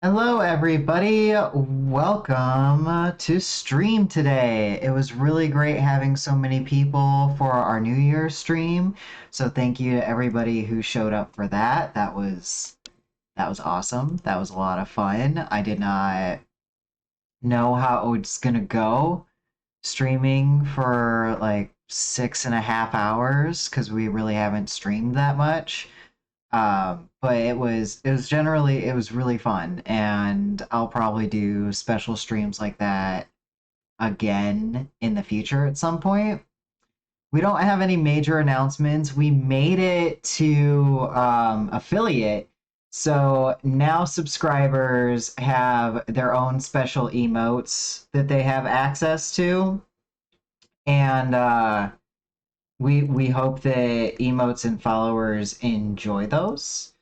Hello, everybody. Welcome to stream today. It was really great having so many people for our New Year's stream. So thank you to everybody who showed up for that. That was awesome. That was a lot of fun. I did not know how it was gonna go streaming for like 6.5 hours because we really haven't streamed that much. But it was really fun, and I'll probably do special streams like that again in the future at some point. We don't have any major announcements. We made it to affiliate, so now subscribers have their own special emotes that they have access to, and we hope that emotes and followers enjoy those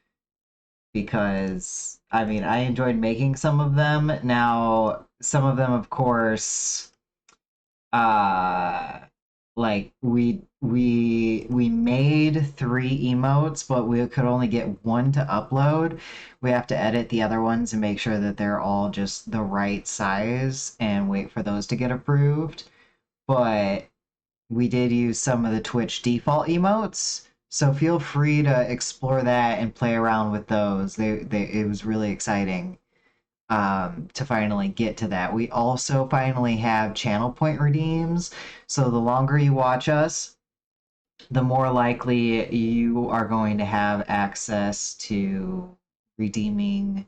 because I mean I enjoyed making some of them. Now some of them, of course, uh, like we made three emotes, but we could only get one to upload. We have to edit the other ones and make sure that they're all just the right size and wait for those to get approved. But we did use some of the Twitch default emotes, so feel free to explore that and play around with those. It was really exciting to finally get to that. We also finally have channel point redeems, so the longer you watch us, the more likely you are going to have access to redeeming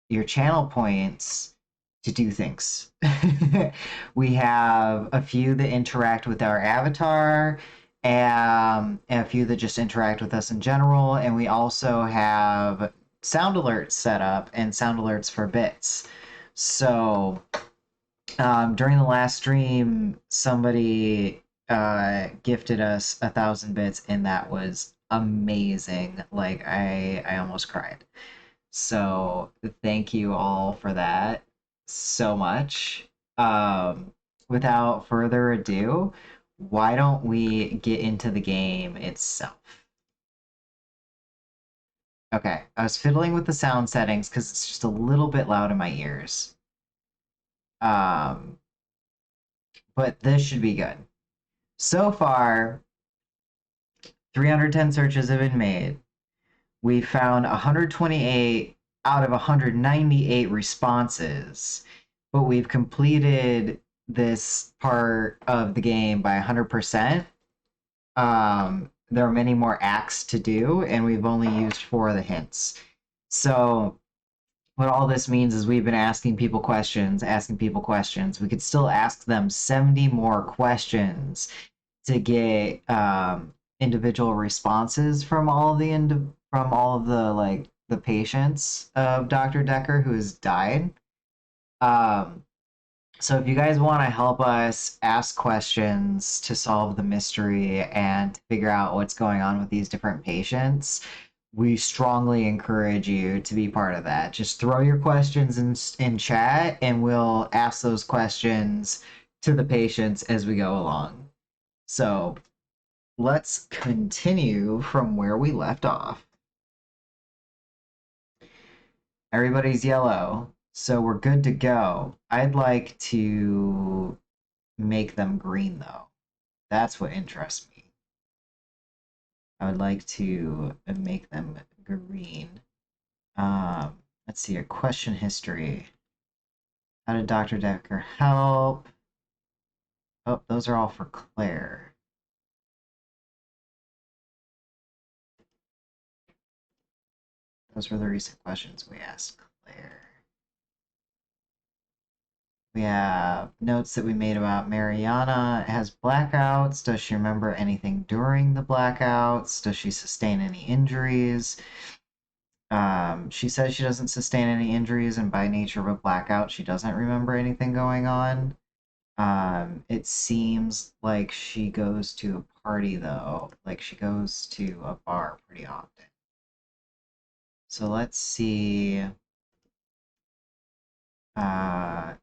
your channel points to do things. We have a few that interact with our avatar, and a few that just interact with us in general, and we also have sound alerts set up and sound alerts for bits. So during the last stream, somebody gifted us 1,000 bits, and that was amazing. Like I almost cried. So thank you all for that so much. Without further ado, why don't we get into the game itself? Okay, I was fiddling with the sound settings because it's just a little bit loud in my ears. Um, but this should be good. So far, 310 searches have been made. We found 128 out of 198 responses, but we've completed this part of the game by 100%. There are many more acts to do, and we've only used four of the hints. So, what all this means is we've been asking people questions, asking people questions. We could still ask them 70 more questions to get individual responses from all of the like the patients of Dr. Dekker who has died. Um, so if you guys want to help us ask questions to solve the mystery and to figure out what's going on with these different patients, we strongly encourage you to be part of that. Just throw your questions in chat and we'll ask those questions to the patients as we go along. So let's continue from where we left off. Everybody's yellow, so we're good to go. I'd like to make them green, though. That's what interests me. I would like to make them green. Let's see here. Question history. How did Dr. Dekker help? Oh, those are all for Claire. Those were the recent questions we asked Claire. We have notes that we made about Mariana has blackouts. Does she remember anything during the blackouts? Does she sustain any injuries? She says she doesn't sustain any injuries, and by nature of a blackout, she doesn't remember anything going on. It seems like she goes to a party, though. Like she goes to a bar pretty often. So let's see.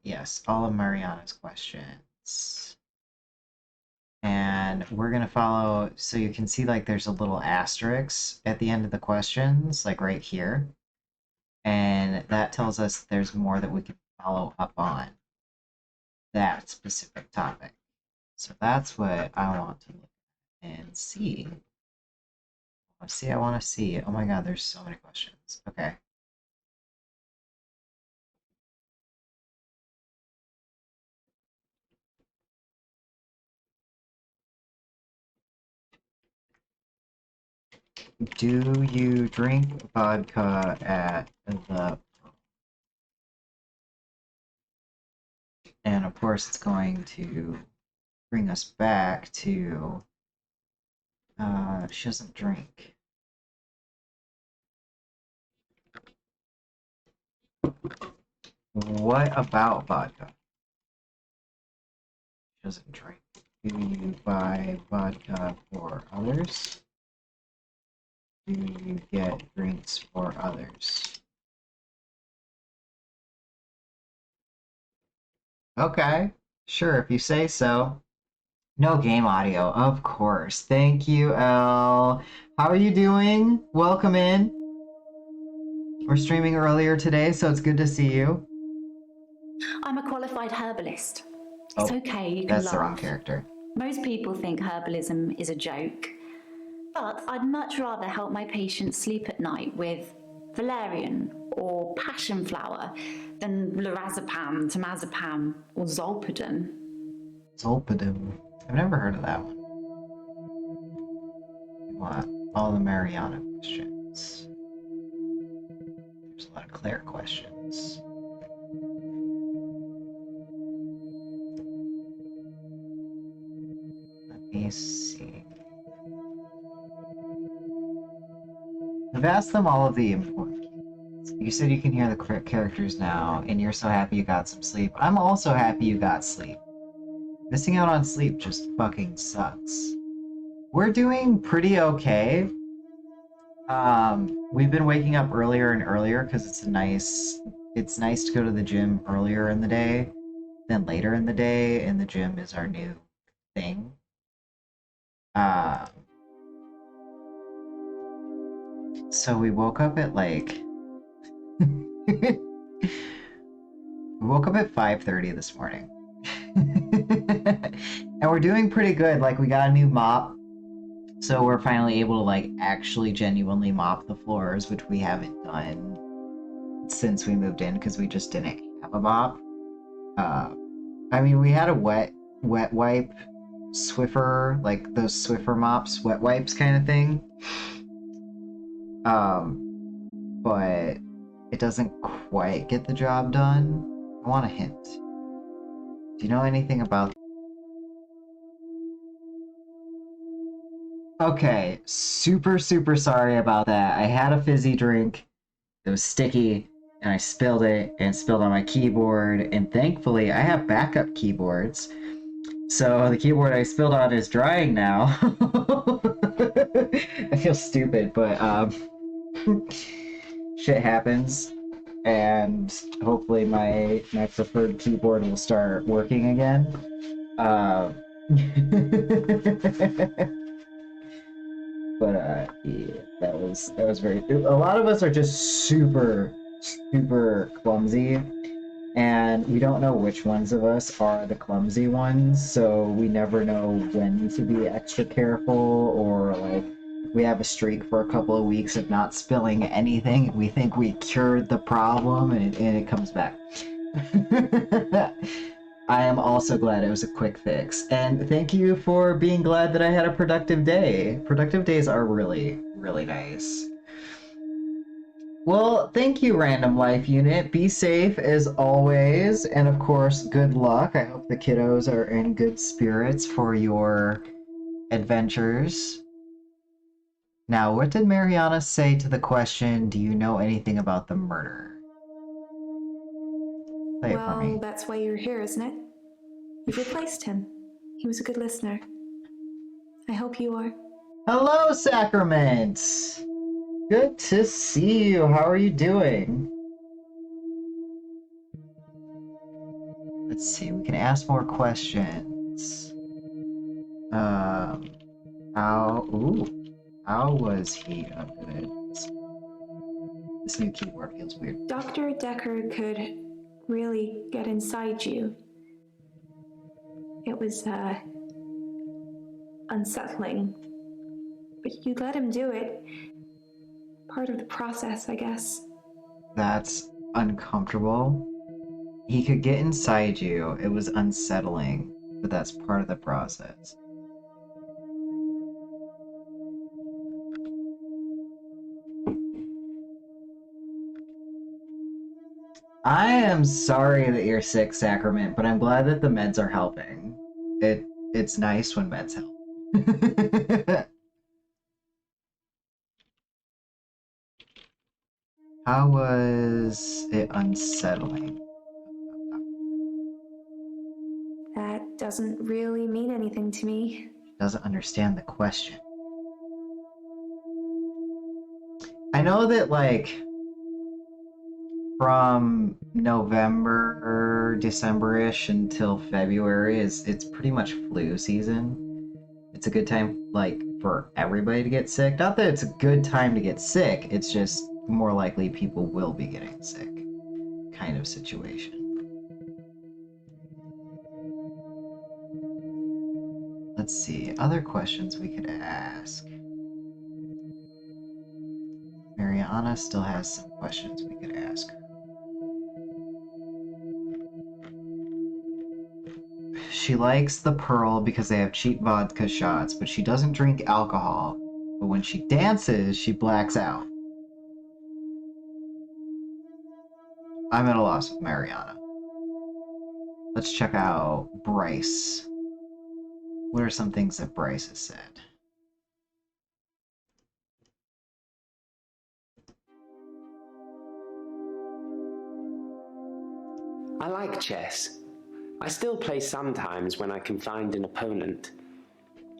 Yes, all of Mariana's questions. And we're going to follow, so you can see like there's a little asterisk at the end of the questions, like right here. And that tells us there's more that we can follow up on that specific topic. So that's what I want to look and see. I want to see. Oh my god, there's so many questions. Okay. Do you drink vodka at the... And of course it's going to bring us back to... she doesn't drink. What about vodka? She doesn't drink. Do you buy vodka for others? Do you get drinks for others? Okay, sure, if you say so. No game audio, of course. Thank you, Elle. How are you doing? Welcome in. We're streaming earlier today, so it's good to see you. I'm a qualified herbalist. It's okay, you can That's laugh. the wrong character. Most people think herbalism is a joke, but I'd much rather help my patients sleep at night with valerian or passion flower than lorazepam, temazepam, or zolpidem. Zolpidem. I've never heard of that one. We want all the Mariana questions. There's a lot of Claire questions. Let me see. I've asked them all of the important. You said you can hear the characters now, and you're so happy you got some sleep. I'm also happy you got sleep. Missing out on sleep just fucking sucks. We're doing pretty okay. We've been waking up earlier and earlier because it's nice to go to the gym earlier in the day than later in the day, and the gym is our new thing. So we woke up at like we woke up at 5:30 this morning. And we're doing pretty good. Like, we got a new mop, so we're finally able to like actually genuinely mop the floors, which we haven't done since we moved in because we just didn't have a mop. I mean, we had a wet wipe Swiffer, like those Swiffer mops, wet wipes kind of thing. But it doesn't quite get the job done. I want a hint. Do you know anything about... Okay, super sorry about that. I had a fizzy drink. It was sticky, and I spilled it, and spilled on my keyboard, and thankfully I have backup keyboards. So the keyboard I spilled on is drying now. I feel stupid, but shit happens, and hopefully my preferred keyboard will start working again. But yeah, that was very... A lot of us are just super clumsy, and we don't know which ones of us are the clumsy ones, so we never know when to be extra careful, or like we have a streak for a couple of weeks of not spilling anything. We think we cured the problem, and it comes back. I am also glad it was a quick fix, and thank you for being glad that I had a productive day. Productive days are really nice. Well, thank you, Random Life Unit. Be safe as always, and of course, good luck. I hope the kiddos are in good spirits for your adventures. Now, what did Mariana say to the question, do you know anything about the murder? Play it for me. Well, that's why you're here, isn't it? You've replaced him. He was a good listener. I hope you are. Hello, Sacrament! Good to see you. How are you doing? Let's see, we can ask more questions. How was he a good... This new keyboard feels weird. Dr. Dekker could really get inside you. It was, unsettling. But you let him do it. Part of the process, I guess. That's uncomfortable. He could get inside you. It was unsettling, but that's part of the process. I am sorry that you're sick, Sacrament, but I'm glad that the meds are helping. It's nice when meds help. How was it unsettling? That doesn't really mean anything to me. Doesn't understand the question. I know that, like, from November, December-ish until February it's pretty much flu season. It's a good time, like, for everybody to get sick. Not that it's a good time to get sick, it's just more likely people will be getting sick kind of situation. Let's see, other questions we could ask. Mariana still has some questions we could ask her. She likes the Pearl because they have cheap vodka shots, but she doesn't drink alcohol. But when she dances, she blacks out. I'm at a loss with Mariana. Let's check out Bryce. What are some things that Bryce has said? I like chess. I still play sometimes when I can find an opponent.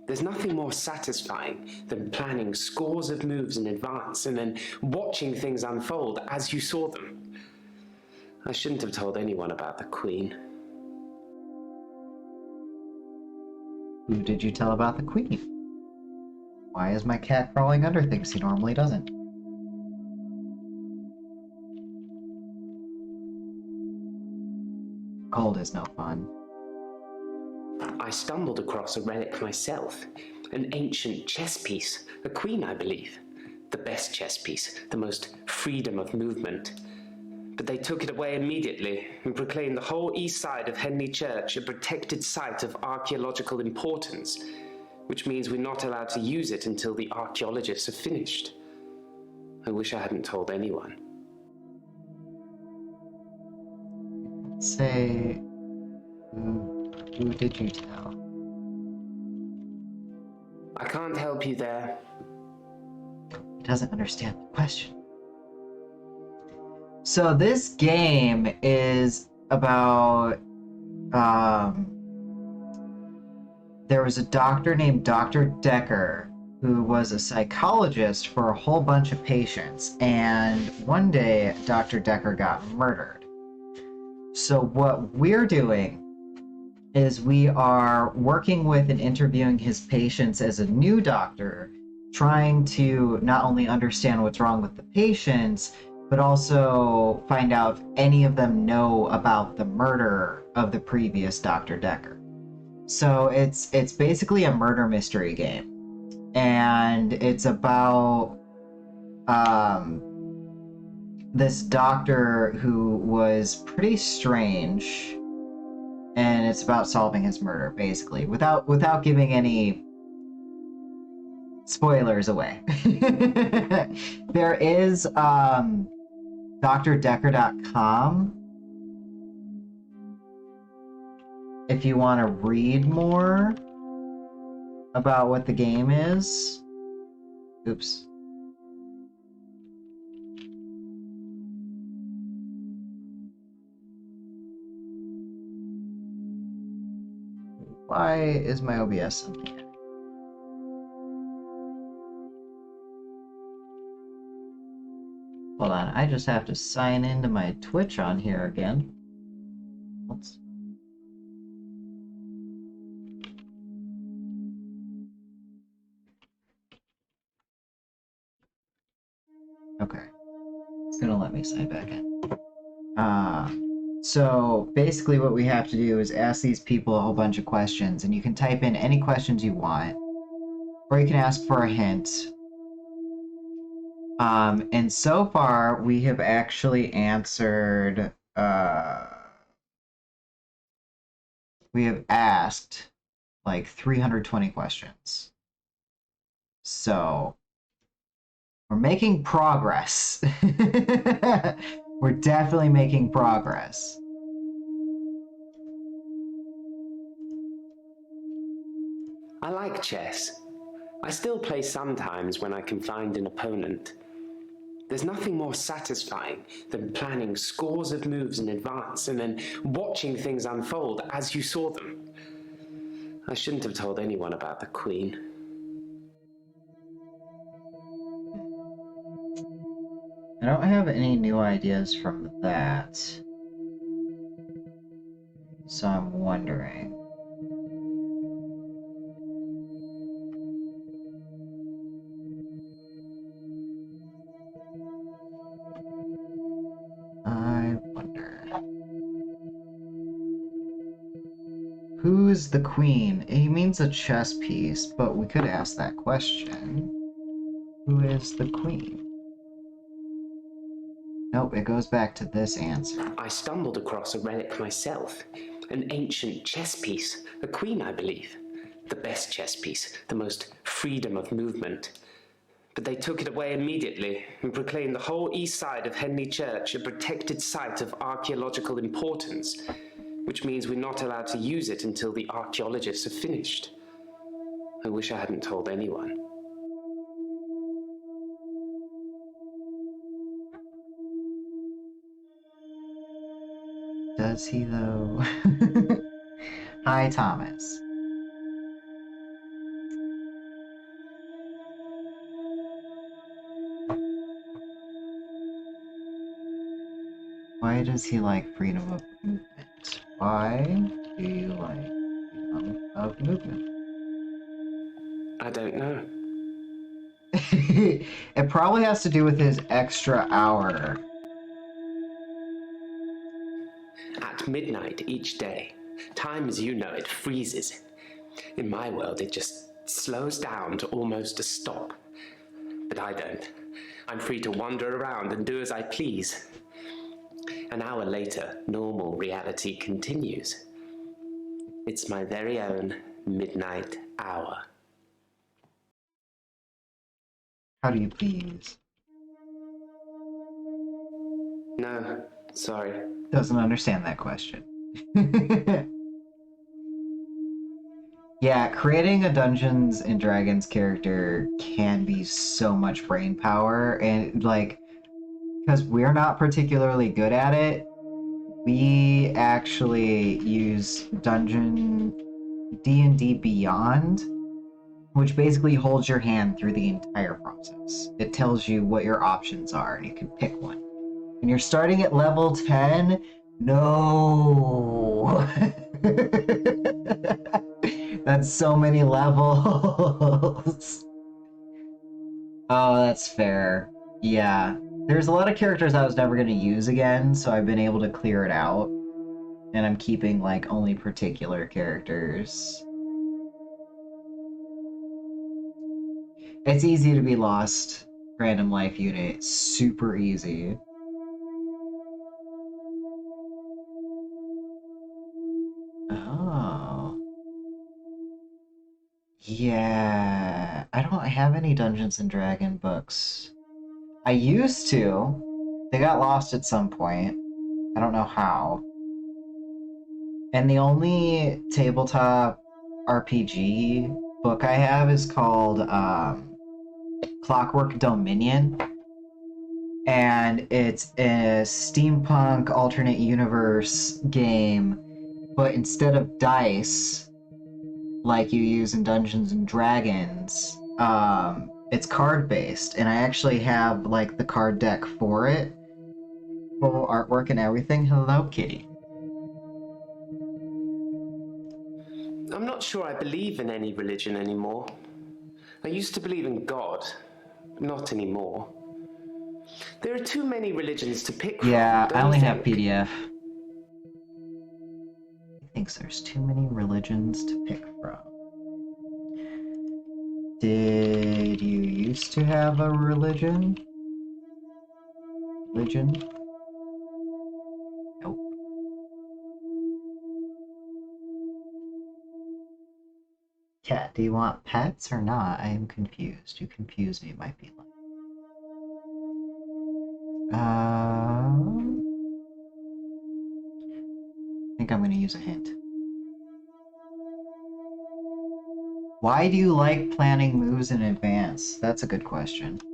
There's nothing more satisfying than planning scores of moves in advance and then watching things unfold as you saw them. I shouldn't have told anyone about the Queen. Who did you tell about the Queen? Why is my cat crawling under things he normally doesn't? Cold is no fun. I stumbled across a relic myself, an ancient chess piece, a queen, I believe. The best chess piece, the most freedom of movement. But they took it away immediately and proclaimed the whole east side of Henley Church a protected site of archaeological importance, which means we're not allowed to use it until the archaeologists have finished. I wish I hadn't told anyone. Say, who did you tell? I can't help you there. He doesn't understand the question. So this game is about, there was a doctor named Dr. Dekker who was a psychologist for a whole bunch of patients, and one day Dr. Dekker got murdered. So what we're doing is we are working with and interviewing his patients as a new doctor, trying to not only understand what's wrong with the patients, but also find out if any of them know about the murder of the previous Dr. Dekker. So it's basically a murder mystery game, and it's about this doctor who was pretty strange, and it's about solving his murder, basically, without giving any spoilers away. There is drdekker.com if you want to read more about what the game is. Oops. Why is my OBS something? Hold on, I just have to sign into my Twitch on here again. Let's... Okay. gonna let me sign back in. So basically what we have to do is ask these people a whole bunch of questions, and you can type in any questions you want, or you can ask for a hint. And so far we have actually answered, we have asked like 320 questions. So we're making progress. We're definitely making progress. I like chess. I still play sometimes when I can find an opponent. There's nothing more satisfying than planning scores of moves in advance and then watching things unfold as you saw them. I shouldn't have told anyone about the Queen. I don't have any new ideas from that. So I'm wondering. I wonder. Who's the queen? He means a chess piece, but we could ask that question. Who is the queen? Nope, it goes back to this answer. I stumbled across a relic myself. An ancient chess piece. A queen, I believe. The best chess piece. The most freedom of movement. But they took it away immediately and proclaimed the whole east side of Henley Church a protected site of archaeological importance, which means we're not allowed to use it until the archaeologists have finished. I wish I hadn't told anyone. Does he, though? Hi, Thomas. Why does he like freedom of movement? Why do you like freedom of movement? I don't know. It probably has to do with his extra hour. At midnight each day, time as you know it freezes. In my world, it just slows down to almost a stop. But I don't. I'm free to wander around and do as I please. An hour later, normal reality continues. It's my very own midnight hour. How do you please? No, sorry. Doesn't understand that question. Yeah, creating a Dungeons and Dragons character can be so much brain power, and like, because we're not particularly good at it, we actually use D&D Beyond, which basically holds your hand through the entire process. It tells you what your options are, and you can pick one. When you're starting at level 10, no. That's so many levels. Oh, that's fair. Yeah. There's a lot of characters I was never going to use again, so I've been able to clear it out. And I'm keeping, like, only particular characters. It's easy to be lost. Random life unit. Super easy. Oh. Yeah. I don't have any Dungeons and Dragon books. I used to. They got lost at some point. I don't know how. And the only tabletop RPG book I have is called Clockwork Dominion. And it's a steampunk alternate universe game, but instead of dice, like you use in Dungeons and Dragons, it's card based, and I actually have like the card deck for it, full artwork and everything. Hello, kitty. I'm not sure I believe in any religion anymore. I used to believe in God, not anymore. There are too many religions to pick Yeah, from, I don't only you have think? PDF. He thinks there's too many religions to pick from. Did you used to have a religion? Religion? Nope. Cat, do you want pets or not? I am confused. You confuse me, might be like. I think I'm gonna use a hint. Why do you like planning moves in advance? That's a good question. I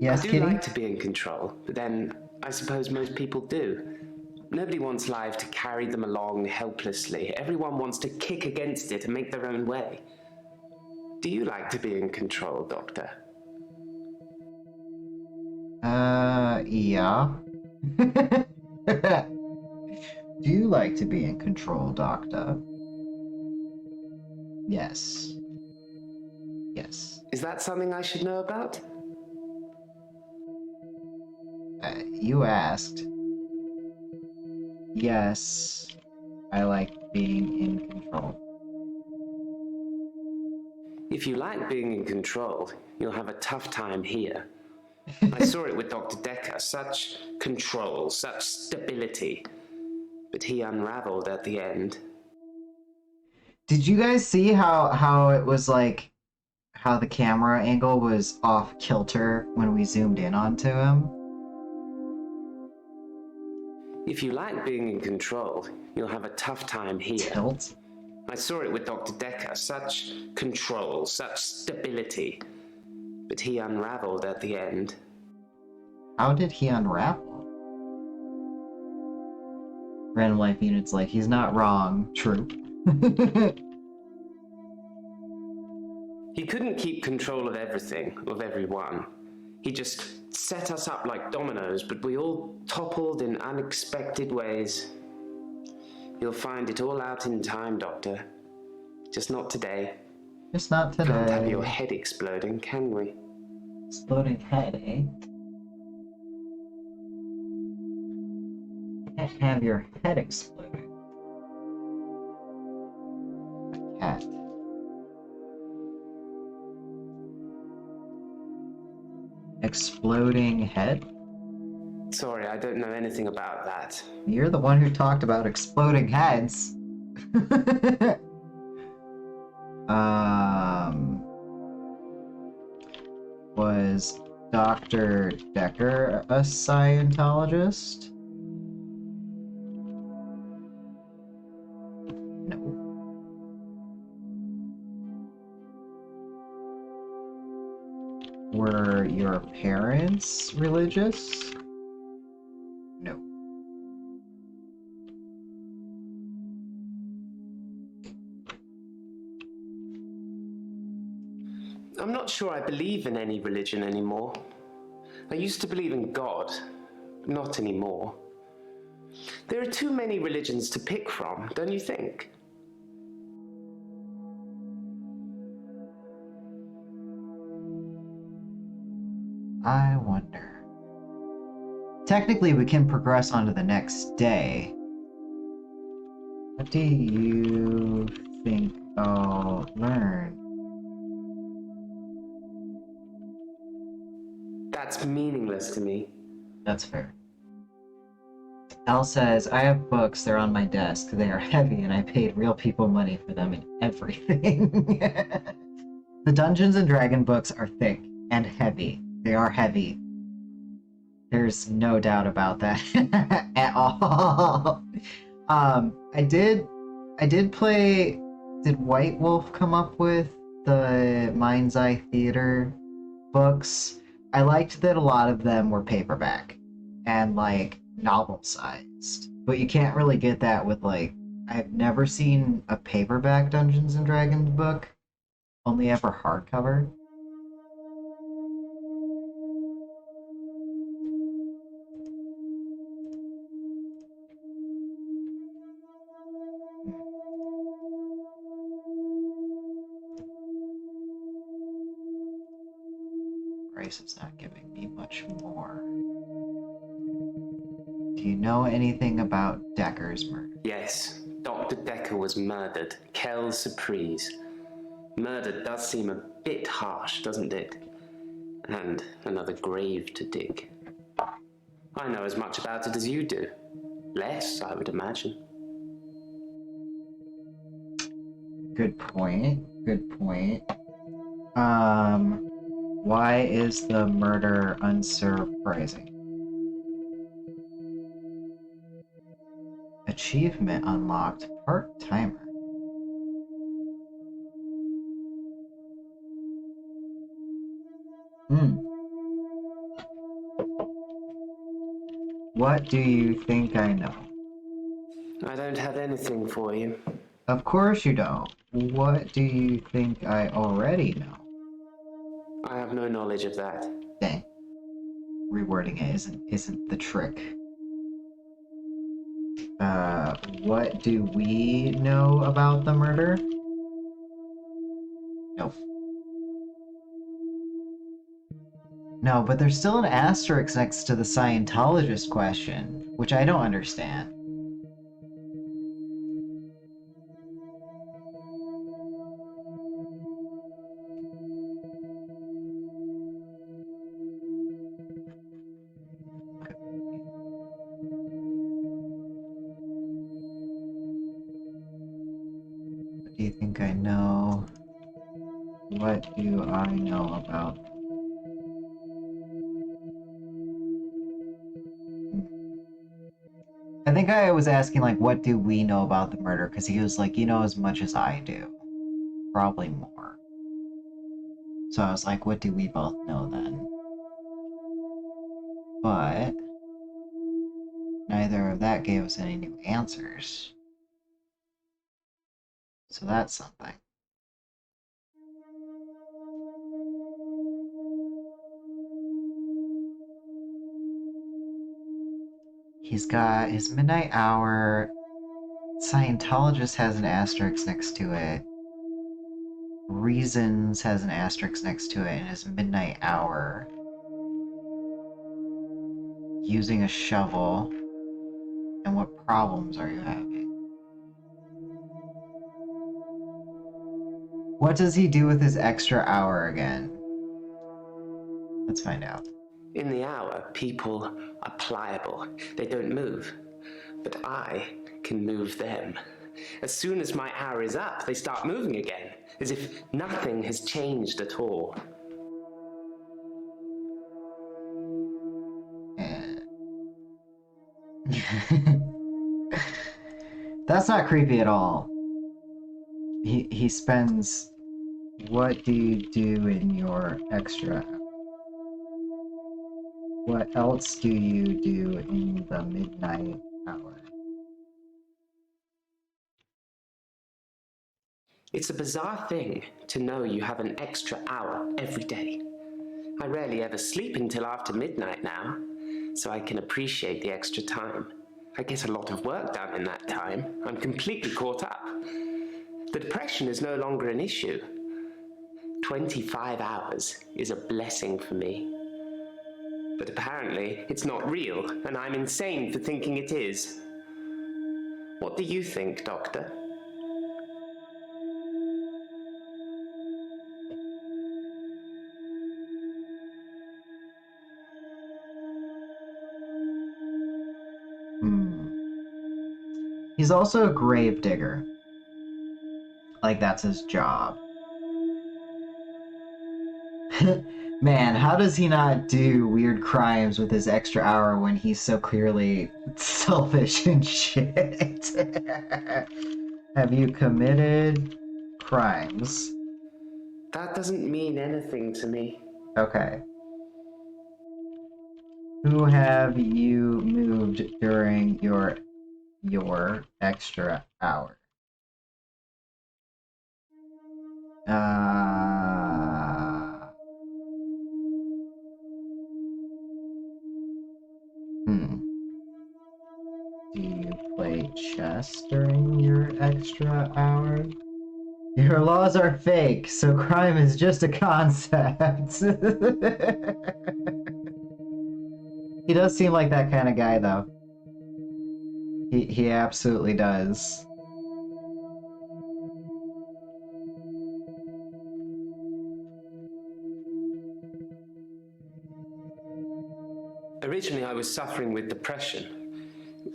Yes, do Kitty? like to be in control, but then I suppose most people do. Nobody wants life to carry them along helplessly. Everyone wants to kick against it and make their own way. Do you like to be in control, Doctor? Yeah. Do you like to be in control, Doctor? Yes. Yes. Is that something I should know about? You asked. Yes, I like being in control. If you like being in control, you'll have a tough time here. I saw it with Dr. Dekker. Such control, such stability. But he unraveled at the end. Did you guys see how it was like how the camera angle was off kilter when we zoomed in onto him? If you like being in control, you'll have a tough time here. Tilt? I saw it with Dr. Dekker. Such control, such stability. But he unraveled at the end. How did he unravel? Random Life Unit's like, he's not wrong. True. He couldn't keep control of everything, of everyone. He just set us up like dominoes, but we all toppled in unexpected ways. You'll find it all out in time, Doctor. Just not today. Just not today. Can't have your head exploding, can we? Exploding head, eh? Can't have your head exploding. A cat. Exploding head? Sorry, I don't know anything about that. You're the one who talked about exploding heads. Was Dr. Dekker a Scientologist? No. Were your parents religious? No. I'm not sure I believe in any religion anymore. I used to believe in God, but not anymore. There are too many religions to pick from, don't you think? I wonder. Technically, we can progress on to the next day. What do you think I'll learn? That's meaningless to me. That's fair. Al says, I have books, they're on my desk. They are heavy, and I paid real people money for them and everything. The Dungeons and Dragon books are thick and heavy. They are heavy. There's no doubt about that at all. I did play. Did White Wolf come up with the Mind's Eye Theater books? I liked that a lot of them were paperback and like novel sized, but you can't really get that with like. I've never seen a paperback Dungeons and Dragons book, only ever hardcover. price is not giving me much more. Do you know anything about Dekker's murder? Yes, Dr. Dekker was murdered. Quelle surprise. Murder does seem a bit harsh, doesn't it? And another grave to dig. I know as much about it as you do. Less, I would imagine. Good point. Good point. Why is the murder unsurprising? Achievement unlocked. Part-timer. What do you think I know? I don't have anything for you. Of course you don't. What do you think I already know? I have no knowledge of that. Dang. Rewording it isn't the trick. What do we know about the murder? Nope. No, but there's still an asterisk next to the Scientologist question, which I don't understand. What do you think I know? What do I know about? I think I was asking, like, what do we know about the murder? Because he was like, you know as much as I do. Probably more. So I was like, what do we both know then? But neither of that gave us any new answers. So that's something. He's got his midnight hour. Scientologist has an asterisk next to it. Reasons has an asterisk next to it, and his midnight hour. Using a shovel. And what problems are you having? What does he do with his extra hour again? Let's find out. In the hour, people are pliable. They don't move. But I can move them. As soon as my hour is up, they start moving again, as if nothing has changed at all. That's not creepy at all. He spends... What do you do in your extra? What else do you do in the midnight hour? It's a bizarre thing to know you have an extra hour every day. I rarely ever sleep until after midnight now, so I can appreciate the extra time. I get a lot of work done in that time. I'm completely caught up. The depression is no longer an issue. 25 hours is a blessing for me. But apparently, it's not real, and I'm insane for thinking it is. What do you think, Doctor? He's also a grave digger. Like, that's his job. Man, how does he not do weird crimes with his extra hour when he's so clearly selfish and shit? Have you committed crimes? That doesn't mean anything to me. Okay. Who have you moved during your extra hour? Do you play chess during your extra hour? Your laws are fake, so crime is just a concept. He does seem like that kind of guy, though. He absolutely does. Originally, I was suffering with depression.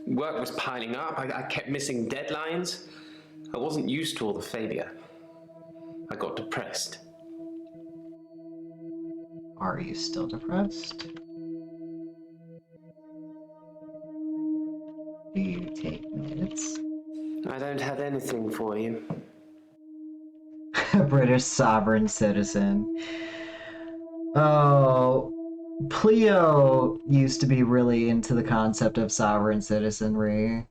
Work was piling up, I kept missing deadlines. I wasn't used to all the failure. I got depressed. Are you still depressed? Do you take meds? I don't have anything for you. British sovereign citizen. Oh, Pleo used to be really into the concept of sovereign citizenry.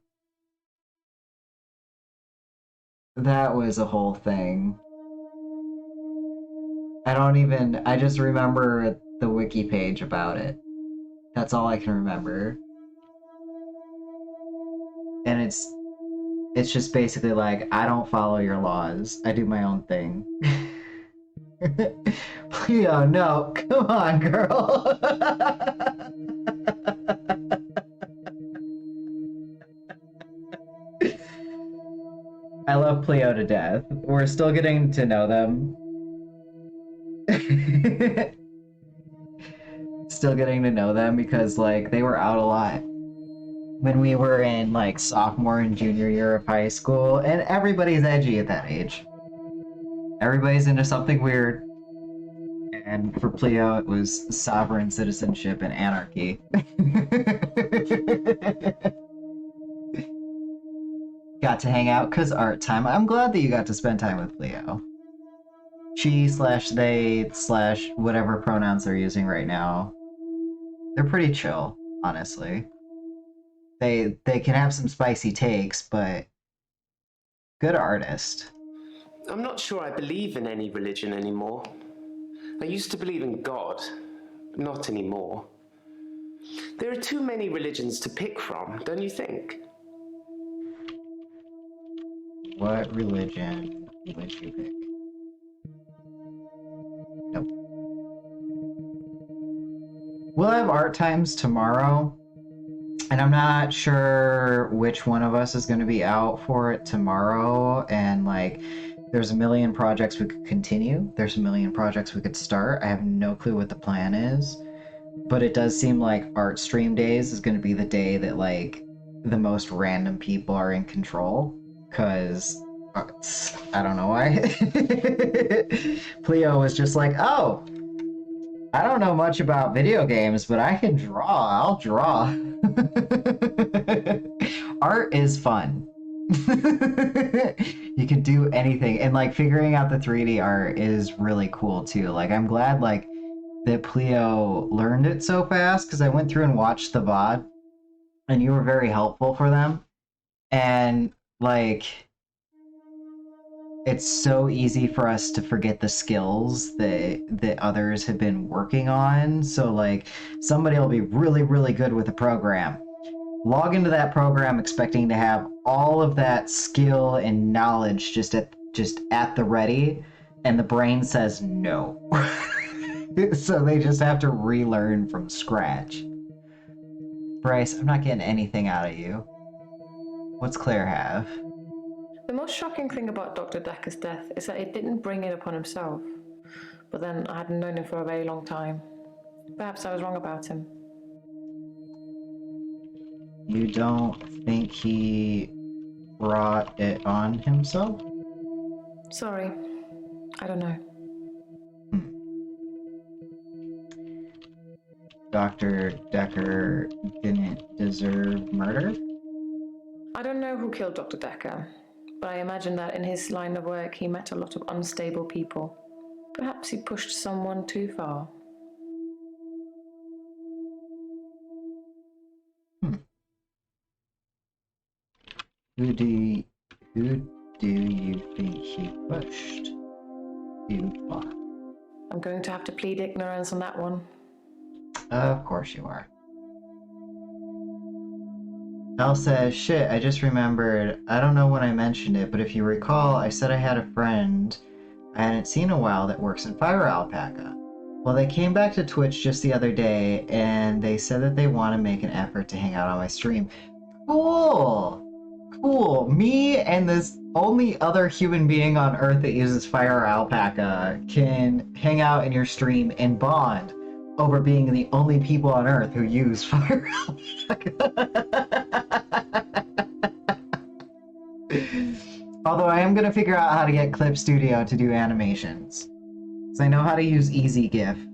That was a whole thing. I just remember the wiki page about it. That's all I can remember. And it's just basically like, I don't follow your laws. I do my own thing. Pleo, no, come on, girl. I love Pleo to death. We're still getting to know them. Still getting to know them because, like, they were out a lot when we were in, like, sophomore and junior year of high school, and everybody's edgy at that age. Everybody's into something weird. And for Pleo, it was sovereign citizenship and anarchy. Got to hang out because art time. I'm glad that you got to spend time with Pleo. She slash they slash whatever pronouns they're using right now. They're pretty chill, honestly. They can have some spicy takes, but good artist. I'm not sure I believe in any religion anymore. I used to believe in God, not anymore. There are too many religions to pick from, don't you think? What religion would you pick? Nope. We'll have art times tomorrow, and I'm not sure which one of us is going to be out for it tomorrow. And like, there's a million projects we could continue. There's a million projects we could start. I have no clue what the plan is, but it does seem like art stream days is going to be the day that like the most random people are in control. Cause I don't know why. Pleo was just like, oh, I don't know much about video games, but I can draw. I'll draw. Art is fun. You can do anything, and like figuring out the 3D art is really cool too. Like I'm glad like that Pleo learned it so fast because I went through and watched the VOD, and you were very helpful for them. And like it's so easy for us to forget the skills that others have been working on. So like somebody will be really, really good with a program. Log into that program expecting to have all of that skill and knowledge just at the ready, and the brain says no. So they just have to relearn from scratch. Bryce, I'm not getting anything out of you. What's Claire have? The most shocking thing about Dr. Dekker's death is that he didn't bring it upon himself. But then I hadn't known him for a very long time. Perhaps I was wrong about him. You don't think he brought it on himself? Sorry. I don't know. Dr. Dekker didn't deserve murder? I don't know who killed Dr. Dekker, but I imagine that in his line of work he met a lot of unstable people. Perhaps he pushed someone too far. Who do you think he pushed too far? I'm going to have to plead ignorance on that one. Of course you are. Elle says, shit, I just remembered. I don't know when I mentioned it, but if you recall, I said I had a friend I hadn't seen in a while that works in Fire Alpaca. Well, they came back to Twitch just the other day, and they said that they want to make an effort to hang out on my stream. Cool! Cool. Me and this only other human being on Earth that uses Fire Alpaca can hang out in your stream and bond over being the only people on Earth who use Fire Alpaca. Although I am going to figure out how to get Clip Studio to do animations. Because I know how to use EasyGIF.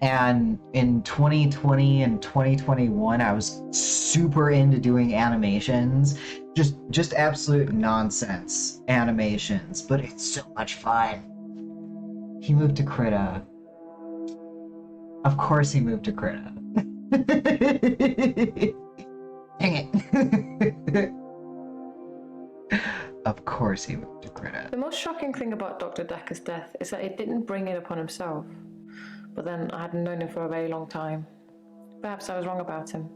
And in 2020 and 2021, I was super into doing animations. Just absolute nonsense animations. But it's so much fun. He moved to Krita. Of course he moved to Krita. Dang it. Of course he moved to Krita. The most shocking thing about Dr. Dekker's death is that he didn't bring it upon himself. But then I hadn't known him for a very long time. Perhaps I was wrong about him.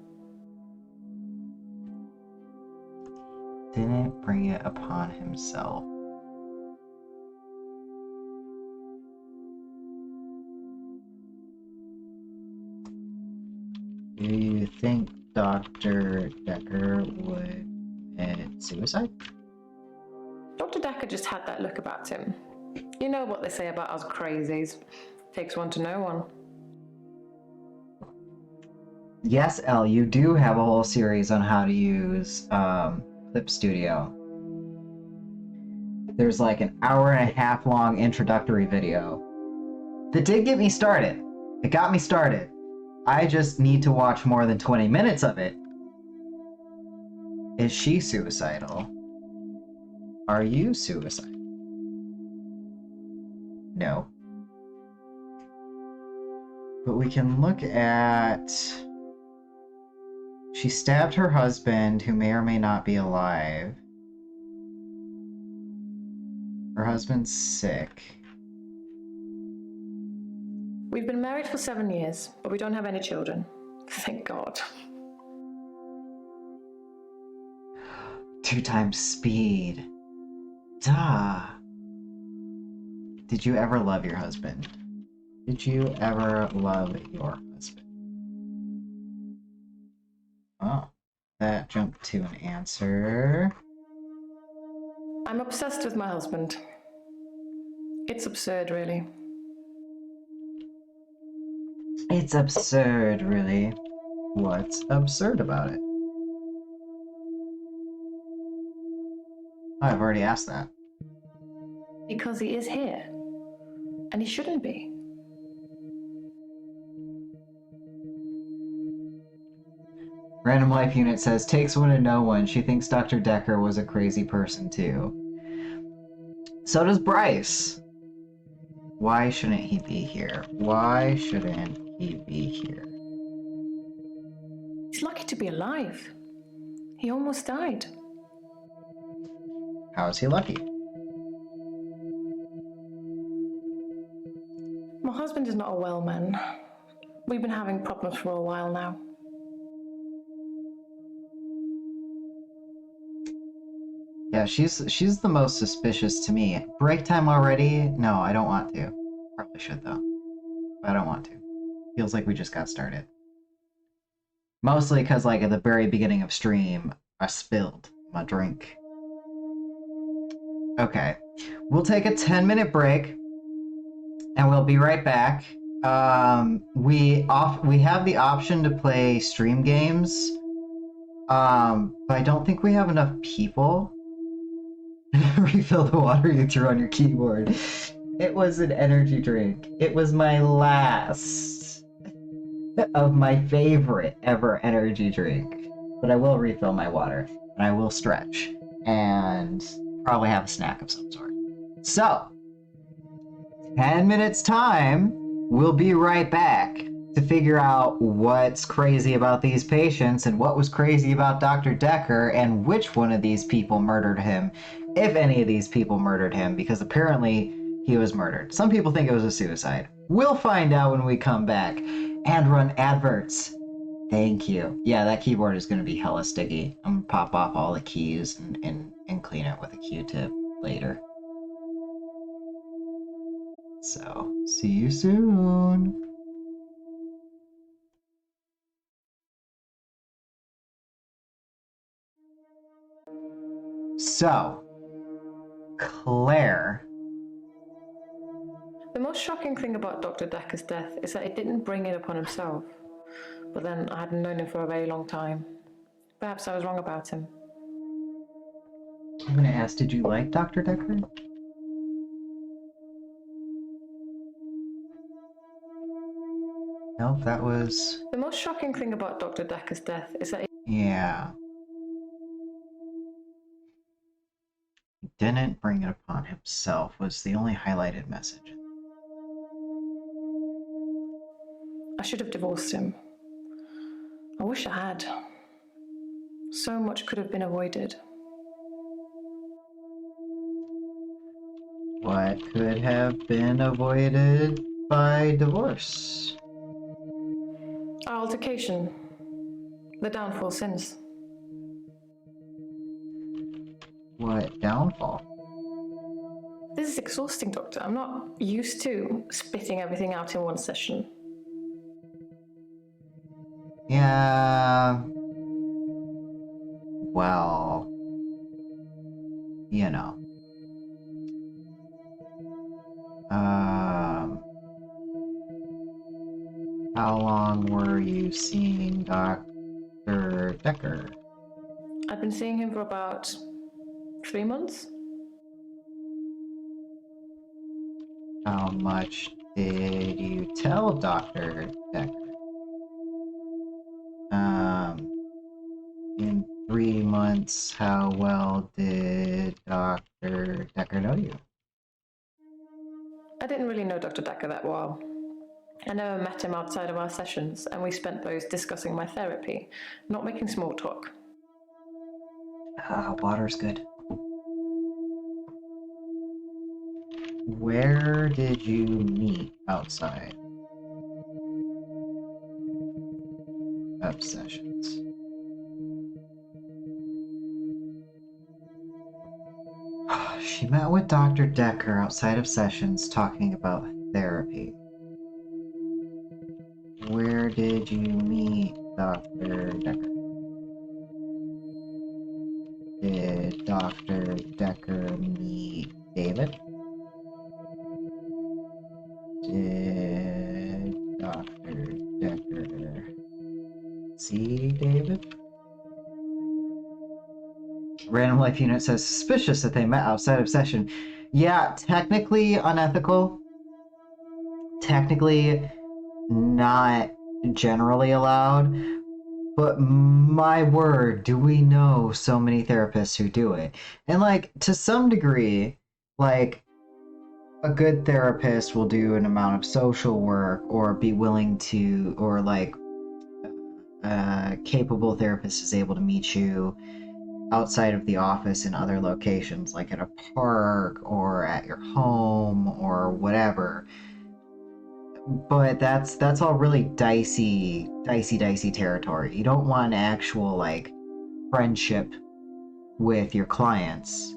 Didn't bring it upon himself. Do you think Dr. Dekker would commit suicide? Dr. Dekker just had that look about him. You know what they say about us crazies. Takes one to know one. Yes, Elle, you do have a whole series on how to use Clip Studio. There's like an hour-and-a-half long introductory video that did get me started. It got me started. I just need to watch more than 20 minutes of it. Is she suicidal? Are you suicidal? No. But we can look at... She stabbed her husband, who may or may not be alive. Her husband's sick. We've been married for 7 years, but we don't have any children. Thank God. 2 times speed. Duh. Did you ever love your husband? Did you ever love your husband? Oh, that jumped to an answer. I'm obsessed with my husband. It's absurd, really. It's absurd, really. What's absurd about it? I've already asked that. Because he is here. And he shouldn't be. Random Life Unit says, takes one to know one. She thinks Dr. Dekker was a crazy person, too. So does Bryce. Why shouldn't he be here? Why shouldn't he be here? He's lucky to be alive. He almost died. How is he lucky? My husband is not a well man. We've been having problems for a while now. Yeah, she's the most suspicious to me. Break time already? No, I don't want to. Probably should though. But I don't want to. Feels like we just got started. Mostly because like at the very beginning of stream, I spilled my drink. Okay. We'll take a 10-minute break and we'll be right back. We have the option to play stream games. But I don't think we have enough people. Refill the water you threw on your keyboard. It was an energy drink. It was my last of my favorite ever energy drink. But I will refill my water. And I will stretch. And probably have a snack of some sort. So, 10 minutes time, we'll be right back to figure out what's crazy about these patients and what was crazy about Dr. Dekker and which one of these people murdered him, if any of these people murdered him, because apparently he was murdered. Some people think it was a suicide. We'll find out when we come back and run adverts Thank you. Yeah, that keyboard is going to be hella sticky. I'm going to pop off all the keys and clean it with a Q-tip later. So, see you soon. So, Claire. The most shocking thing about Dr. Dekker's death is that he didn't bring it upon himself. But then I hadn't known him for a very long time. Perhaps I was wrong about him. I'm going to ask, did you like Dr. Dekker? Nope, that was... The most shocking thing about Dr. Dekker's death is that Yeah. He didn't bring it upon himself was the only highlighted message. I should have divorced him. I wish I had. So much could have been avoided. What could have been avoided by divorce? Our altercation. The downfall since. What downfall? This is exhausting, Doctor. I'm not used to spitting everything out in one session. Yeah. Well, you know. How long were you seeing Dr. Dekker? I've been seeing him for about 3 months. How much did you tell Dr. Dekker? In 3 months, how well did Dr. Dekker know you? I didn't really know Dr. Dekker that well. I never met him outside of our sessions, and we spent those discussing my therapy, not making small talk. Water's good. Where did you meet outside of sessions? She met with Dr. Dekker outside of sessions talking about therapy. Where did you meet Dr. Dekker? Did Dr. Dekker meet David? Did Dr. Dekker see David? Random Life Unit says, suspicious that they met outside of session. Yeah, technically unethical. Technically not generally allowed. But my word, do we know so many therapists who do it? And like, to some degree, like, a good therapist will do an amount of social work or be willing to, or like, a capable therapist is able to meet you outside of the office in other locations, like at a park or at your home or whatever. But that's all really dicey territory. You don't want an actual like friendship with your clients.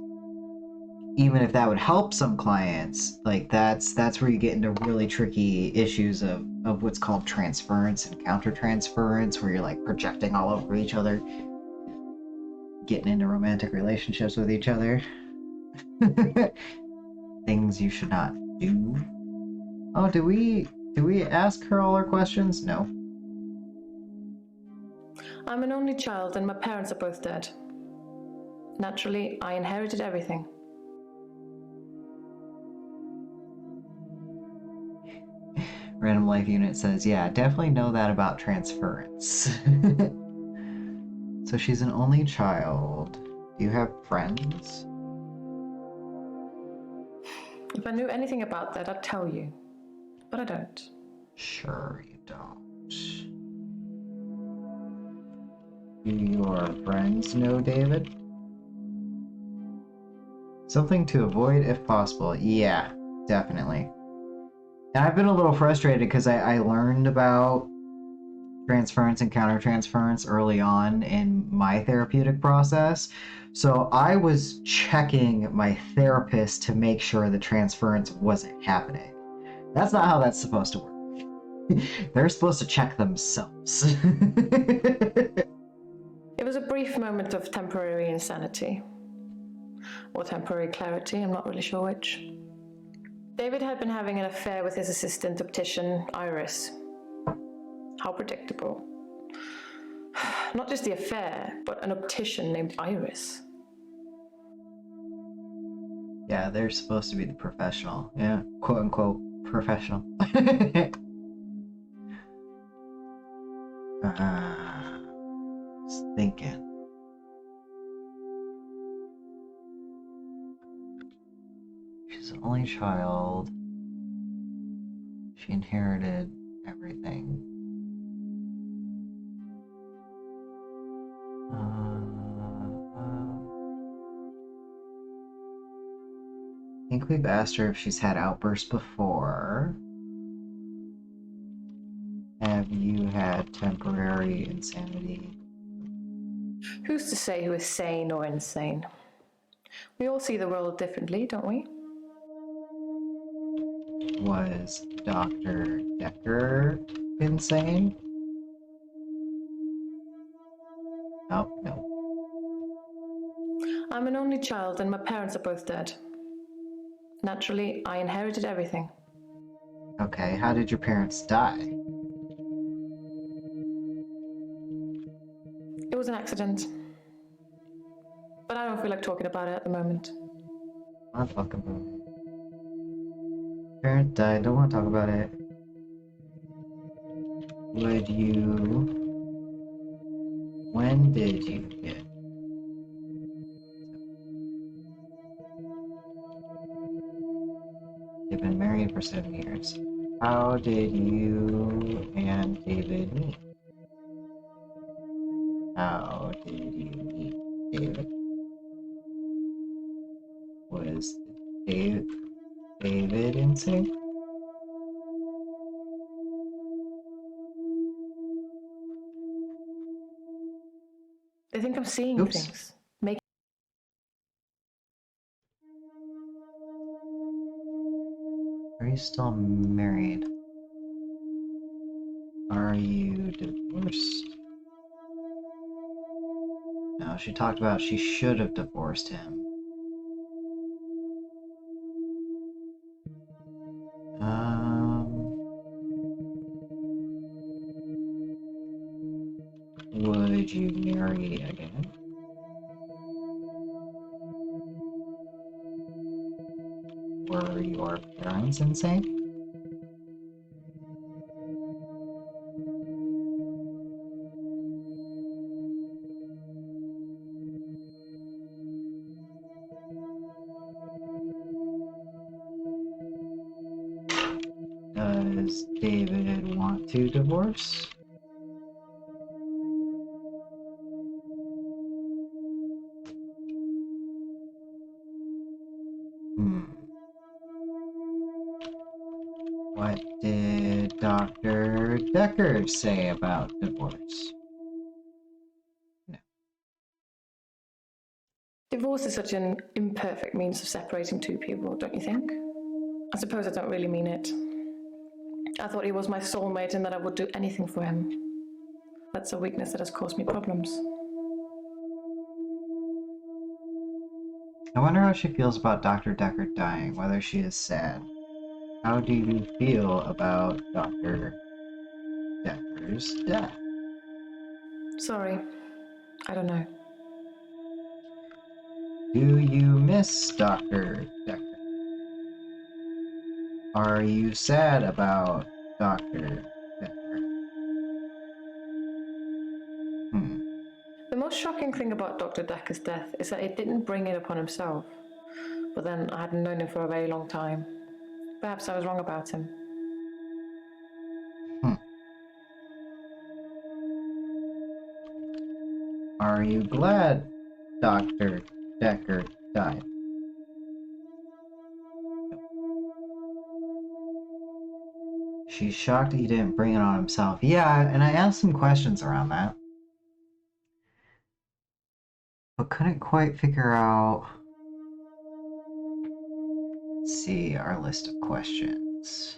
Even if that would help some clients, like that's where you get into really tricky issues of what's called transference and countertransference, where you're like projecting all over each other, getting into romantic relationships with each other. Things you should not do. Oh, do we ask her all our questions? No. I'm an only child and my parents are both dead. Naturally, I inherited everything. Random Life Unit says, yeah, definitely know that about transference. So she's an only child. Do you have friends? If I knew anything about that, I'd tell you. But I don't. Sure you don't. Do your friends know David? Something to avoid if possible. Yeah, definitely. And I've been a little frustrated because I learned about transference and countertransference early on in my therapeutic process. So I was checking my therapist to make sure the transference wasn't happening. That's not how that's supposed to work. They're supposed to check themselves. It was a brief moment of temporary insanity. Or temporary clarity, I'm not really sure which. David had been having an affair with his assistant optician, Iris. How predictable. Not just the affair, but an optician named Iris. Yeah, they're supposed to be the professional. Yeah, quote unquote professional. Just thinking. She's an only child. She inherited everything. I think we've asked her if she's had outbursts before. Have you had temporary insanity? Who's to say who is sane or insane? We all see the world differently, don't we? Was Dr. Dekker insane? Oh, no. I'm an only child and my parents are both dead. Naturally, I inherited everything. Okay, how did your parents die? It was an accident. But I don't feel like talking about it at the moment. Not fucking movie. Parent died, don't want to talk about it. Would you... When did you get... They've been married for 7 years. How did you and David meet? How did you meet David? Was David insane? They think I'm seeing Oops. things. Are you still married? Are you divorced? No, she talked about she should have divorced him. Would you marry again? Were your parents insane? Does David want to divorce? What did Dr. Dekker say about divorce? No. Divorce is such an imperfect means of separating two people, don't you think? I suppose I don't really mean it. I thought he was my soulmate and that I would do anything for him. That's a weakness that has caused me problems. I wonder how she feels about Dr. Dekker dying, whether she is sad. How do you feel about Dr. Dekker's death? Sorry, I don't know. Do you miss Dr. Dekker? Are you sad about Dr. Dekker? The most shocking thing about Dr. Dekker's death is that he didn't bring it upon himself. But then I hadn't known him for a very long time. Perhaps I was wrong about him. Are you glad Dr. Dekker died? She's shocked that he didn't bring it on himself. Yeah, and I asked some questions around that, but couldn't quite figure out. Let's see our list of questions.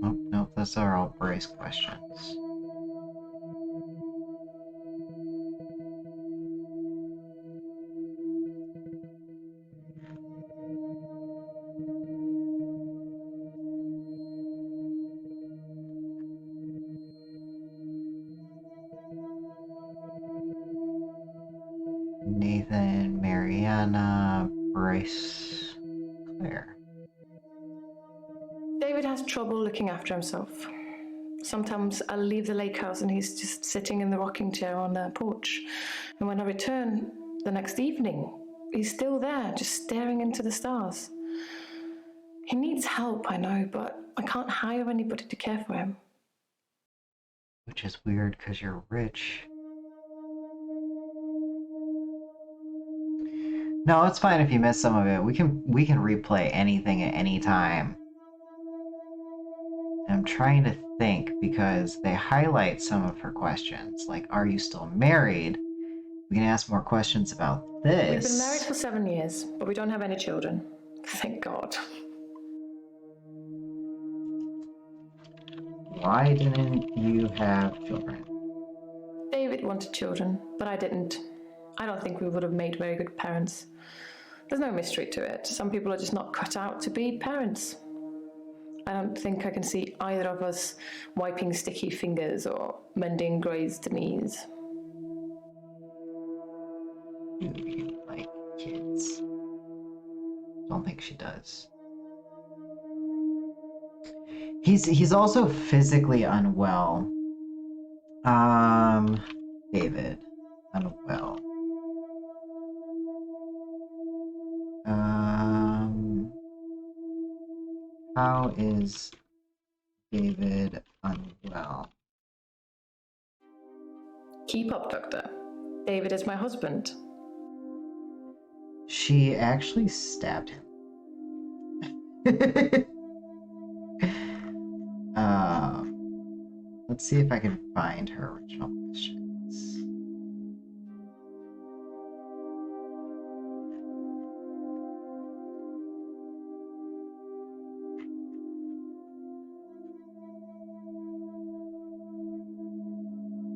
Oh, nope, those are all Brace questions. Nathan, Mariana, Brace, Claire. David has trouble looking after himself. Sometimes I'll leave the lake house and he's just sitting in the rocking chair on the porch. And when I return the next evening, he's still there, just staring into the stars. He needs help, I know, but I can't hire anybody to care for him. Which is weird because you're rich. No, it's fine if you miss some of it. We can replay anything at any time. I'm trying to think because they highlight some of her questions, like, are you still married? We can ask more questions about this. We've been married for 7 years, but we don't have any children. Thank God. Why didn't you have children? David wanted children, but I didn't. I don't think we would have made very good parents. There's no mystery to it. Some people are just not cut out to be parents. I don't think I can see either of us wiping sticky fingers or mending grazed knees. Do you like kids? Don't think she does. He's also physically unwell. David, unwell. How is David unwell? Keep up, Doctor. David is my husband. She actually stabbed him. Let's see if I can find her original questions.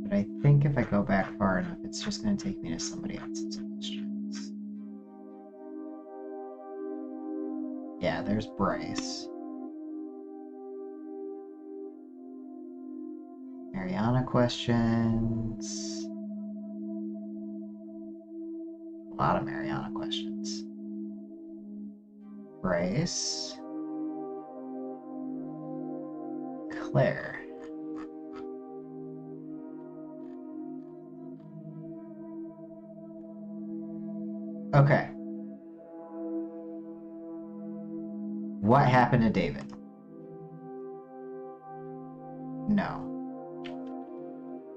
But I think if I go back far enough, it's just going to take me to somebody else's questions. Yeah, there's Bryce. Mariana questions. A lot of Mariana questions. Bryce. Claire. Okay. What happened to David? No.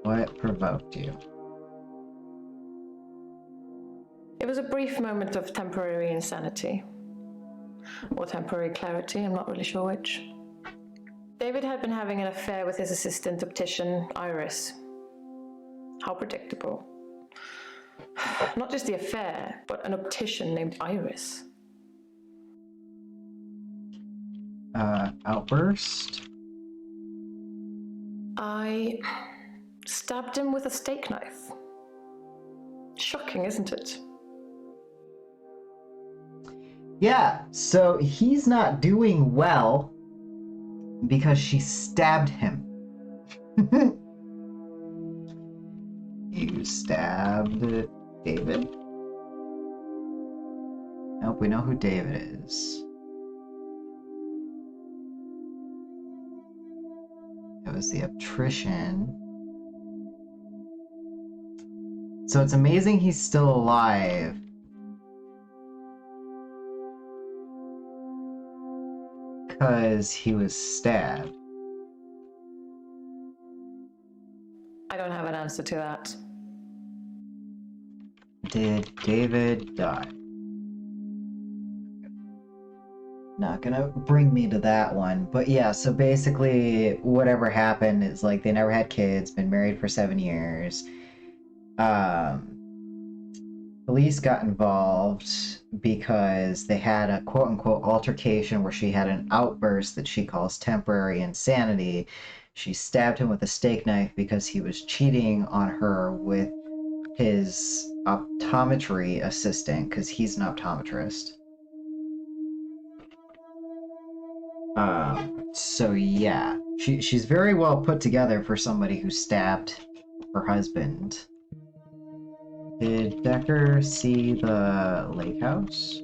What provoked you? It was a brief moment of temporary insanity. Or temporary clarity, I'm not really sure which. David had been having an affair with his assistant optician, Iris. How predictable. Not just the affair, but an optician named Iris. Outburst? I stabbed him with a steak knife. Shocking, isn't it? Yeah, so he's not doing well because she stabbed him. You stabbed David? Nope, we know who David is. It was the optician. So it's amazing he's still alive. because he was stabbed. I don't have an answer to that. Did David die? Not gonna bring me to that one, but yeah, so basically whatever happened is like they never had kids, been married for 7 years. Police got involved because they had a quote-unquote altercation where she had an outburst that she calls temporary insanity. She stabbed him with a steak knife because he was cheating on her with his optometry assistant, because he's an optometrist. So yeah, she's very well put together for somebody who stabbed her husband. Did Dekker see the lake house?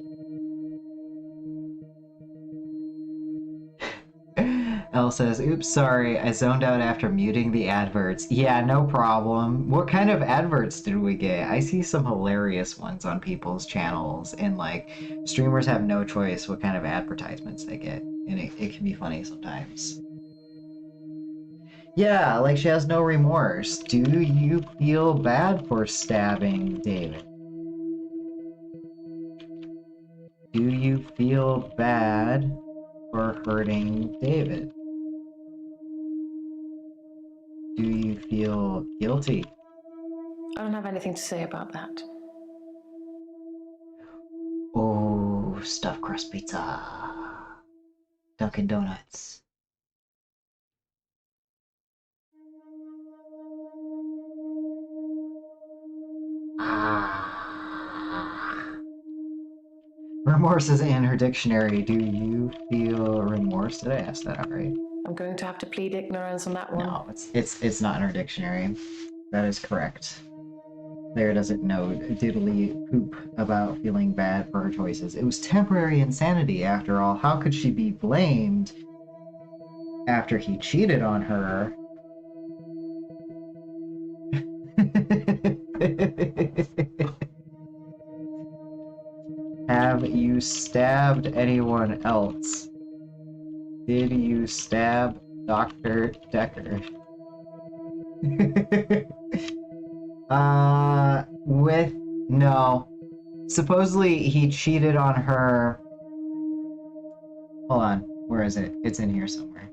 Elle says, oops, sorry, I zoned out after muting the adverts. Yeah, no problem. What kind of adverts did we get? I see some hilarious ones on people's channels, and like, streamers have no choice what kind of advertisements they get, and it can be funny sometimes. Yeah, like she has no remorse. Do you feel bad for stabbing David? Do you feel bad for hurting David? Do you feel guilty? I don't have anything to say about that. Oh, stuffed crust pizza. Dunkin' Donuts. Remorse is in her dictionary. Do you feel remorse? Did I ask that outright? I'm going to have to plead ignorance on that one. No, it's not in her dictionary. That is correct. Claire doesn't know diddly poop about feeling bad for her choices. It was temporary insanity, after all. How could she be blamed after he cheated on her? Have you stabbed anyone else? Did you stab Dr. Dekker? No. Supposedly he cheated on her. Hold on, where is it? It's in here somewhere.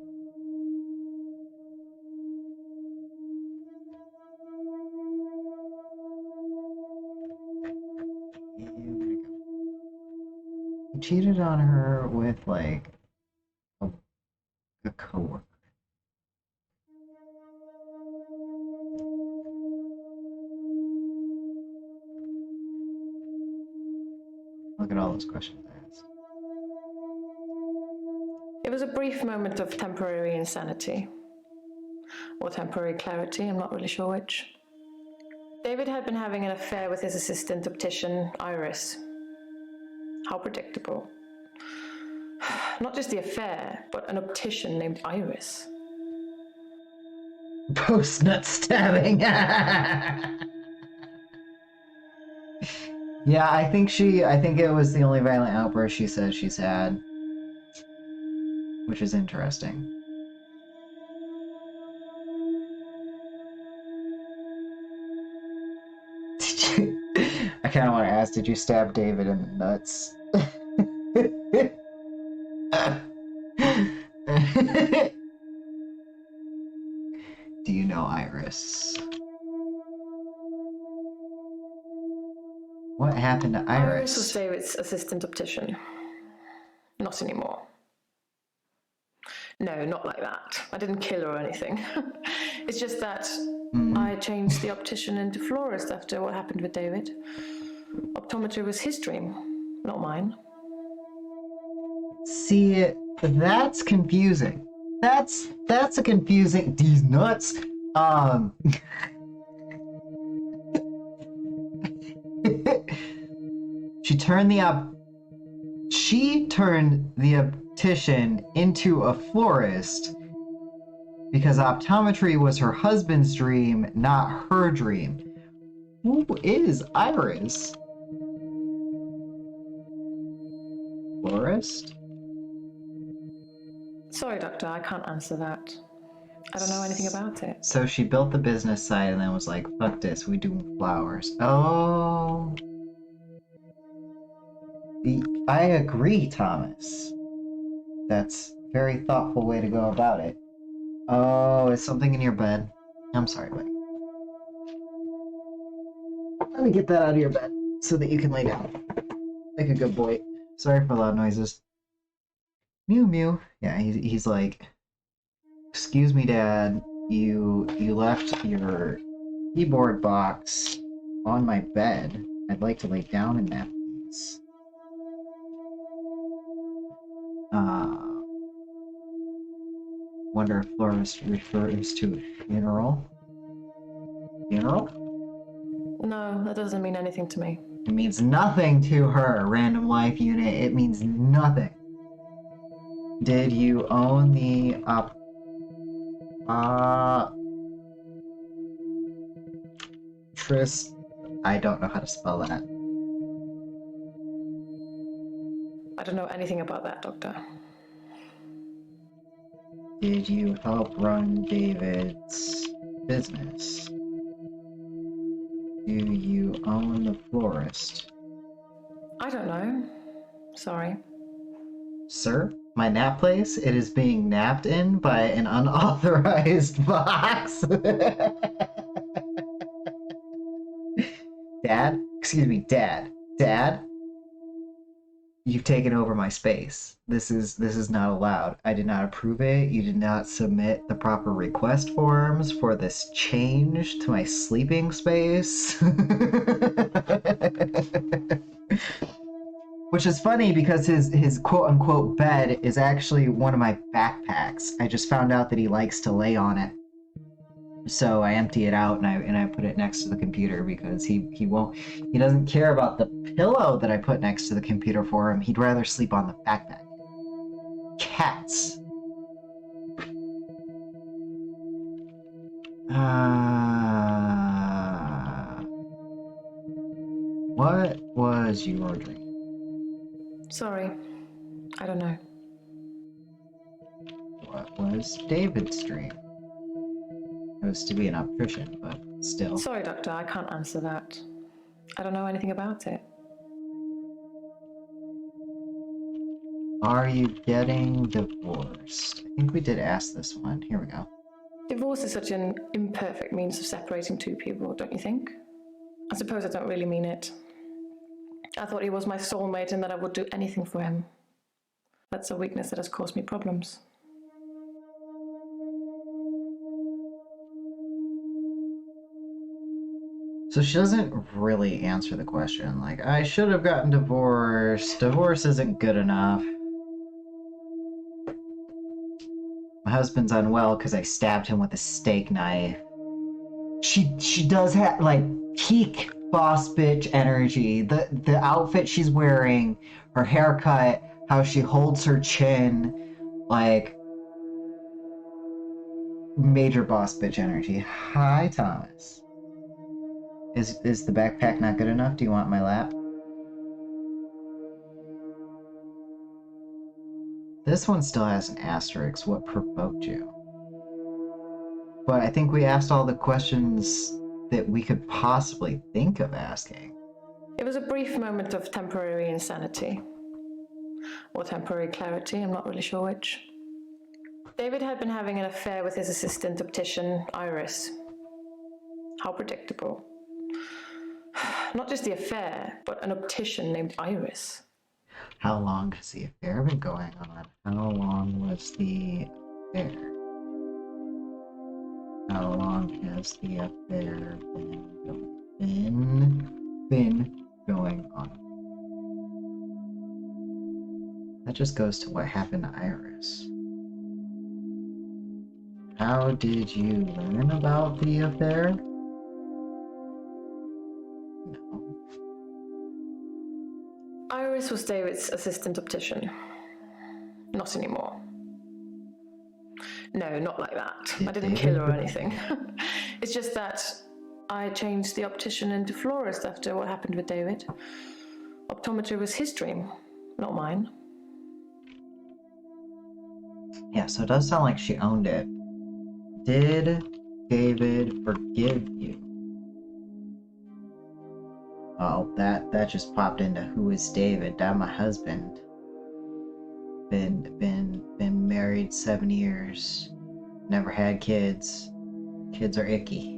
He cheated on her with like a coworker. Look at all those questions I asked. It was a brief moment of temporary insanity. Or temporary clarity, I'm not really sure which. David had been having an affair with his assistant optician, Iris. How predictable. Not just the affair, but an optician named Iris. Post-nut stabbing! Yeah, I think it was the only violent outburst she says she's had. Which is interesting. I kind of want to ask, did you stab David in the nuts? Do you know Iris? What happened to Iris was Iris? David's assistant optician. Not anymore. No, not like that. I didn't kill her or anything. It's just that I changed the optician into florist after what happened with David. Optometry was his dream, not mine. See, that's confusing. That's a confusing. These nuts. She turned the optician into a florist because optometry was her husband's dream, not her dream. Who is Iris? Florist? Sorry, Doctor, I can't answer that. I don't know anything about it. So she built the business side and then was like, fuck this, we do flowers. Oh. I agree, Thomas. That's a very thoughtful way to go about it. Oh, is something in your bed? I'm sorry, buddy. Let me get that out of your bed so that you can lay down. Like a good boy. Sorry for loud noises. Mew mew. Yeah, he's like, excuse me, Dad. You left your keyboard box on my bed. I'd like to lay down in that, please. Wonder if Florist refers to a funeral. Funeral? No, that doesn't mean anything to me. It means nothing to her, random life unit. It means nothing. Did you own the Tris? I don't know how to spell that. I don't know anything about that, Doctor. Did you help run David's business? Do you own the florist? I don't know. Sorry. Sir, my nap place, it is being napped in by an unauthorized box. Dad? Excuse me, Dad. Dad? You've taken over my space. This is not allowed. I did not approve it. You did not submit the proper request forms for this change to my sleeping space. Which is funny because his quote unquote bed is actually one of my backpacks. I just found out that he likes to lay on it. So I empty it out and I put it next to the computer because he doesn't care about the pillow that I put next to the computer for him. He'd rather sleep on the backpack. Cats. What was your dream? Sorry. I don't know. What was David's dream? It was to be an optician, but still. Sorry, Doctor, I can't answer that. I don't know anything about it. Are you getting divorced? I think we did ask this one. Here we go. Divorce is such an imperfect means of separating two people, don't you think? I suppose I don't really mean it. I thought he was my soulmate and that I would do anything for him. That's a weakness that has caused me problems. So she doesn't really answer the question. Like, I should have gotten divorced. Divorce isn't good enough. My husband's unwell because I stabbed him with a steak knife. She does have, like, peak boss bitch energy. The outfit she's wearing, her haircut, how she holds her chin, like, major boss bitch energy. Hi, Thomas. Is the backpack not good enough? Do you want my lap? This one still has an asterisk. What provoked you? But I think we asked all the questions that we could possibly think of asking. It was a brief moment of temporary insanity. Or temporary clarity, I'm not really sure which. David had been having an affair with his assistant optician, Iris. How predictable. Not just the affair, but an optician named Iris. How long has the affair been going on? How long was the affair? How long has the affair been going on? That just goes to what happened to Iris. How did you learn about the affair? No. Iris was David's assistant optician. Not anymore. No, not like that. I didn't kill her or anything. It's just that I changed the optician into florist after what happened with David. Optometry was his dream, not mine. Yeah, so it does sound like she owned it. Did David forgive you? Oh, that just popped into who is David? That my husband. Been married 7 years. Never had kids. Kids are icky.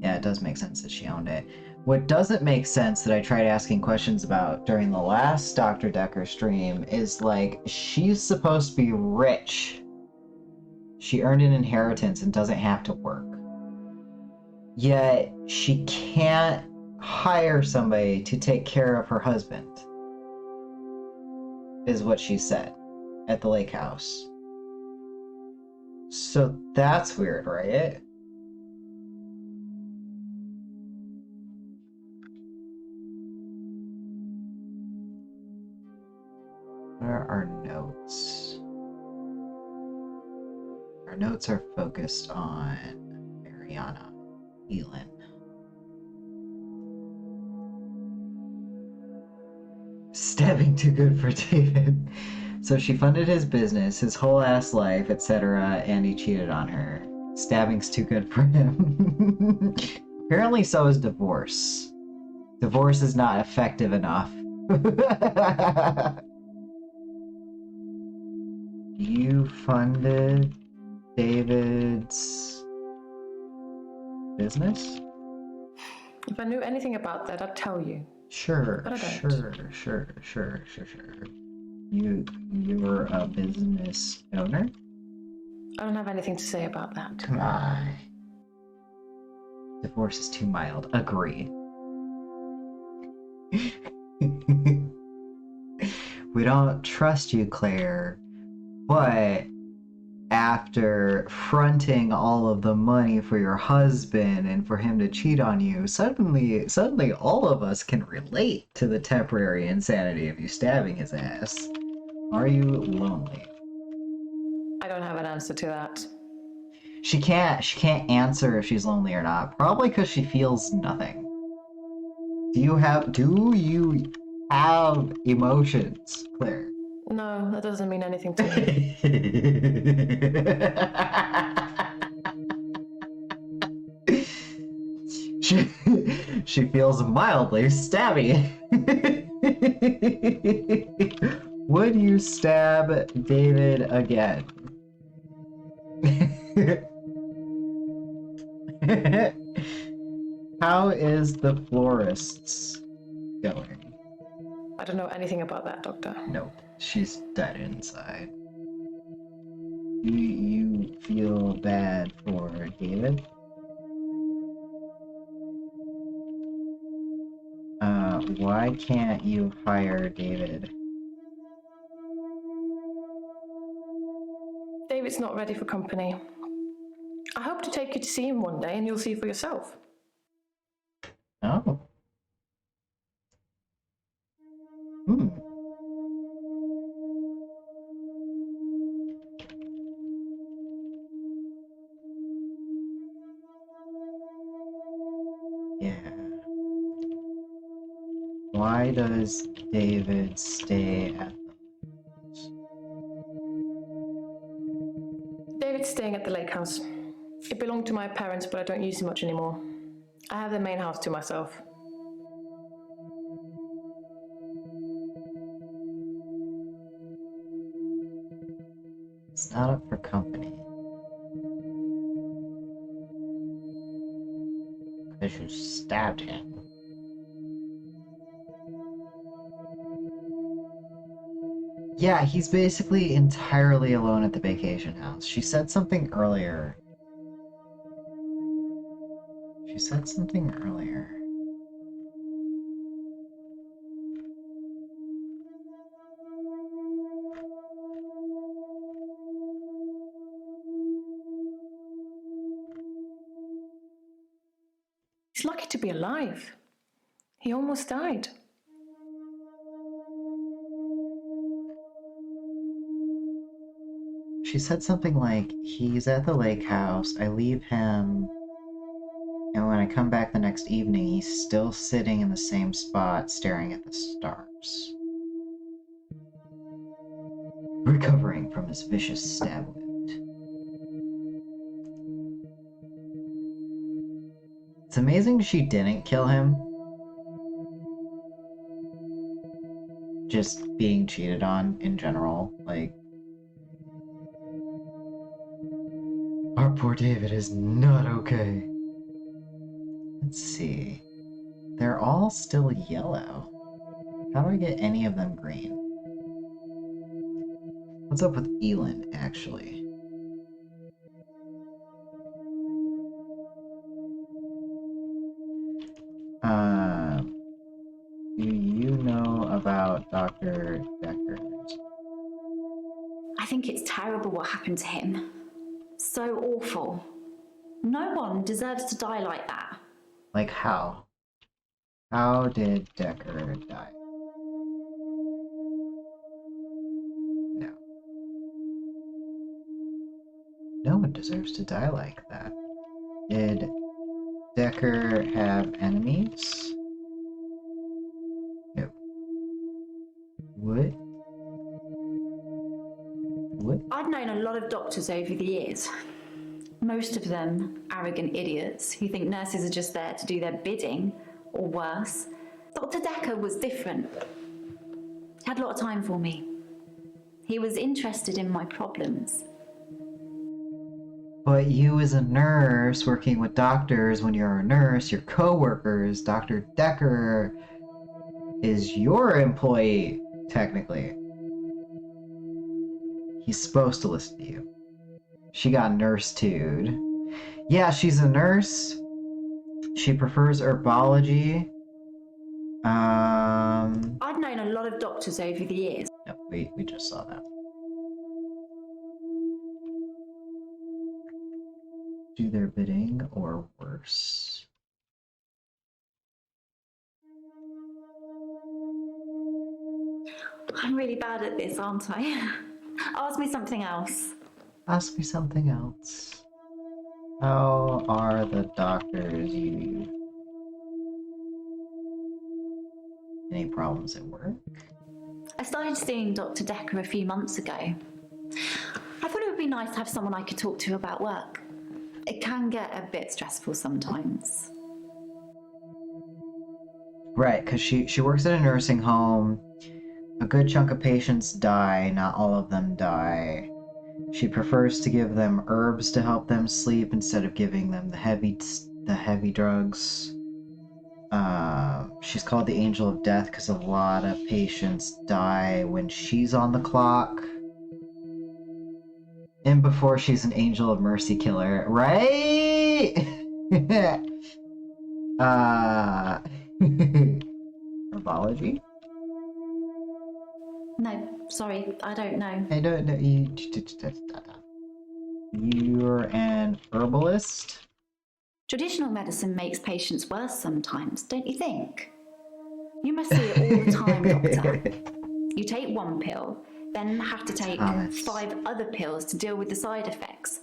Yeah, it does make sense that she owned it. What doesn't make sense that I tried asking questions about during the last Dr. Dekker stream is like, she's supposed to be rich. She earned an inheritance and doesn't have to work. Yet she can't hire somebody to take care of her husband, is what she said at the lake house. So that's weird, right? Where are our notes? Our notes are focused on Mariana Elin. Stabbing too good for David. So she funded his business, his whole ass life, etc., and he cheated on her. Stabbing's too good for him. Apparently so is divorce. Divorce is not effective enough. You funded David's business? If I knew anything about that, I'd tell you. Sure, But I don't. sure. You're a business owner? I don't have anything to say about that. Come on. Divorce is too mild. Agreed. We don't trust you, Claire, but after fronting all of the money for your husband and for him to cheat on you, suddenly all of us can relate to the temporary insanity of you stabbing his ass. Are you lonely? I don't have an answer to that. She can't answer if she's lonely or not, probably because she feels nothing. Do you have emotions, Claire? No, that doesn't mean anything to me. she feels mildly stabby. Would you stab David again? How is the florists going? I don't know anything about that, Doctor. Nope, she's dead inside. Do you feel bad for David? Why can't you hire David? David's not ready for company. I hope to take you to see him one day and you'll see for yourself. Oh. Yeah. Why does David stay at David's staying at the lake house. It belonged to my parents, but I don't use it much anymore. I have the main house to myself. It's not up for company. Because you stabbed him. Yeah, he's basically entirely alone at the vacation house. She said something earlier. He's lucky to be alive. He almost died. She said something like, he's at the lake house, I leave him, and when I come back the next evening, he's still sitting in the same spot, staring at the stars. recovering from his vicious stab wound. It's amazing she didn't kill him. Just being cheated on in general, like... Our poor David is not okay. Let's see. They're all still yellow. How do I get any of them green? What's up with Elin, actually? Do you know about Dr. Dekker? I think it's terrible what happened to him. So awful. No one deserves to die like that. Like how? How did Dekker die? No. No one deserves to die like that. Did Dekker have enemies? No. What? What? I've known a lot of doctors over the years. Most of them arrogant idiots who think nurses are just there to do their bidding, or worse. Dr. Dekker was different. He had a lot of time for me. He was interested in my problems. But you as a nurse working with doctors, when you're a nurse, your co-workers, Dr. Dekker is your employee, technically. He's supposed to listen to you. She got nurse-tued. Yeah, she's a nurse. She prefers herbology. I've known a lot of doctors over the years. No, we just saw that. Do their bidding or worse. I'm really bad at this, aren't I? Ask me something else. Ask me something else. How are the doctors you... Any problems at work? I started seeing Dr. Dekker a few months ago. I thought it would be nice to have someone I could talk to about work. It can get a bit stressful sometimes. Right, because she works at a nursing home. A good chunk of patients die, not all of them die. She prefers to give them herbs to help them sleep instead of giving them the heavy drugs. She's called the Angel of Death because a lot of patients die when she's on the clock. And before she's an Angel of Mercy killer, right? Herbology? No, sorry, I don't know. I don't know. You're an herbalist? Traditional medicine makes patients worse sometimes, don't you think? You must see it all the time, doctor. You take one pill, then have to take Thomas. 5 other pills to deal with the side effects.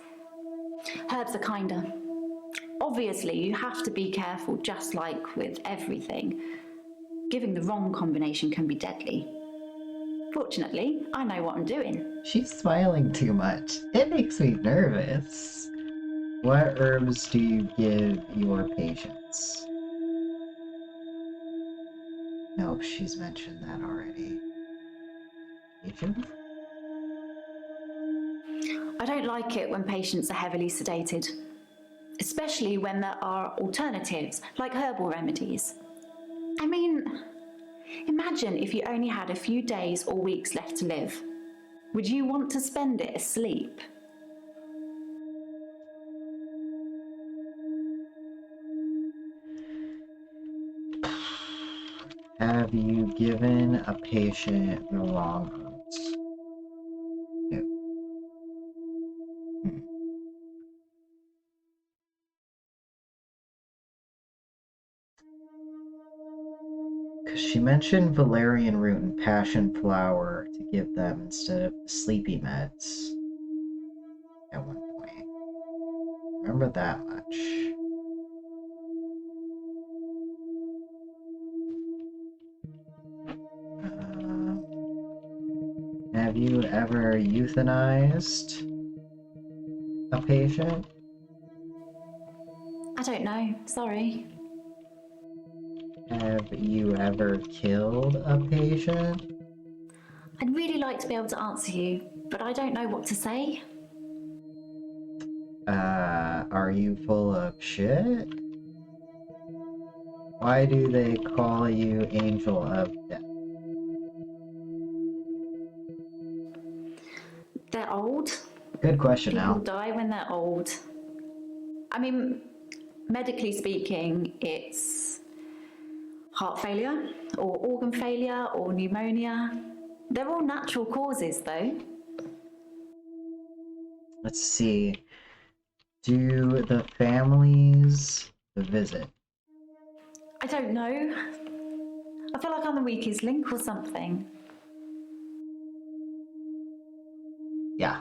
Herbs are kinder. Obviously, you have to be careful, just like with everything. Giving the wrong combination can be deadly. Fortunately, I know what I'm doing. She's smiling too much. It makes me nervous. What herbs do you give your patients? Nope, she's mentioned that already. Patients? I don't like it when patients are heavily sedated, especially when there are alternatives like herbal remedies. I mean, imagine if you only had a few days or weeks left to live. Would you want to spend it asleep? Have you given a patient the wrong herbs? No. Because she mentioned valerian root and passion flower to give them instead of the sleepy meds at one point. Remember that much. Have you ever euthanized a patient? I don't know, sorry. Have you ever killed a patient? I'd really like to be able to answer you, but I don't know what to say. Are you full of shit? Why do they call you Angel of Death? They're old. Good question, People Al. die when they're old. I mean, medically speaking, it's heart failure, or organ failure, or pneumonia. They're all natural causes, though. Let's see. Do the families visit? I don't know. I feel like I'm the weakest link or something. Yeah.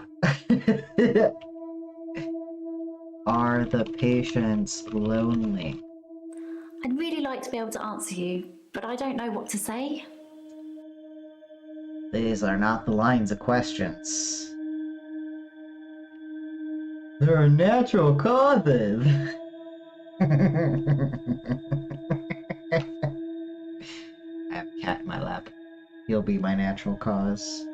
Are the patients lonely? I'd really like to be able to answer you, but I don't know what to say. These are not the lines of questions. There are natural causes. I have a cat in my lap. He'll be my natural cause.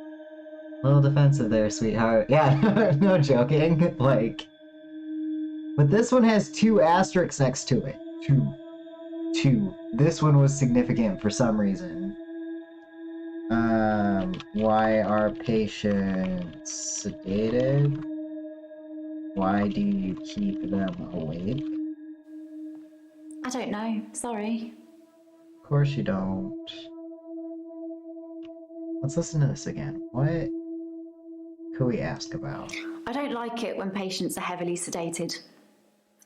A little defensive there, sweetheart. Yeah, no joking. Like, but this one has 2 asterisks next to it. Two. This one was significant for some reason. Why are patients sedated? Why do you keep them awake? I don't know, sorry. Of course you don't. Let's listen to this again. What could we ask about? I don't like it when patients are heavily sedated,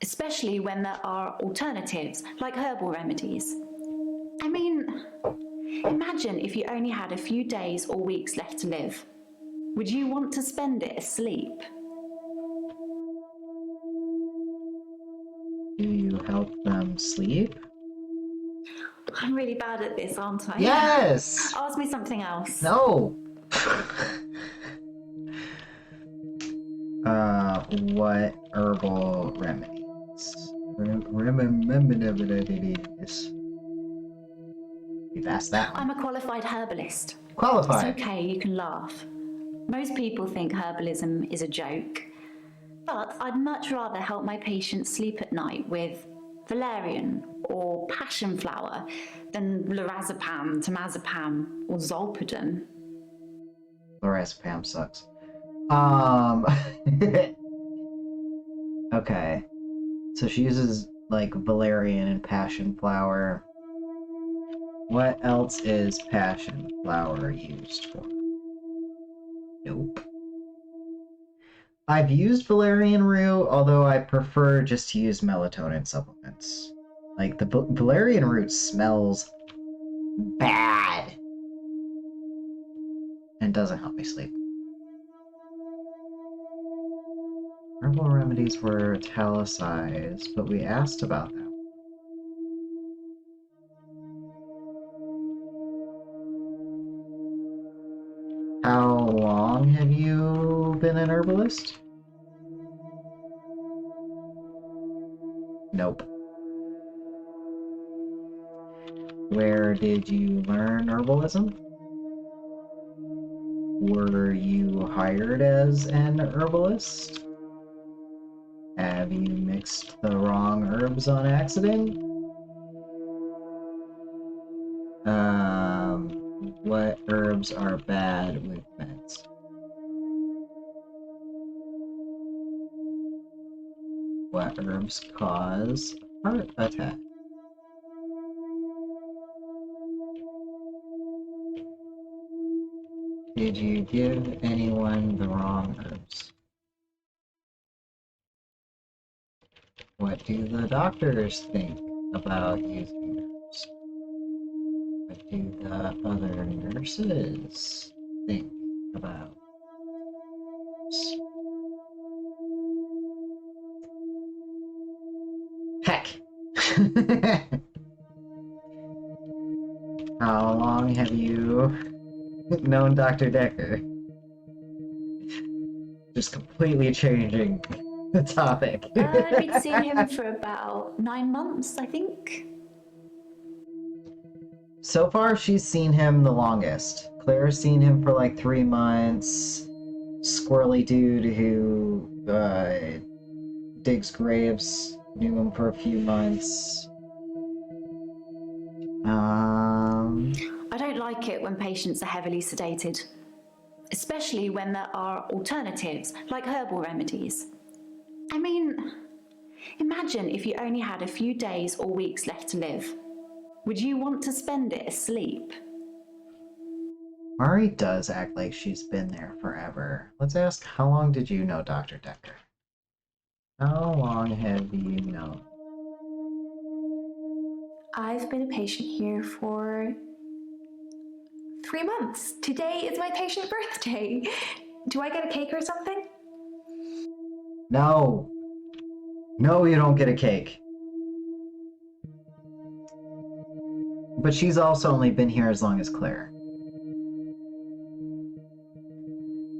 especially when there are alternatives, like herbal remedies. I mean, imagine if you only had a few days or weeks left to live. Would you want to spend it asleep? Do you help them sleep? I'm really bad at this, aren't I? Yes! Ask me something else. No! What herbal remedies? Remedies. You've asked that one. I'm a qualified herbalist. Qualified. It's okay, you can laugh. Most people think herbalism is a joke, but I'd much rather help my patients sleep at night with valerian or passion flower than lorazepam, temazepam, or zolpidem. Lorazepam sucks. Okay. So she uses, like, valerian and passion flower. What else is passion flower used for? Nope. I've used valerian root, although I prefer just to use melatonin supplements. Like, the valerian root smells bad and doesn't help me sleep. Herbal remedies were italicized, but we asked about them. How long have you been an herbalist? Nope. Where did you learn herbalism? Were you hired as an herbalist? Have you mixed the wrong herbs on accident? What herbs are bad with meds? What herbs cause heart attack? Did you give anyone the wrong herbs? What do the doctors think about using herbs? What do the other nurses think about herbs? Heck! How long have you known Dr. Dekker? Just completely changing the topic. We'd seen him for about 9 months, I think. So far, she's seen him the longest. Claire's seen him for like 3 months. Squirrely dude who digs graves knew him for a few months. I don't like it when patients are heavily sedated, especially when there are alternatives, like herbal remedies. I mean, imagine if you only had a few days or weeks left to live. Would you want to spend it asleep? Mari does act like she's been there forever. Let's ask, how long did you know Dr. Dekker? How long have you known? I've been a patient here for 3 months. Today is my patient birthday. Do I get a cake or something? No. No, you don't get a cake. But she's also only been here as long as Claire.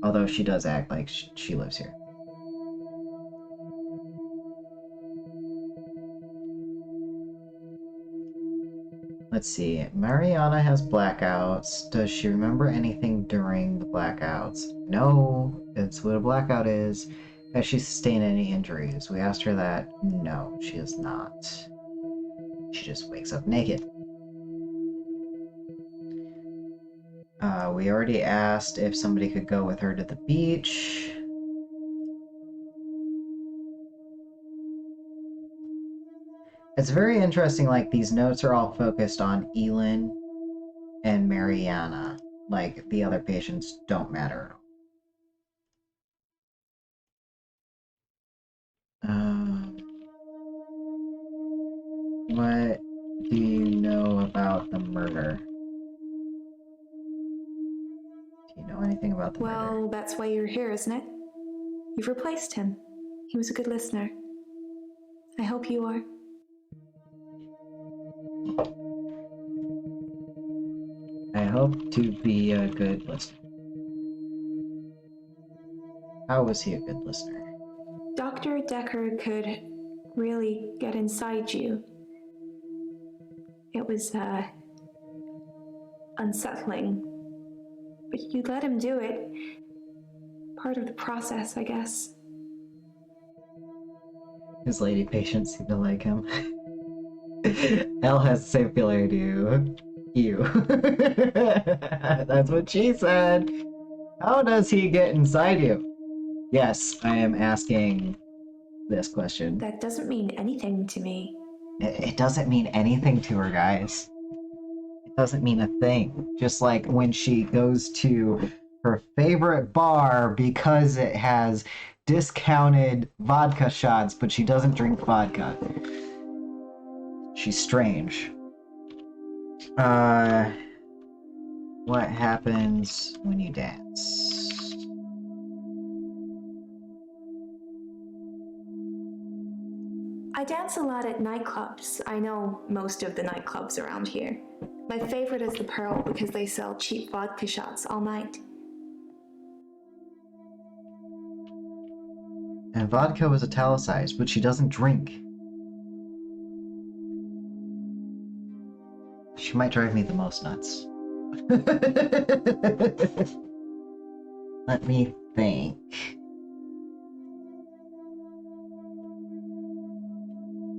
Although she does act like she lives here. Let's see. Mariana has blackouts. Does she remember anything during the blackouts? No, that's what a blackout is. Has she sustained any injuries? We asked her that. No, she has not. She just wakes up naked. We already asked if somebody could go with her to the beach. It's very interesting, like, these notes are all focused on Elin and Mariana. Like, the other patients don't matter at all. What do you know about the murder? Do you know anything about the murder? Well, that's why you're here, isn't it? You've replaced him. He was a good listener. I hope you are. I hope to be a good listener. How was he a good listener? Dr. Dekker could really get inside you. It was, unsettling. But you let him do it. Part of the process, I guess. His lady patients seem to like him. Elle has the same feeling I do. You. That's what she said. How does he get inside you? Yes, I am asking this question. That doesn't mean anything to me. It doesn't mean anything to her, guys. It doesn't mean a thing. Just like when she goes to her favorite bar because it has discounted vodka shots, but she doesn't drink vodka. She's strange. What happens when you dance? I dance a lot at nightclubs. I know most of the nightclubs around here. My favorite is the Pearl because they sell cheap vodka shots all night. And vodka was italicized, but she doesn't drink. She might drive me the most nuts. Let me think.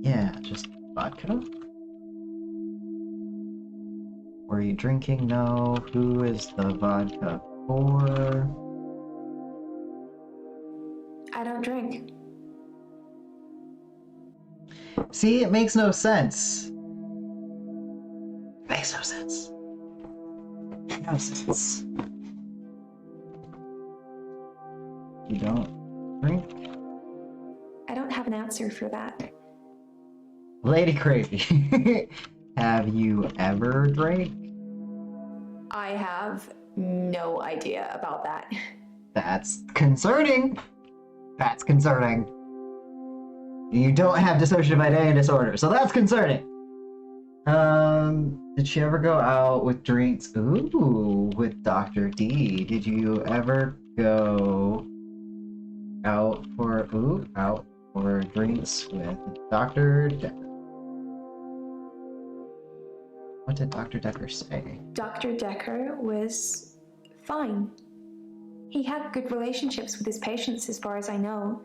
Yeah, just vodka? Were you drinking? No. Who is the vodka for? I don't drink. See, it makes no sense. Makes no sense. No sense. You don't drink? I don't have an answer for that. Lady Crazy, have you ever drank? I have no idea about that. That's concerning. That's concerning. You don't have dissociative identity disorder, so that's concerning. Did she ever go out with drinks? Ooh, with Dr. D. Did you ever go Out for drinks with Dr. Dekker. What did Dr. Dekker say? Dr. Dekker was fine. He had good relationships with his patients, as far as I know.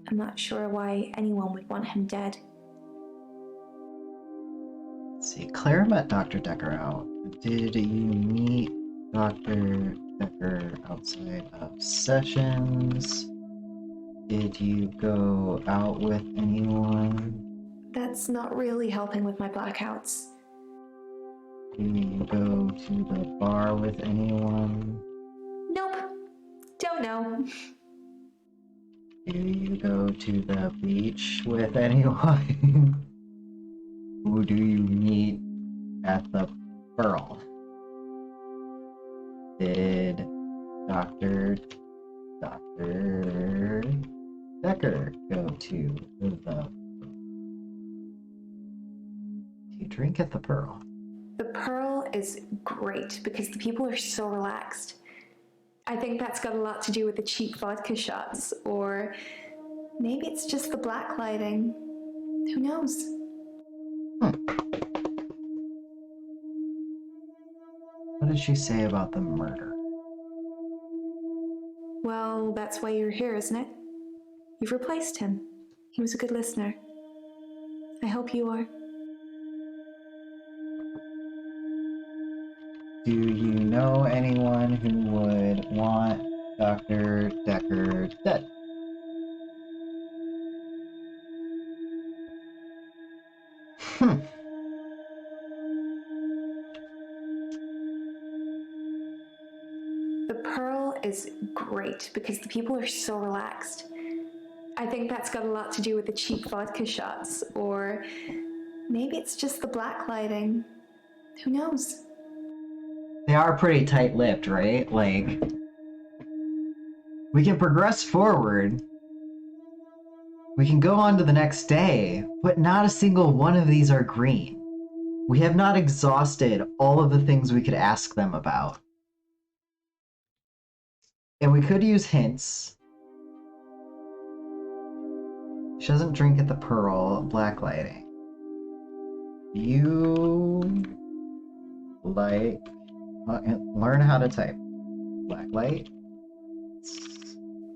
I'm not sure why anyone would want him dead. Let's see, Claire met Dr. Dekker out. Did you meet Dr. Dekker outside of sessions? Did you go out with anyone? That's not really helping with my blackouts. Do you go to the bar with anyone? Nope. Don't know. Do you go to the beach with anyone? Who do you meet at the Pearl? Did Dr. Dekker go to the... Do you drink at the Pearl? The Pearl is great because the people are so relaxed. I think that's got a lot to do with the cheap vodka shots, or maybe it's just the black lighting. Who knows? What did she say about the murder? Well, that's why you're here, isn't it? You've replaced him. He was a good listener. I hope you are. Do you know anyone who would want Dr. Dekker dead? The Pearl is great because the people are so relaxed. I think that's got a lot to do with the cheap vodka shots, or maybe it's just the black lighting. Who knows? They are pretty tight-lipped, right? Like, we can progress forward. We can go on to the next day, but not a single one of these are green. We have not exhausted all of the things we could ask them about. And we could use hints. She doesn't drink at the Pearl, black lighting. You like learn how to type. Black light?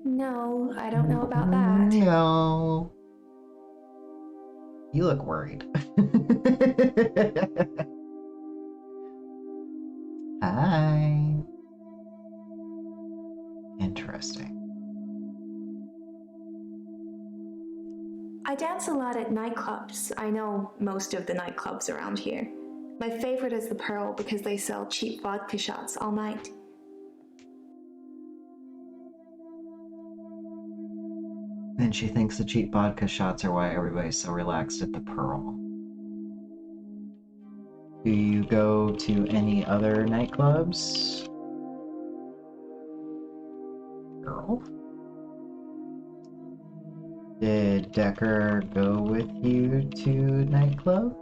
No, I don't know about that. No. You look worried. Hi. Interesting. I dance a lot at nightclubs. I know most of the nightclubs around here. My favorite is the Pearl because they sell cheap vodka shots all night. And she thinks the cheap vodka shots are why everybody's so relaxed at the Pearl. Do you go to any other nightclubs? Girl? Did Dekker go with you to nightclub?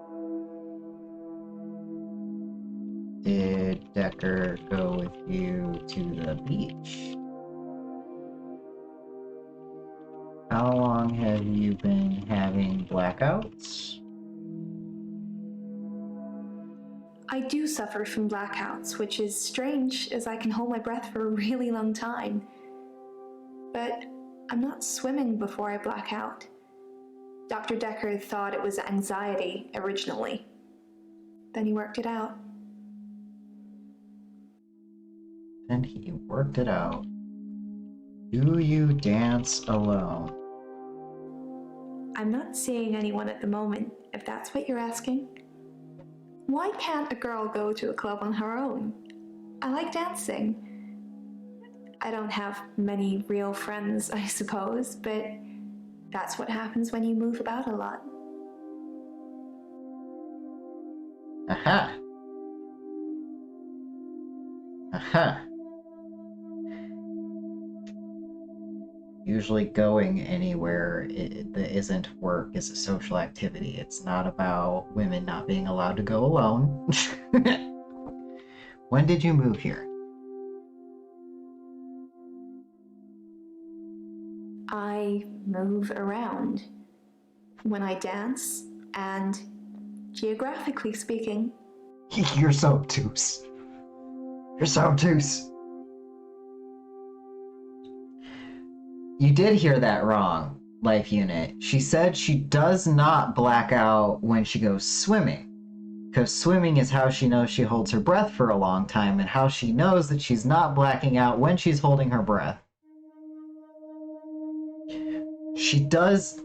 Did Dekker go with you to the beach? How long have you been having blackouts? I do suffer from blackouts, which is strange as I can hold my breath for a really long time. But I'm not swimming before I black out. Dr. Dekker thought it was anxiety originally. Then he worked it out. And he worked it out. Do you dance alone? I'm not seeing anyone at the moment, if that's what you're asking. Why can't a girl go to a club on her own? I like dancing. I don't have many real friends, I suppose, but that's what happens when you move about a lot. Aha! Aha! Usually going anywhere that isn't work is a social activity. It's not about women not being allowed to go alone. When did you move here? I move around when I dance, and geographically speaking, You're so obtuse. You're so obtuse. You did hear that wrong, Life Unit. She said she does not black out when she goes swimming. Because swimming is how she knows she holds her breath for a long time, and how she knows that she's not blacking out when she's holding her breath. She does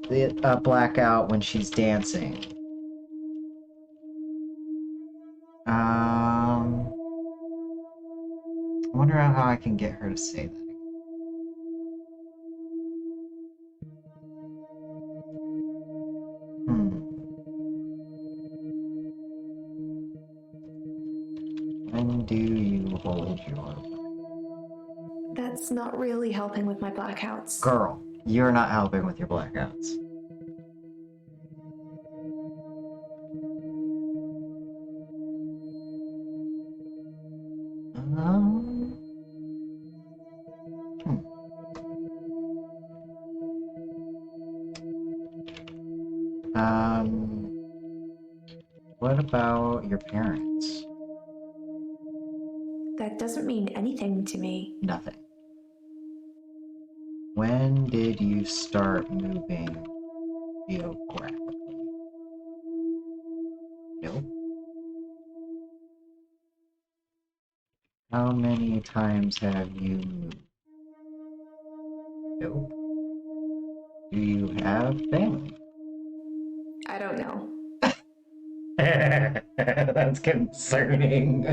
black out when she's dancing. I wonder how I can get her to say that. When do you hold your breath? that's not really helping with my blackouts. Girl, you're not helping with your blackouts. Um, hmm. What about your parents? That doesn't mean anything to me. Nothing. When did you start moving geographically? Nope. How many times have you moved? Nope. Do you have family? I don't know. That's concerning.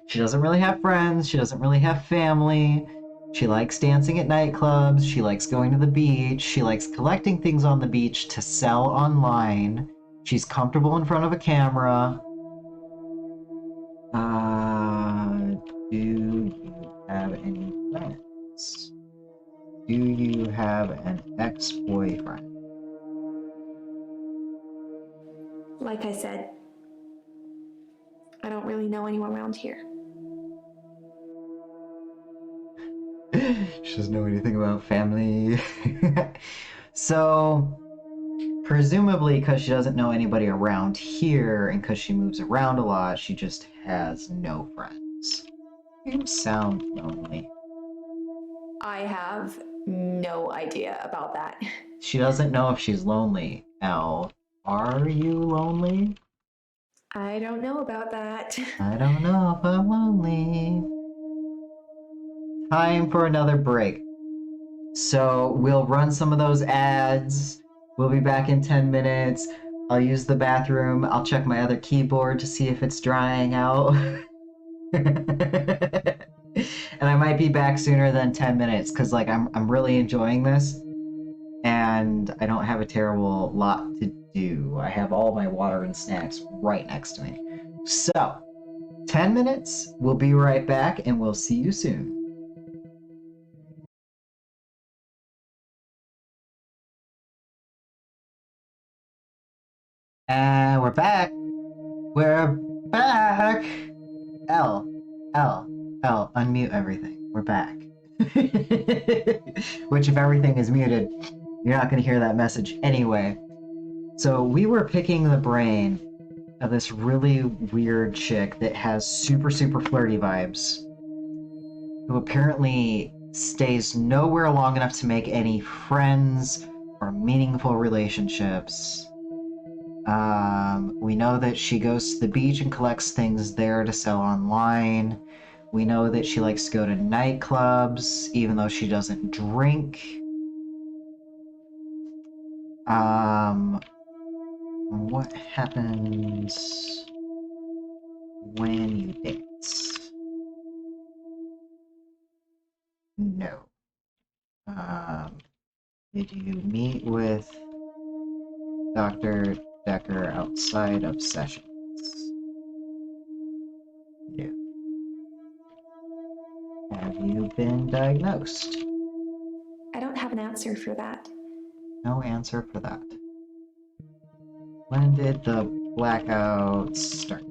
She doesn't really have friends. She doesn't really have family. She likes dancing at nightclubs. She likes going to the beach. She likes collecting things on the beach to sell online. She's comfortable in front of a camera. Do you have any friends? Do you have an ex-boyfriend? Like I said, I don't really know anyone around here. She doesn't know anything about family. So, presumably because she doesn't know anybody around here and because she moves around a lot, she just has no friends. You sound lonely. I have no idea about that. She doesn't know if she's lonely. Elle, are you lonely? I don't know about that. I don't know if I'm lonely. Time for another break. So we'll run some of those ads. We'll be back in 10 minutes. I'll use the bathroom. I'll check my other keyboard to see if it's drying out. And I might be back sooner than 10 minutes because like I'm really enjoying this and I don't have a terrible lot to do. I have all my water and snacks right next to me. So, 10 minutes. We'll be right back and we'll see you soon. And we're back. We're back. L, unmute everything. We're back. Which, if everything is muted, you're not going to hear that message anyway. So we were picking the brain of this really weird chick that has super, super flirty vibes, who apparently stays nowhere long enough to make any friends or meaningful relationships. We know that she goes to the beach and collects things there to sell online. We know that she likes to go to nightclubs, even though she doesn't drink. What happens when you dance? No. Did you meet with Dr. Dekker outside of sessions? No. Have you been diagnosed? I don't have an answer for that. No answer for that. When did the blackouts start?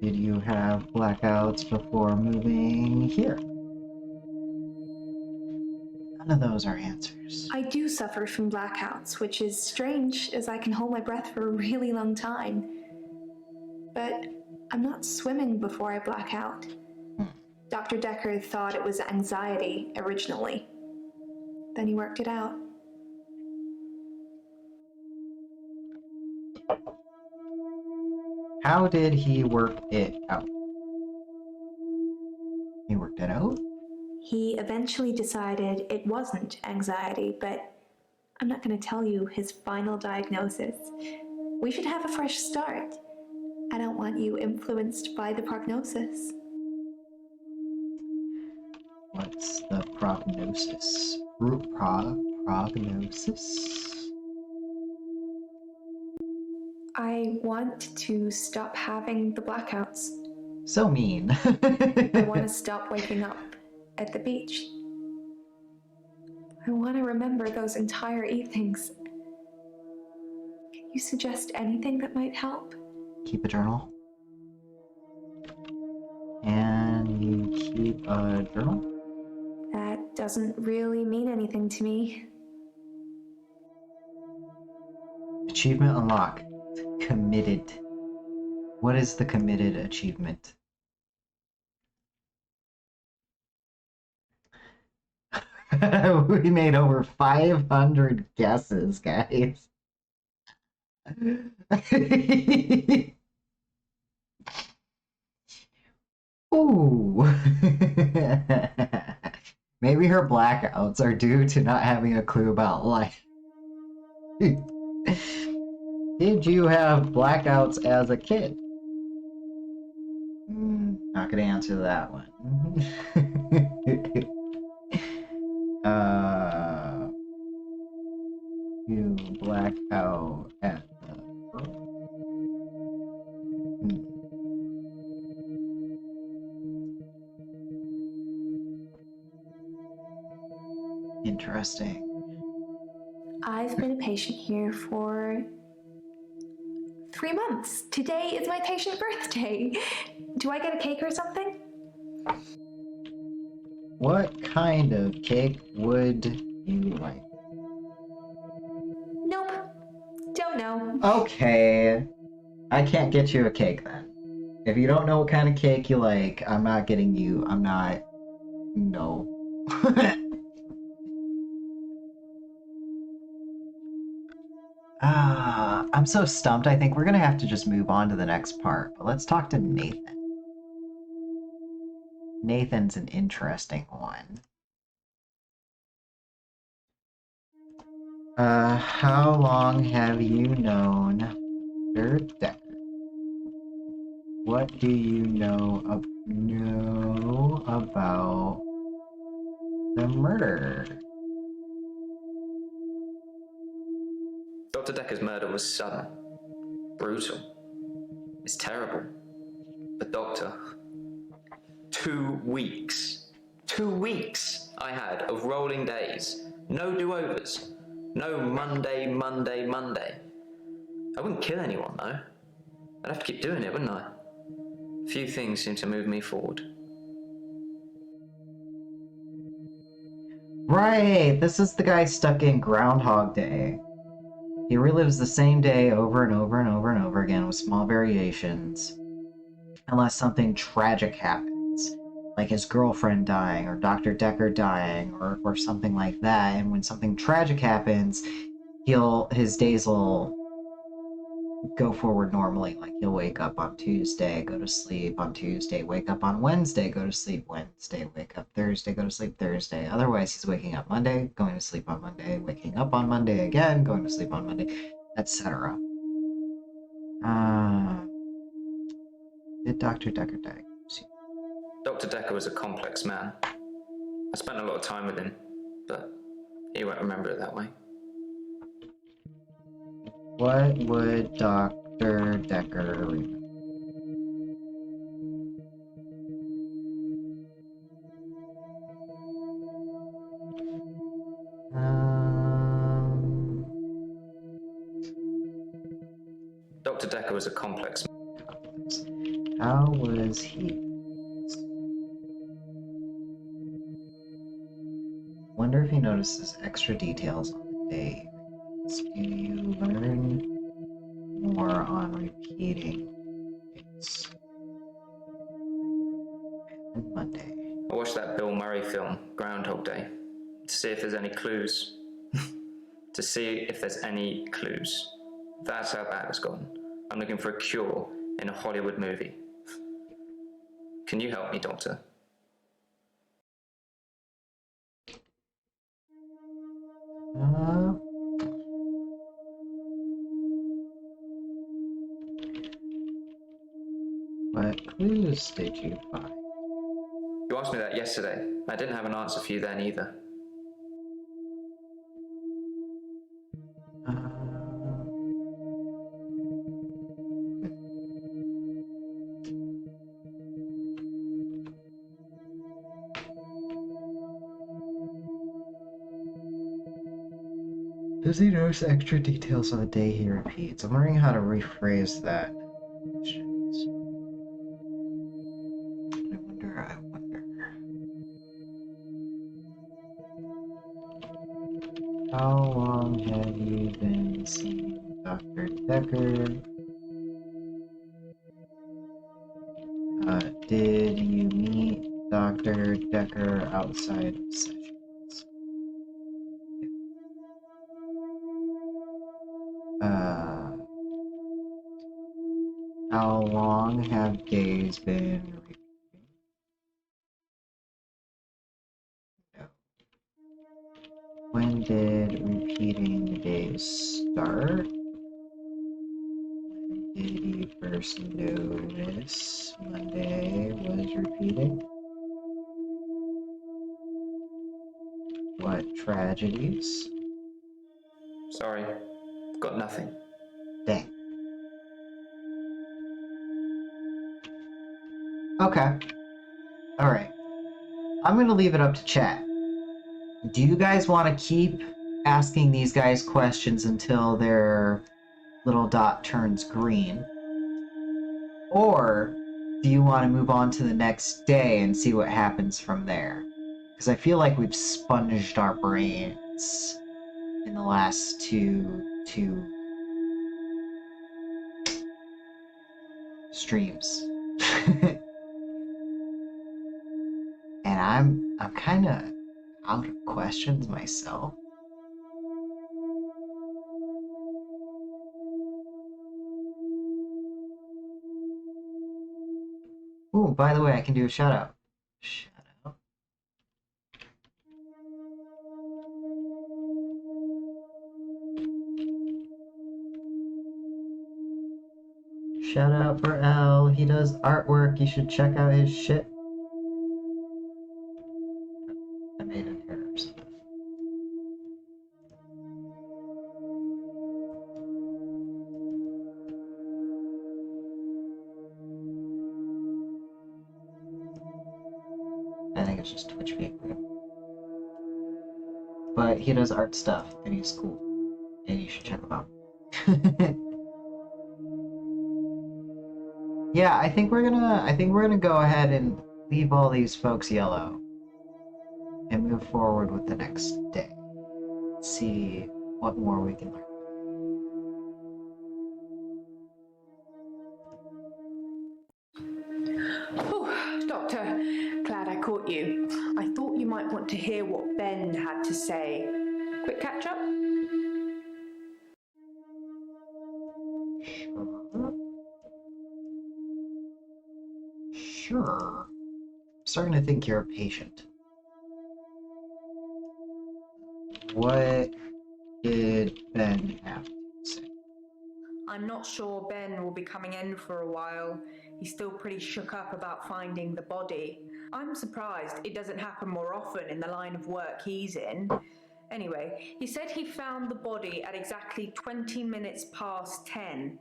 Did you have blackouts before moving here? None of those are answers. I do suffer from blackouts, which is strange as I can hold my breath for a really long time. But I'm not swimming before I black out. Dr. Dekker thought it was anxiety originally. Then he worked it out. How did he work it out? He worked it out? He eventually decided it wasn't anxiety, but I'm not going to tell you his final diagnosis. We should have a fresh start. I don't want you influenced by the prognosis. What's the prognosis? Prognosis? I want to stop having the blackouts. So mean. I want to stop waking up at the beach. I want to remember those entire evenings. Can you suggest anything that might help? Keep a journal. And you keep a journal? That doesn't really mean anything to me. Achievement unlocked. Committed. What is the committed achievement? We made over 500 guesses, guys. Ooh. Maybe her blackouts are due to not having a clue about life. Did you have blackouts as a kid? Not gonna answer that one. You black out at the... Interesting. I've been a patient here for 3 months. Today is my patient birthday. Do I get a cake or something? What kind of cake would you like? Nope. Don't know. Okay. I can't get you a cake then. If you don't know what kind of cake you like, I'm not getting you. I'm not... No. I'm so stumped. I think we're gonna have to just move on to the next part. But let's talk to Nathan. Nathan's an interesting one. How long have you known Dekker? What do you know about the murder? Dr. Dekker's murder was sudden, brutal. It's terrible. But Doctor, 2 weeks. 2 weeks I had of rolling days. No do-overs. No Monday, Monday, Monday. I wouldn't kill anyone, though. I'd have to keep doing it, wouldn't I? Few things seem to move me forward. Right, this is the guy stuck in Groundhog Day. He relives the same day over and over and over and over again with small variations. Unless something tragic happens, like his girlfriend dying, or Dr. Dekker dying, or something like that. And when something tragic happens, his days will go forward normally. Like he'll wake up on Tuesday, go to sleep on Tuesday, wake up on Wednesday, go to sleep Wednesday, wake up Thursday, go to sleep Thursday. Otherwise, he's waking up Monday, going to sleep on Monday, waking up on Monday again, going to sleep on Monday, etc. Did Dr. Dekker diagnose you? Dr. Dekker was a complex man. I spent a lot of time with him, but he won't remember it that way. What would Dr. Dekker remember? Dr. Dekker was a complex man. How was he? Wonder if he notices extra details on the day. Do you learn more on repeating things? And Monday. I watched that Bill Murray film, Groundhog Day, to see if there's any clues. To see if there's any clues. That's how bad it's gotten. I'm looking for a cure in a Hollywood movie. Can you help me, Doctor? What clues did you find? You asked me that yesterday. I didn't have an answer for you then either. Does he notice extra details on the day he repeats? I'm wondering how to rephrase that. I wonder. How long have you been seeing Dr. Dekker? Did you meet Dr. Dekker outside of sessions? How long have days been repeating? No. When did repeating days start? When did you first notice Monday was repeating? What tragedies? Sorry, got nothing. Dang. Okay. Alright. I'm gonna leave it up to chat. Do you guys want to keep asking these guys questions until their little dot turns green? Or do you want to move on to the next day and see what happens from there? Because I feel like we've sponged our brains in the last two streams. And I'm kind of out of questions myself. Ooh, by the way, I can do a shout out. Shout out. Shout out for L. He does artwork. You should check out his shit. I made an error or something. I think it's just Twitch being weird. But he does art stuff, and he's cool. And you should check him out. Yeah, I think we're gonna go ahead and leave all these folks yellow and move forward with the next day. See what more we can learn. Oh, Doctor, glad I caught you. I thought you might want to hear what Ben had to say. Quick catch up? Sure. I'm starting to think you're a patient. What did Ben have to say? I'm not sure Ben will be coming in for a while. He's still pretty shook up about finding the body. I'm surprised it doesn't happen more often in the line of work he's in. Anyway, he said he found the body at exactly 20 minutes past 10.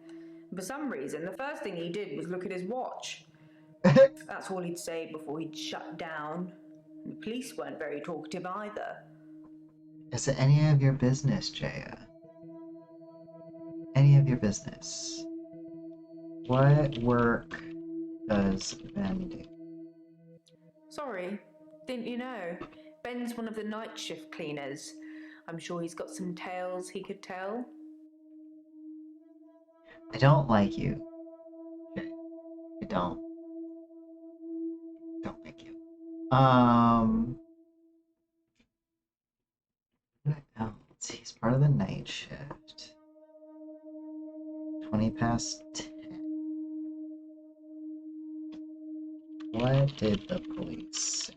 For some reason, the first thing he did was look at his watch. That's all he'd say before he'd shut down. The police weren't very talkative either. Is it any of your business, Jaya? Any of your business? What work does Ben do? Sorry, didn't you know? Ben's one of the night shift cleaners. I'm sure he's got some tales he could tell. I don't like you. Okay. I don't. Don't like you. What else? He's part of the night shift. 20 past 10. What did the police say?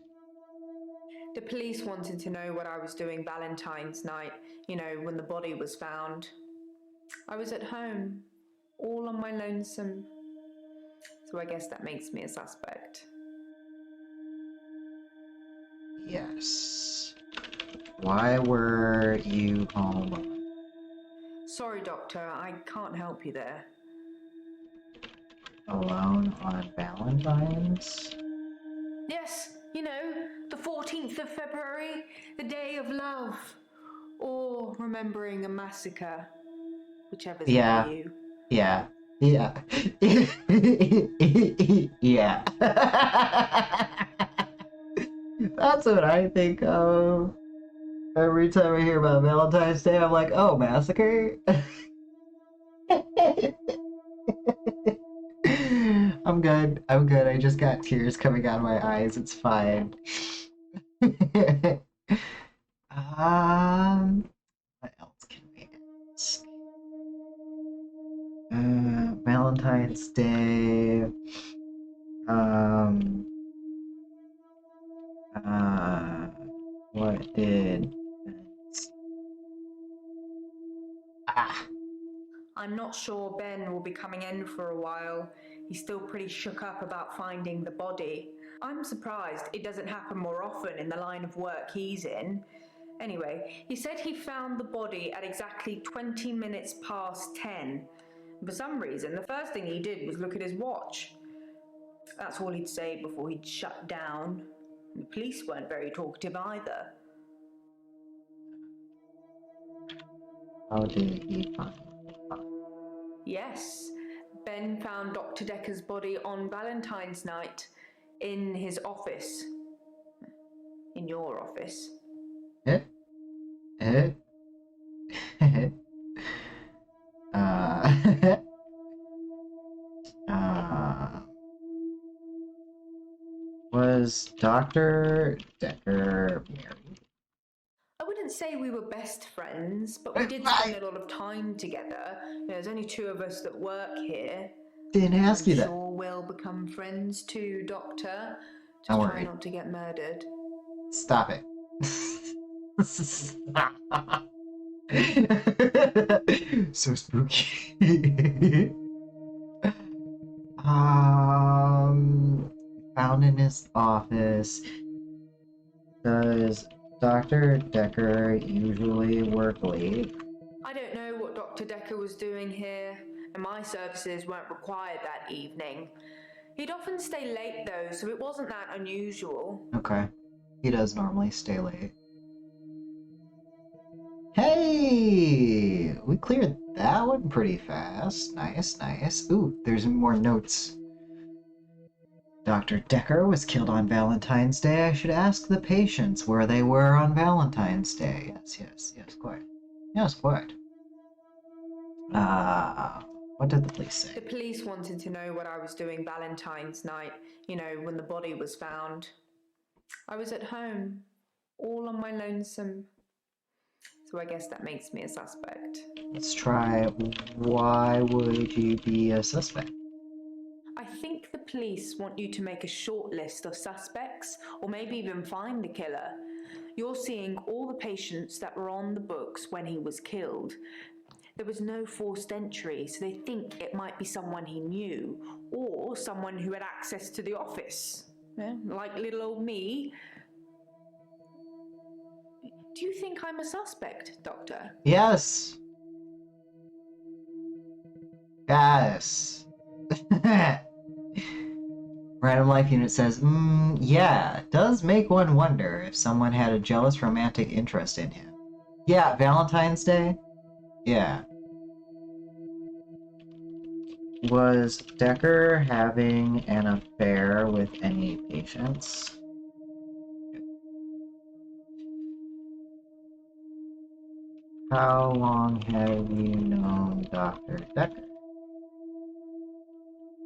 The police wanted to know what I was doing Valentine's night, when the body was found. I was at home, all on my lonesome. So I guess that makes me a suspect. Yes. Why were you home? Sorry, Doctor, I can't help you there. Alone on Valentine's? Yes, the 14th of February, the day of love. Or remembering a massacre, whichever's Yeah. for you. Yeah. Yeah. Yeah. That's what I think of. Every time I hear about Valentine's Day, I'm like, oh, massacre? I'm good. I'm good. I just got tears coming out of my eyes. It's fine. What else can we ask? Valentine's Day. What did... I'm not sure Ben will be coming in for a while. He's still pretty shook up about finding the body. I'm surprised it doesn't happen more often in the line of work he's in. Anyway, he said he found the body at exactly 20 minutes past 10. For some reason, the first thing he did was look at his watch. That's all he'd say before he'd shut down. The police weren't very talkative either. How did he find... Yes, Ben found Dr. Dekker's body on Valentine's night in his office. In your office. uh, was Dr. Dekker married? I wouldn't say we were best friends, but we did spend a lot of time together. There's only two of us that work here. Didn't ask you that. I'm sure we'll become friends too, Doctor. Just Don't try worry. not to get murdered. Stop it. So spooky. Found in his office. Does Dr. Dekker usually work late? I don't know what Dr. Dekker was doing here, and my services weren't required that evening. He'd often stay late though, so it wasn't that unusual. Okay. He does normally stay late. Hey! We cleared that one pretty fast. Nice, nice. Ooh, there's more notes. Dr. Dekker was killed on Valentine's Day. I should ask the patients where they were on Valentine's Day. Yes, quite. Yes, quite. What did the police say? The police wanted to know what I was doing Valentine's night, when the body was found. I was at home, all on my lonesome. So I guess that makes me a suspect. Let's try. Why would you be a suspect? I think the police want you to make a short list of suspects, or maybe even find the killer. You're seeing all the patients that were on the books when he was killed. There was no forced entry, so they think it might be someone he knew, or someone who had access to the office. Like little old me. Do you think I'm a suspect, Doctor? Yes. Yes. Random Life Unit says, yeah, it does make one wonder if someone had a jealous romantic interest in him. Yeah, Valentine's Day? Yeah. Was Dekker having an affair with any patients? How long have you known Dr. Dekker?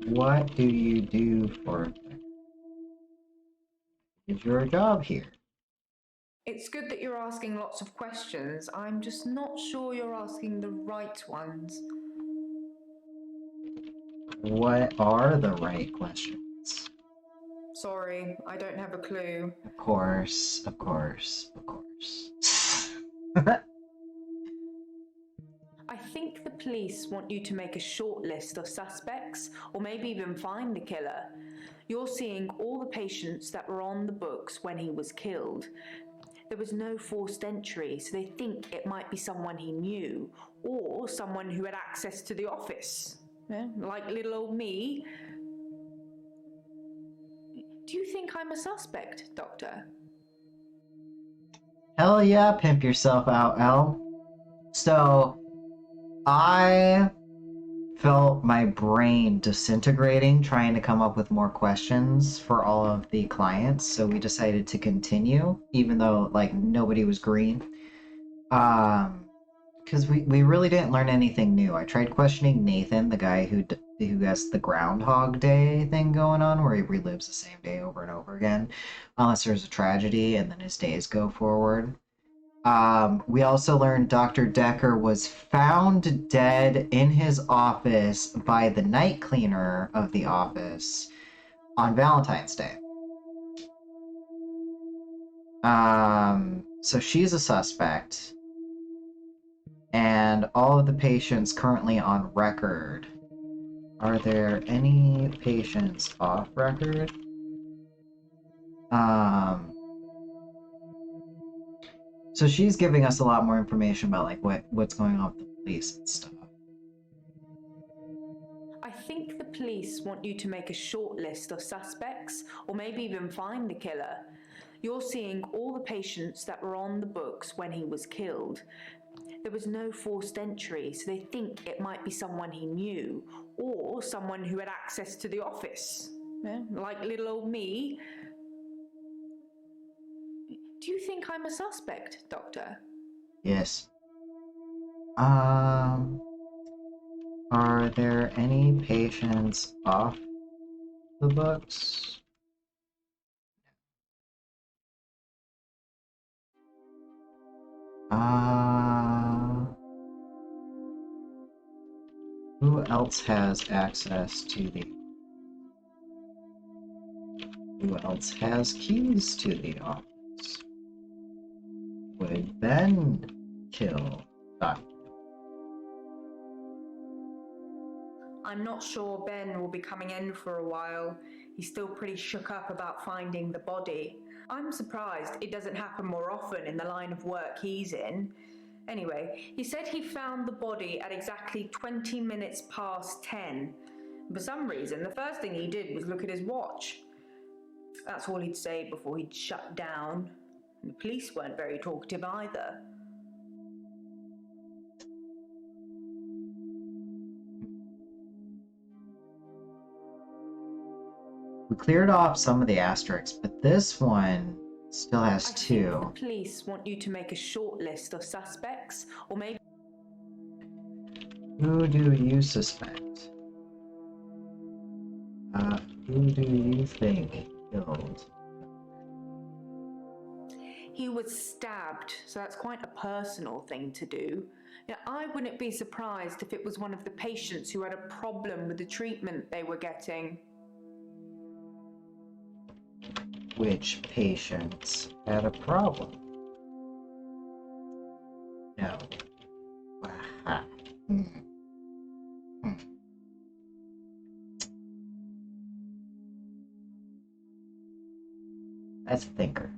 What do you do for Dekker? Is your job here? It's good that you're asking lots of questions. I'm just not sure you're asking the right ones. What are the right questions? Sorry, I don't have a clue. Of course, of course, of course. I think the police want you to make a short list of suspects, or maybe even find the killer. You're seeing all the patients that were on the books when he was killed. There was no forced entry, so they think it might be someone he knew, or someone who had access to the office. Yeah, like little old me. Do you think I'm a suspect, Doctor? Hell yeah, pimp yourself out, Elle. So, I felt my brain disintegrating trying to come up with more questions for all of the clients, so we decided to continue, even though, like, nobody was green. Because we really didn't learn anything new. I tried questioning Nathan, the guy who has the Groundhog Day thing going on, where he relives the same day over and over again, unless there's a tragedy and then his days go forward. We also learned Dr. Dekker was found dead in his office by the night cleaner of the office on Valentine's Day. So she's a suspect. And all of the patients currently on record. Are there any patients off record? So she's giving us a lot more information about like what's going on with the police and stuff. I think the police want you to make a short list of suspects, or maybe even find the killer. You're seeing all the patients that were on the books when he was killed. There was no forced entry, so they think it might be someone he knew, or someone who had access to the office. Yeah, like little old me. Do you think I'm a suspect, Doctor? Yes. Are there any patients off the books? Who else has access to the... Who else has keys to the office? Would Ben kill Dr. I'm not sure Ben will be coming in for a while. He's still pretty shook up about finding the body. I'm surprised it doesn't happen more often in the line of work he's in. Anyway, he said he found the body at exactly 20 minutes past 10. For some reason, the first thing he did was look at his watch. That's all he'd say before he'd shut down. The police weren't very talkative either. We cleared off some of the asterisks, but this one still has I two. think the police want you to make a short list of suspects, or maybe... Who do you suspect? Who do you think killed? He was stabbed, so that's quite a personal thing to do. Now, I wouldn't be surprised if it was one of the patients who had a problem with the treatment they were getting. Which patients had a problem? No. Aha. That's Thinker.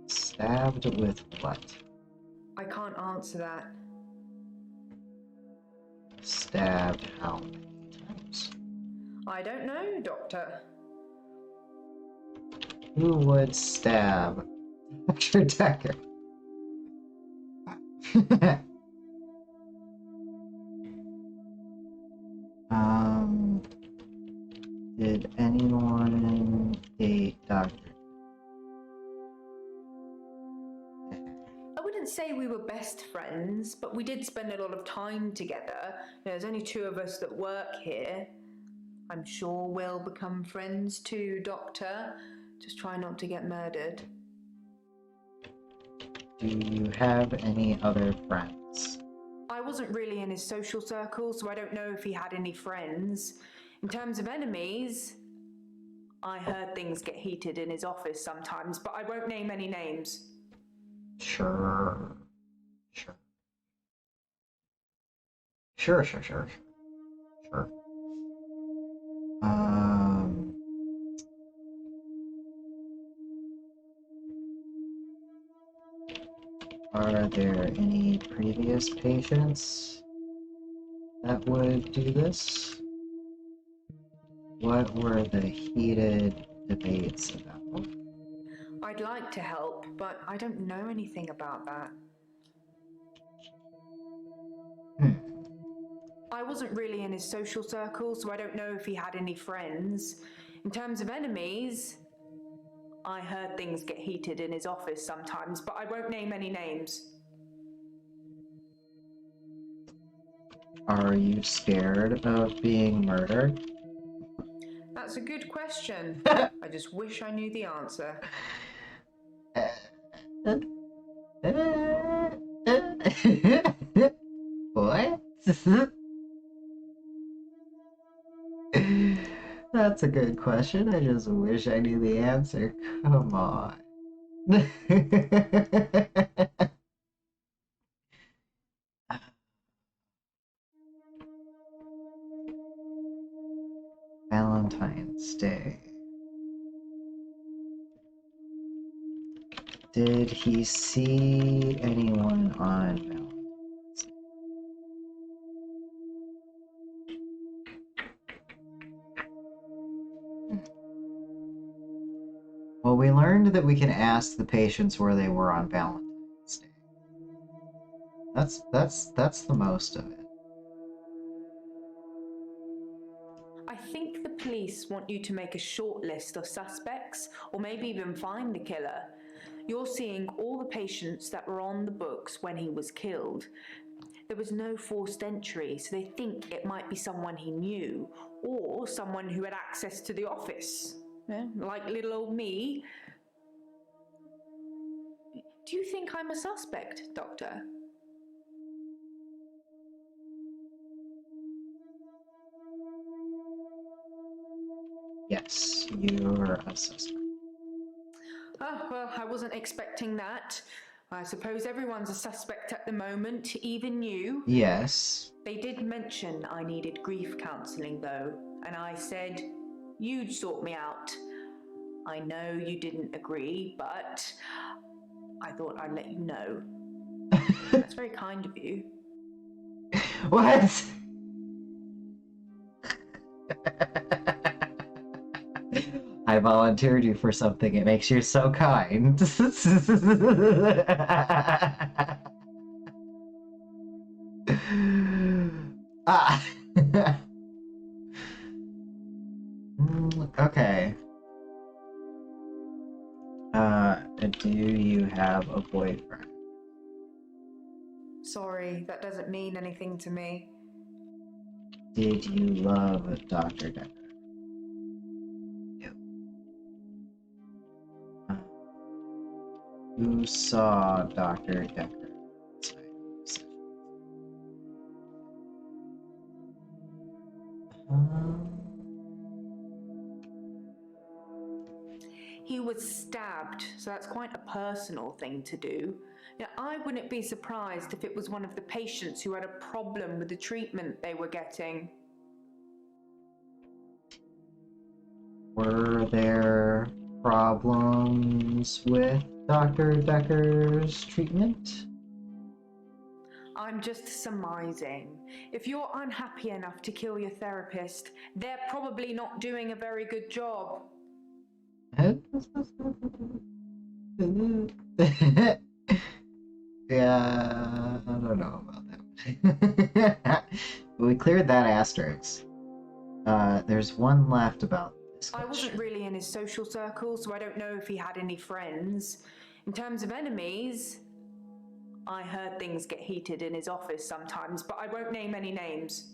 Stabbed with what? I can't answer that. Stabbed how many times? I don't know, Doctor. Who would stab Dr. Dekker. um, did anyone date Dr. I wouldn't say we were best friends, but we did spend a lot of time together. There's only two of us that work here. I'm sure we'll become friends too, Doctor. Just try not to get murdered. Do you have any other friends? I wasn't really in his social circle, so I don't know if he had any friends. In terms of enemies, I heard things get heated in his office sometimes, but I won't name any names. Sure. Sure. Sure. Um, are there any previous patients that would do this? What were the heated debates about? I'd like to help, but I don't know anything about that. I wasn't really in his social circle, so I don't know if he had any friends. In terms of enemies, I heard things get heated in his office sometimes, but I won't name any names. Are you scared of being murdered? That's a good question. I just wish I knew the answer. What? That's a good question. I just wish I knew the answer. Come on. Valentine's Day. Did he see anyone on Valentine's Day? Well, we learned that we can ask the patients where they were on Valentine's Day. That's the most of it. I think the police want you to make a short list of suspects, or maybe even find the killer. You're seeing all the patients that were on the books when he was killed. There was no forced entry, so they think it might be someone he knew, or someone who had access to the office. Yeah, like little old me. Do you think I'm a suspect, Doctor? Yes, you're a suspect. Oh, well, I wasn't expecting that. I suppose everyone's a suspect at the moment, even you. Yes. They did mention I needed grief counselling, though, and I said you'd sort me out. I know you didn't agree, but I thought I'd let you know. That's very kind of you. What? I volunteered you for something. It makes you so kind. Ah. Okay. Do you have a boyfriend? Sorry, that doesn't mean anything to me. Did you love Dr. Dekker? No. Who saw Dr. Dekker? He was stabbed, so that's quite a personal thing to do. Now, I wouldn't be surprised if it was one of the patients who had a problem with the treatment they were getting. Were there problems with Dr. Dekker's treatment? I'm just surmising. If you're unhappy enough to kill your therapist, they're probably not doing a very good job. Yeah, I don't know about that. We cleared that asterisk. There's one left about this I wasn't question. really in his social circle, so I don't know if he had any friends. In terms of enemies, I heard things get heated in his office sometimes, but I won't name any names.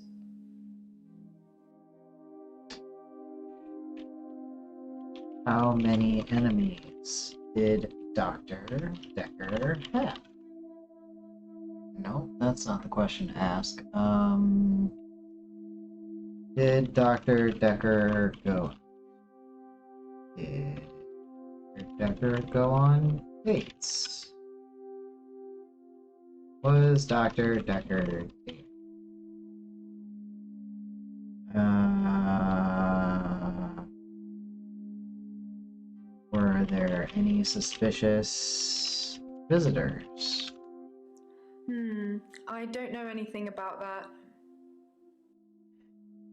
How many enemies did Dr. Dekker have? No, that's not the question to ask. Did Dr. Dekker go? Did Dr. Dekker go on dates? Was Dr. Dekker dating? Were there any suspicious visitors? I don't know anything about that.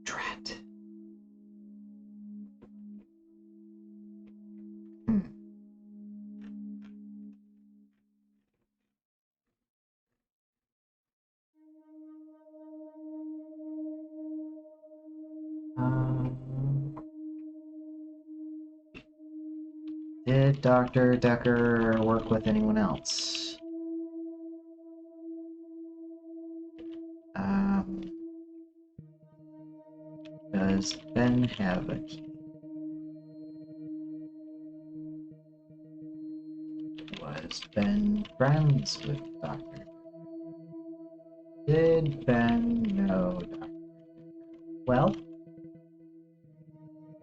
Drat. Did Dr. Dekker work with anyone else? Does Ben have a key? Was Ben friends with Dr. Did Ben know Dr. Well?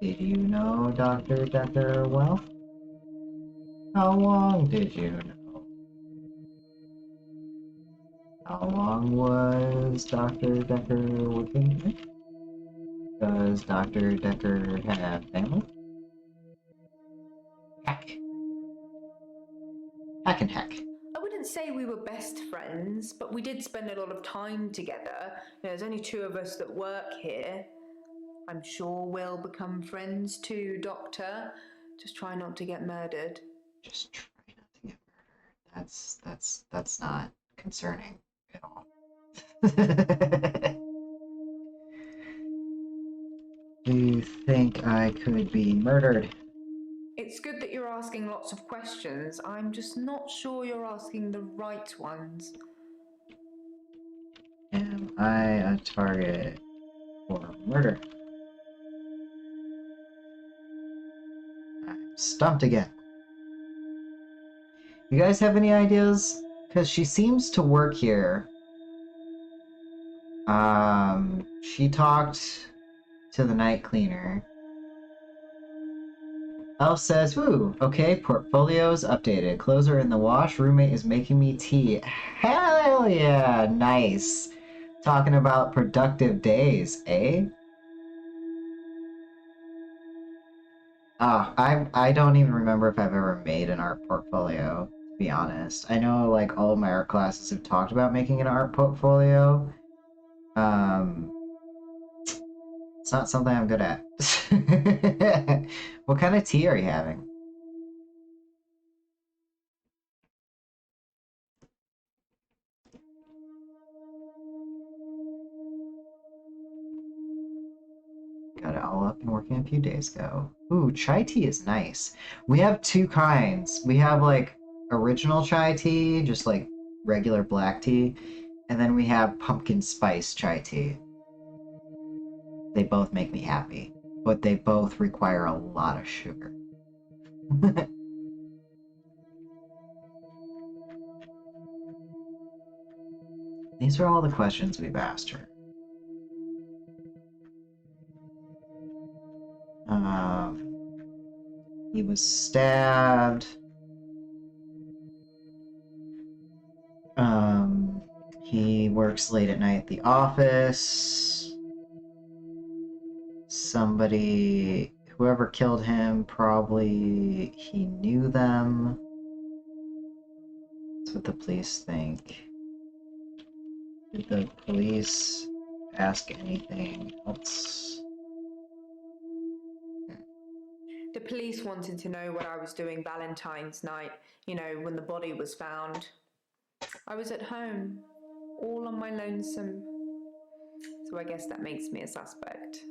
Did you know Dr. Dekker well? How long did you know? How long was Dr. Dekker working here? Does Dr. Dekker have family? Heck. Heck and heck. I wouldn't say we were best friends, but we did spend a lot of time together. There's only two of us that work here. I'm sure we'll become friends too, Doctor. Just try not to get murdered. Just try not to get murdered. That's not concerning at all. Do you think I could be murdered? It's good that you're asking lots of questions. I'm just not sure you're asking the right ones. Am I a target for murder? I'm stumped again. You guys have any ideas? Because she seems to work here. She talked to the night cleaner. Elf says, "Woo, okay, portfolio's updated. Clothes are in the wash. Roommate is making me tea. Hell yeah, nice. Talking about productive days, eh?" I don't even remember if I've ever made an art portfolio, to be honest. I know like all of my art classes have talked about making an art portfolio. It's not something I'm good at. What kind of tea are you having? Got it all up and working a few days ago. Ooh, chai tea is nice. We have two kinds. We have like original chai tea, just like regular black tea, and then we have pumpkin spice chai tea. They both make me happy, but they both require a lot of sugar. These are all the questions we've asked her. He was stabbed. He works late at night at the office. Somebody, whoever killed him, probably he knew them. That's what the police think. Did the police ask anything else? The police wanted to know what I was doing Valentine's night, you know, when the body was found. I was at home, all on my lonesome. So I guess that makes me a suspect.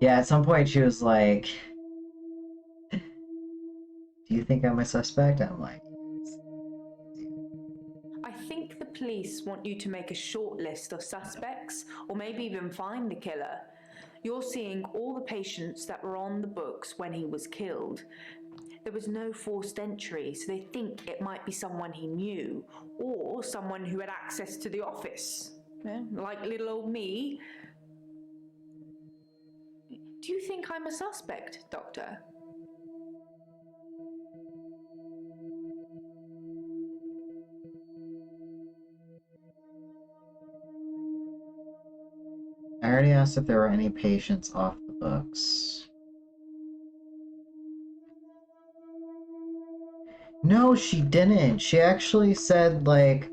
Yeah, at some point she was like, "Do you think I'm a suspect?" I'm like, I think the police want you to make a short list of suspects, or maybe even find the killer. You're seeing all the patients that were on the books when he was killed. There was no forced entry, so they think it might be someone he knew, or someone who had access to the office. Like little old me. Do you think I'm a suspect, Doctor? I already asked if there were any patients off the books. No, she didn't. She actually said, like,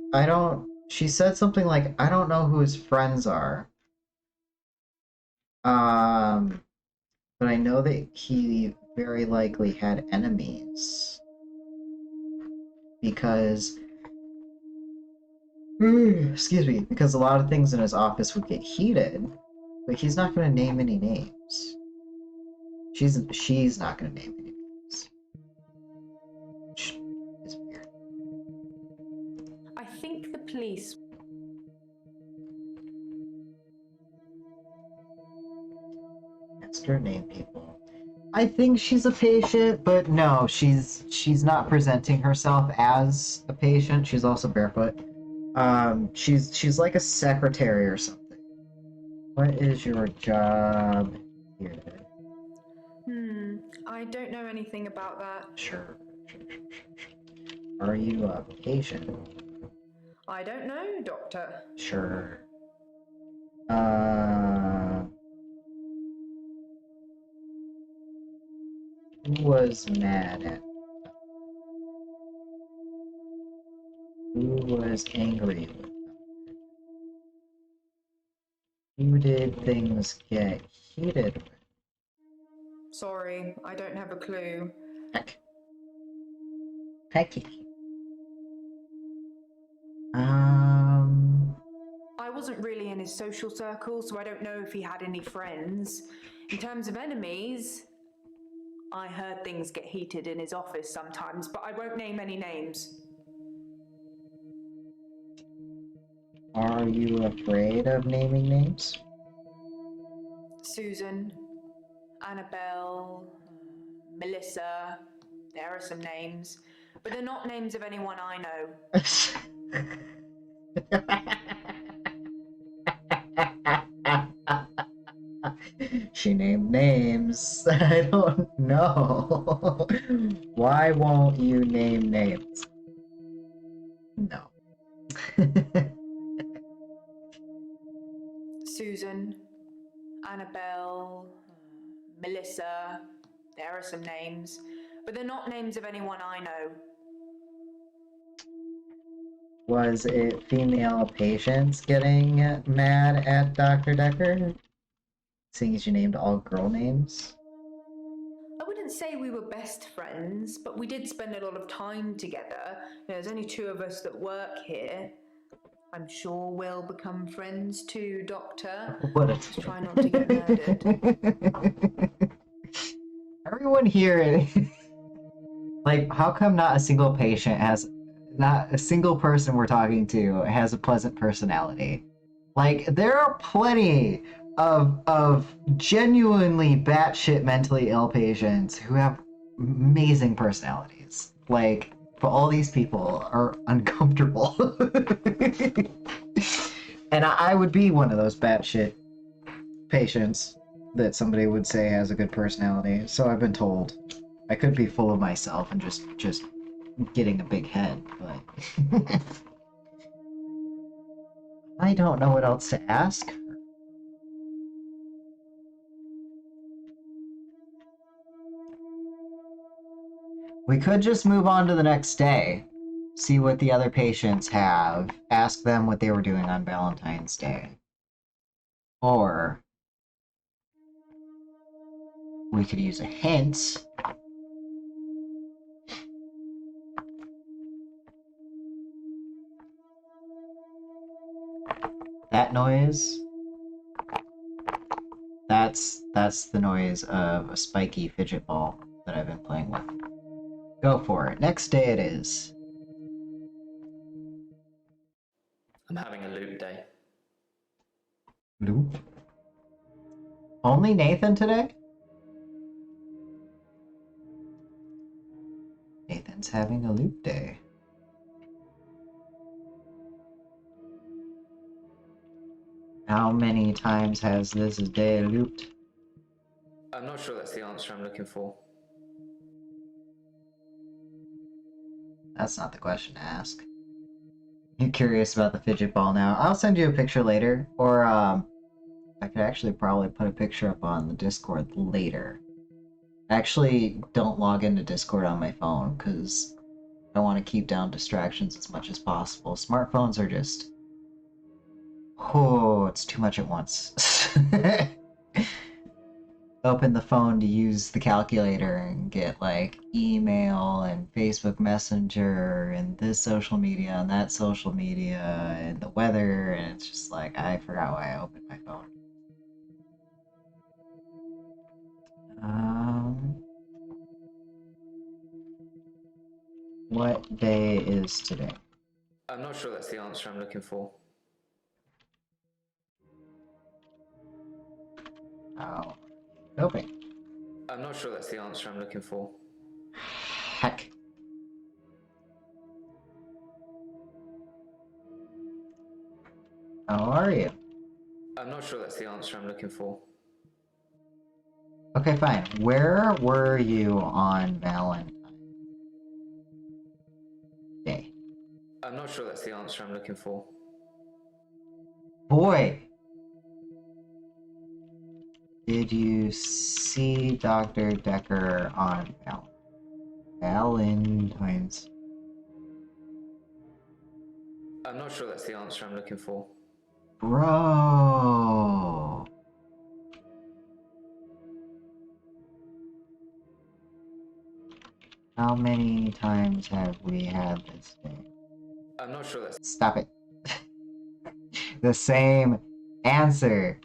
she said something like, I don't know who his friends are. But I know that he very likely had enemies. Because, excuse me, because a lot of things in his office would get heated, but he's not going to name any names. She's not going to name any names. Which is weird. I think the police. Ask her name people. I think she's a patient, but no, she's not presenting herself as a patient. She's also barefoot. She's like a secretary or something. What is your job here? I don't know anything about that. Sure. Are you a patient? I don't know, Doctor. Sure. Who was mad at? Who was angry with them? Who did things get heated with? Sorry, I don't have a clue. Heck. Hecky. I wasn't really in his social circle, so I don't know if he had any friends. In terms of enemies, I heard things get heated in his office sometimes, but I won't name any names. Are you afraid of naming names? Susan, Annabelle, Melissa, there are some names, but they're not names of anyone I know. She named names. I don't know. Why won't you name names? No. Susan, Annabelle, Melissa, there are some names, but they're not names of anyone I know. Was it female patients getting mad at Dr. Dekker? Seeing as you named all girl names? I wouldn't say we were best friends, but we did spend a lot of time together. There's only two of us that work here. I'm sure we'll become friends too, Doctor. What a Just try not to get murdered. Everyone here, like, how come not a single patient has, not a single person we're talking to has a pleasant personality? Like, there are plenty of genuinely batshit mentally ill patients who have amazing personalities. Like, but all these people are uncomfortable. And I would be one of those batshit patients that somebody would say has a good personality. So I've been told. I could be full of myself and just getting a big head, but I don't know what else to ask. We could just move on to the next day. see what the other patients have, ask them what they were doing on Valentine's Day. Or we could use a hint. That noise, that's the noise of a spiky fidget ball that I've been playing with. Go for it. Next day it is. I'm having a loop day. Loop? Only Nathan today? Nathan's having a loop day. How many times has this day looped? I'm not sure that's the answer I'm looking for. That's not the question to ask. You're curious about the fidget ball now. I'll send you a picture later, or I could actually probably put a picture up on the Discord later. I actually don't log into Discord on my phone because I want to keep down distractions as much as possible. Smartphones are just... oh, it's too much at once. Open the phone to use the calculator and get like email and Facebook Messenger and this social media and that social media and the weather, and it's just like I forgot why I opened my phone. What day is today? I'm not sure that's the answer I'm looking for. Oh, coping. I'm not sure that's the answer I'm looking for. Heck. How are you? I'm not sure that's the answer I'm looking for. Okay, fine. Where were you on Valentine's Day? I'm not sure that's the answer I'm looking for. Boy! Did you see Dr. Dekker on Valentine's? I'm not sure that's the answer I'm looking for. Bro! How many times have we had this day? I'm not sure that's... Stop it. The same answer.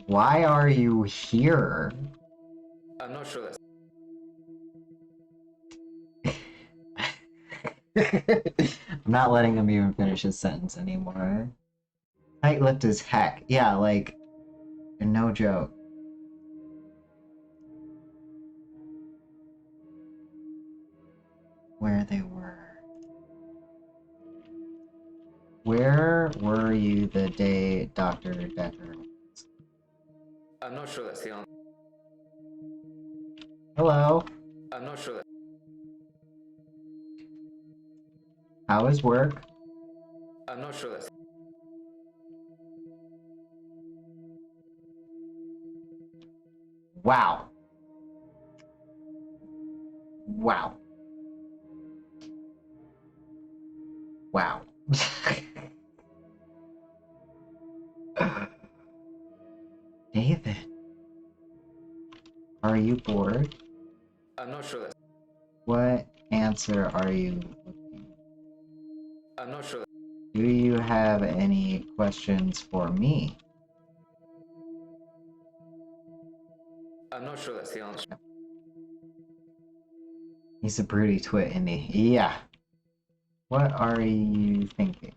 Why are you here? I'm not sure that's... I'm not letting him even finish his sentence anymore. Tight-lipped as heck. Yeah, like, no joke. Where they were. Where were you the day Dr. Dekker? I'm not sure that's the answer. Hello. I'm not sure that... How is work? I'm not sure that's... Wow. Wow. Wow. David. Are you bored? I'm not sure that's... What answer are you looking? I'm not sure that... Do you have any questions for me? I'm not sure that's the answer. He's a broody twit, isn't he? Yeah. What are you thinking?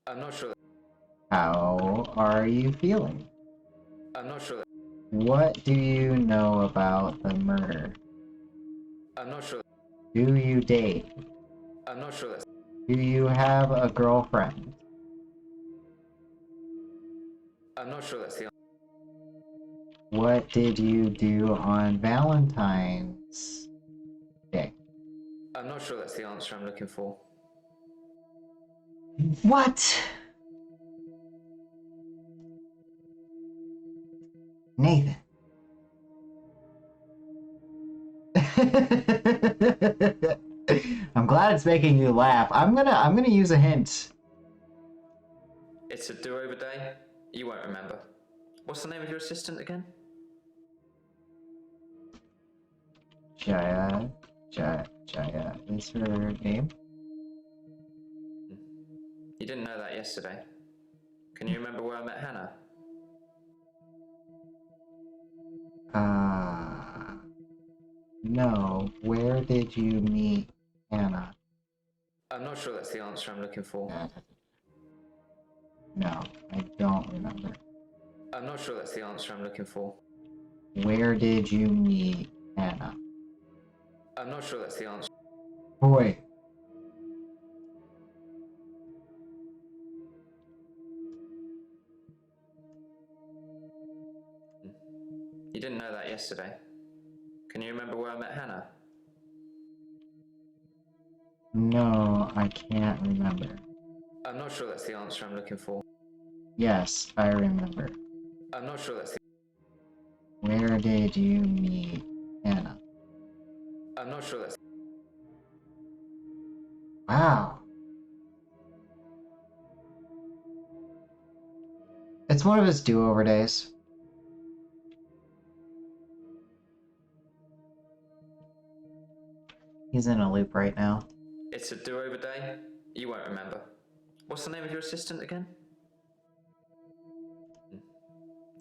I'm not sure that... How are you feeling? I'm not sure that... What do you know about the murder? I'm not sure that... Do you date? I'm not sure that... Do you have a girlfriend? I'm not sure that's the answer. What did you do on Valentine's Day? I'm not sure that's the answer I'm looking for. What? Nathan. I'm glad it's making you laugh. I'm gonna use a hint. It's a do-over day. You won't remember. What's the name of your assistant again? Jaya is her name. You didn't know that yesterday. Can you remember where I met Hannah? No. Where did you meet Anna? I'm not sure that's the answer I'm looking for. No, I don't remember. I'm not sure that's the answer I'm looking for. Where did you meet Anna? I'm not sure that's the answer. Boy. You didn't know that yesterday. Can you remember where I met Hannah? No, I can't remember. I'm not sure that's the answer I'm looking for. Yes, I remember. I'm not sure that's the... Where did you meet Anna? I'm not sure that's... Wow. It's one of his do-over days. He's in a loop right now. It's a do-over day. You won't remember. What's the name of your assistant again?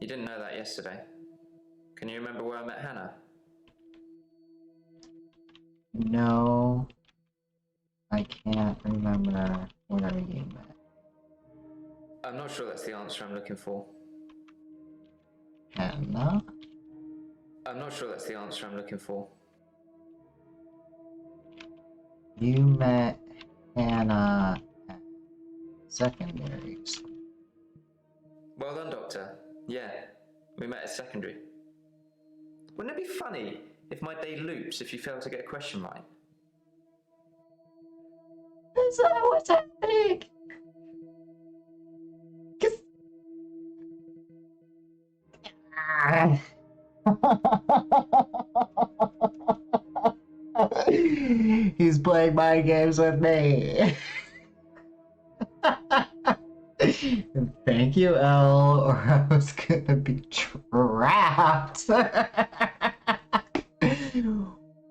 You didn't know that yesterday. Can you remember where I met Hannah? No, I can't remember where you met. I'm not sure that's the answer I'm looking for. Hannah? I'm not sure that's the answer I'm looking for. You met Hannah at secondary school. Well done, Doctor. Yeah, we met at secondary. Wouldn't it be funny if my day loops if you fail to get a question right? That's not what's happening! He's playing mind games with me. Thank you, Elle, or I was gonna be trapped.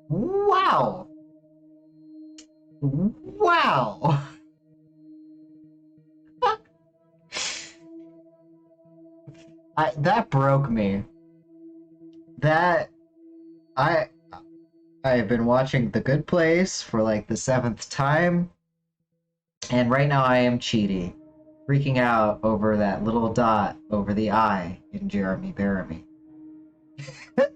Wow. Wow. That broke me. That I have been watching The Good Place for like the 7th time, and right now I am cheating, freaking out over that little dot over the I in Jeremy Bearimy.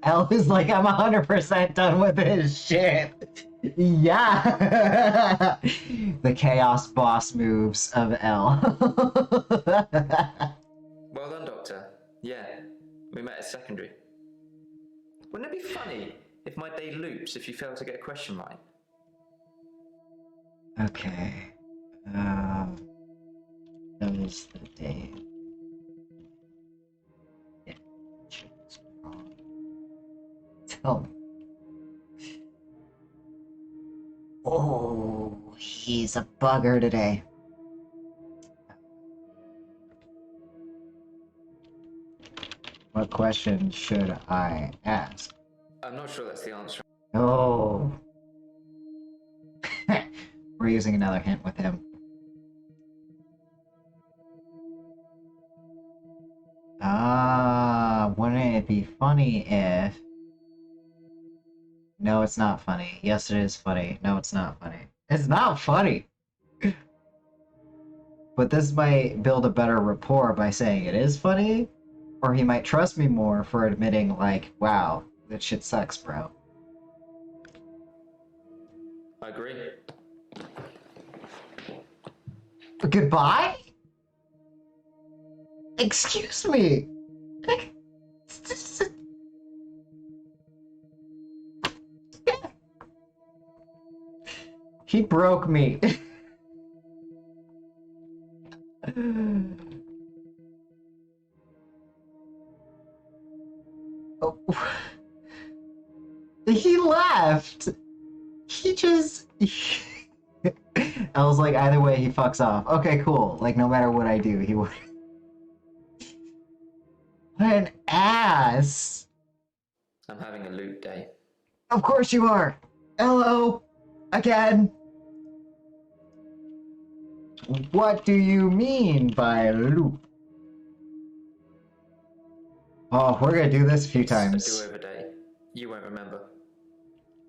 Elle is like, I'm 100% done with this shit. Yeah. The chaos boss moves of Elle. Well done, Doctor. Yeah, we met at secondary. Wouldn't it be funny if my day loops if you fail to get a question right? Okay. That was the day. Yeah. Shit's wrong. Tell me. Oh, he's a bugger today. What question should I ask? I'm not sure that's the answer. Oh. We're using another hint with him. Wouldn't it be funny if... No, it's not funny. Yes, it is funny. No, it's not funny. It's not funny! But this might build a better rapport by saying it is funny, or he might trust me more for admitting, like, wow, that shit sucks, bro. I agree. Goodbye? Excuse me. He broke me. Oh. He left. He just... I was like, either way, he fucks off. Okay, cool. Like, no matter what I do, he would... What an ass! I'm having a loot day. Of course you are! Hello! Again! What do you mean by loop? Oh, we're gonna do this a few It's a times. do-over day. You won't remember.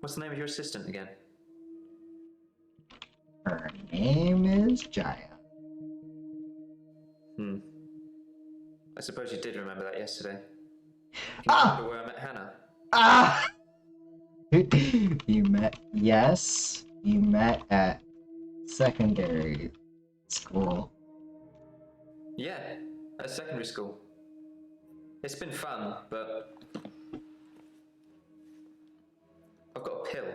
What's the name of your assistant again? Her name is Jaya. I suppose you did remember that yesterday. Can you Ah! remember where I met Hannah? Ah! You met... Yes, you met at secondary school. Yeah, at secondary school. It's been fun, but I've got a pill.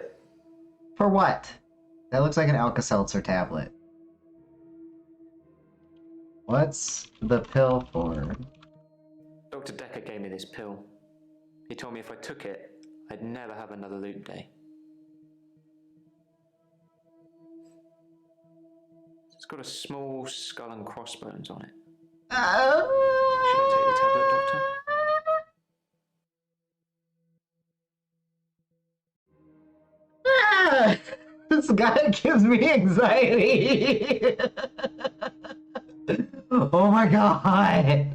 For what? That looks like an Alka-Seltzer tablet. What's the pill for? Dr. Dekker gave me this pill. He told me if I took it, I'd never have another loot day. It's got a small skull and crossbones on it. Should I take the tablet, Doctor? This guy gives me anxiety. Oh my god.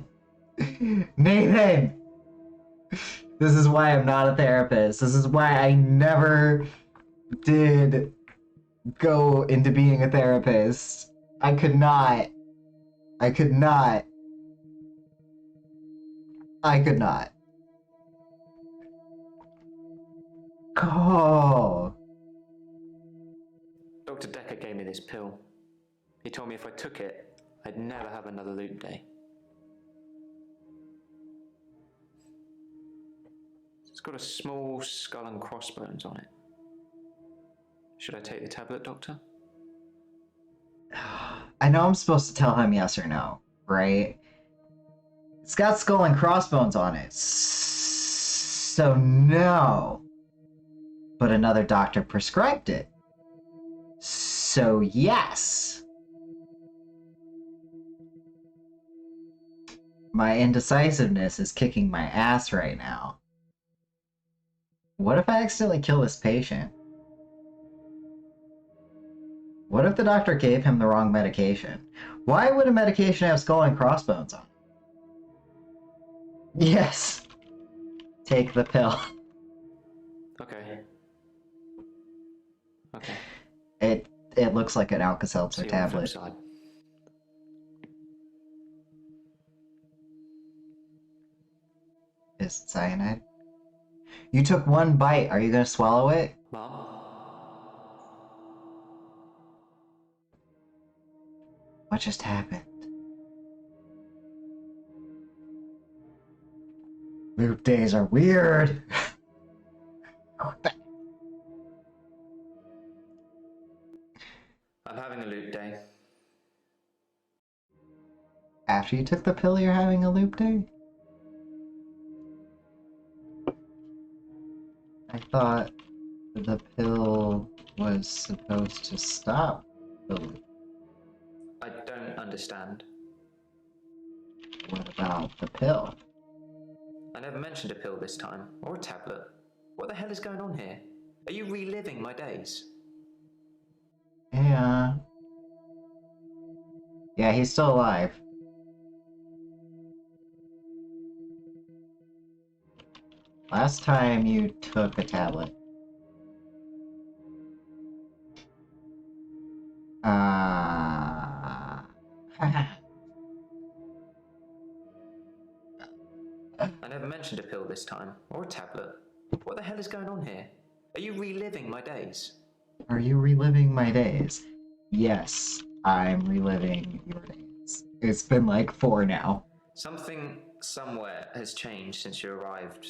Nathan. This is why I'm not a therapist. This is why I never did go into being a therapist. I could not. I could not. I could not. Oh. Dr. Dekker gave me this pill. He told me if I took it, I'd never have another loot day. It's got a small skull and crossbones on it. Should I take the tablet, Doctor? I know I'm supposed to tell him yes or no, right? It's got skull and crossbones on it. So no. But another doctor prescribed it. So yes. My indecisiveness is kicking my ass right now. What if I accidentally kill this patient? What if the doctor gave him the wrong medication? Why would a medication have skull and crossbones on it? Yes. Take the pill. Okay. Okay. It looks like an Alka-Seltzer See you on the flip tablet. side. Is it cyanide? You took one bite. Are you gonna swallow it? Mom? What just happened? Loop days are weird. I'm having a loot day. After you took the pill, you're having a loop day? I thought the pill was supposed to stop the loop. I don't understand. What about the pill? I never mentioned a pill this time, or a tablet. What the hell is going on here? Are you reliving my days? Yeah. Yeah, he's still alive. Last time you took a tablet. I never mentioned a pill this time, or a tablet. What the hell is going on here? Are you reliving my days? Are you reliving my days? Yes, I'm reliving your days. It's been like 4 now. Something somewhere has changed since you arrived.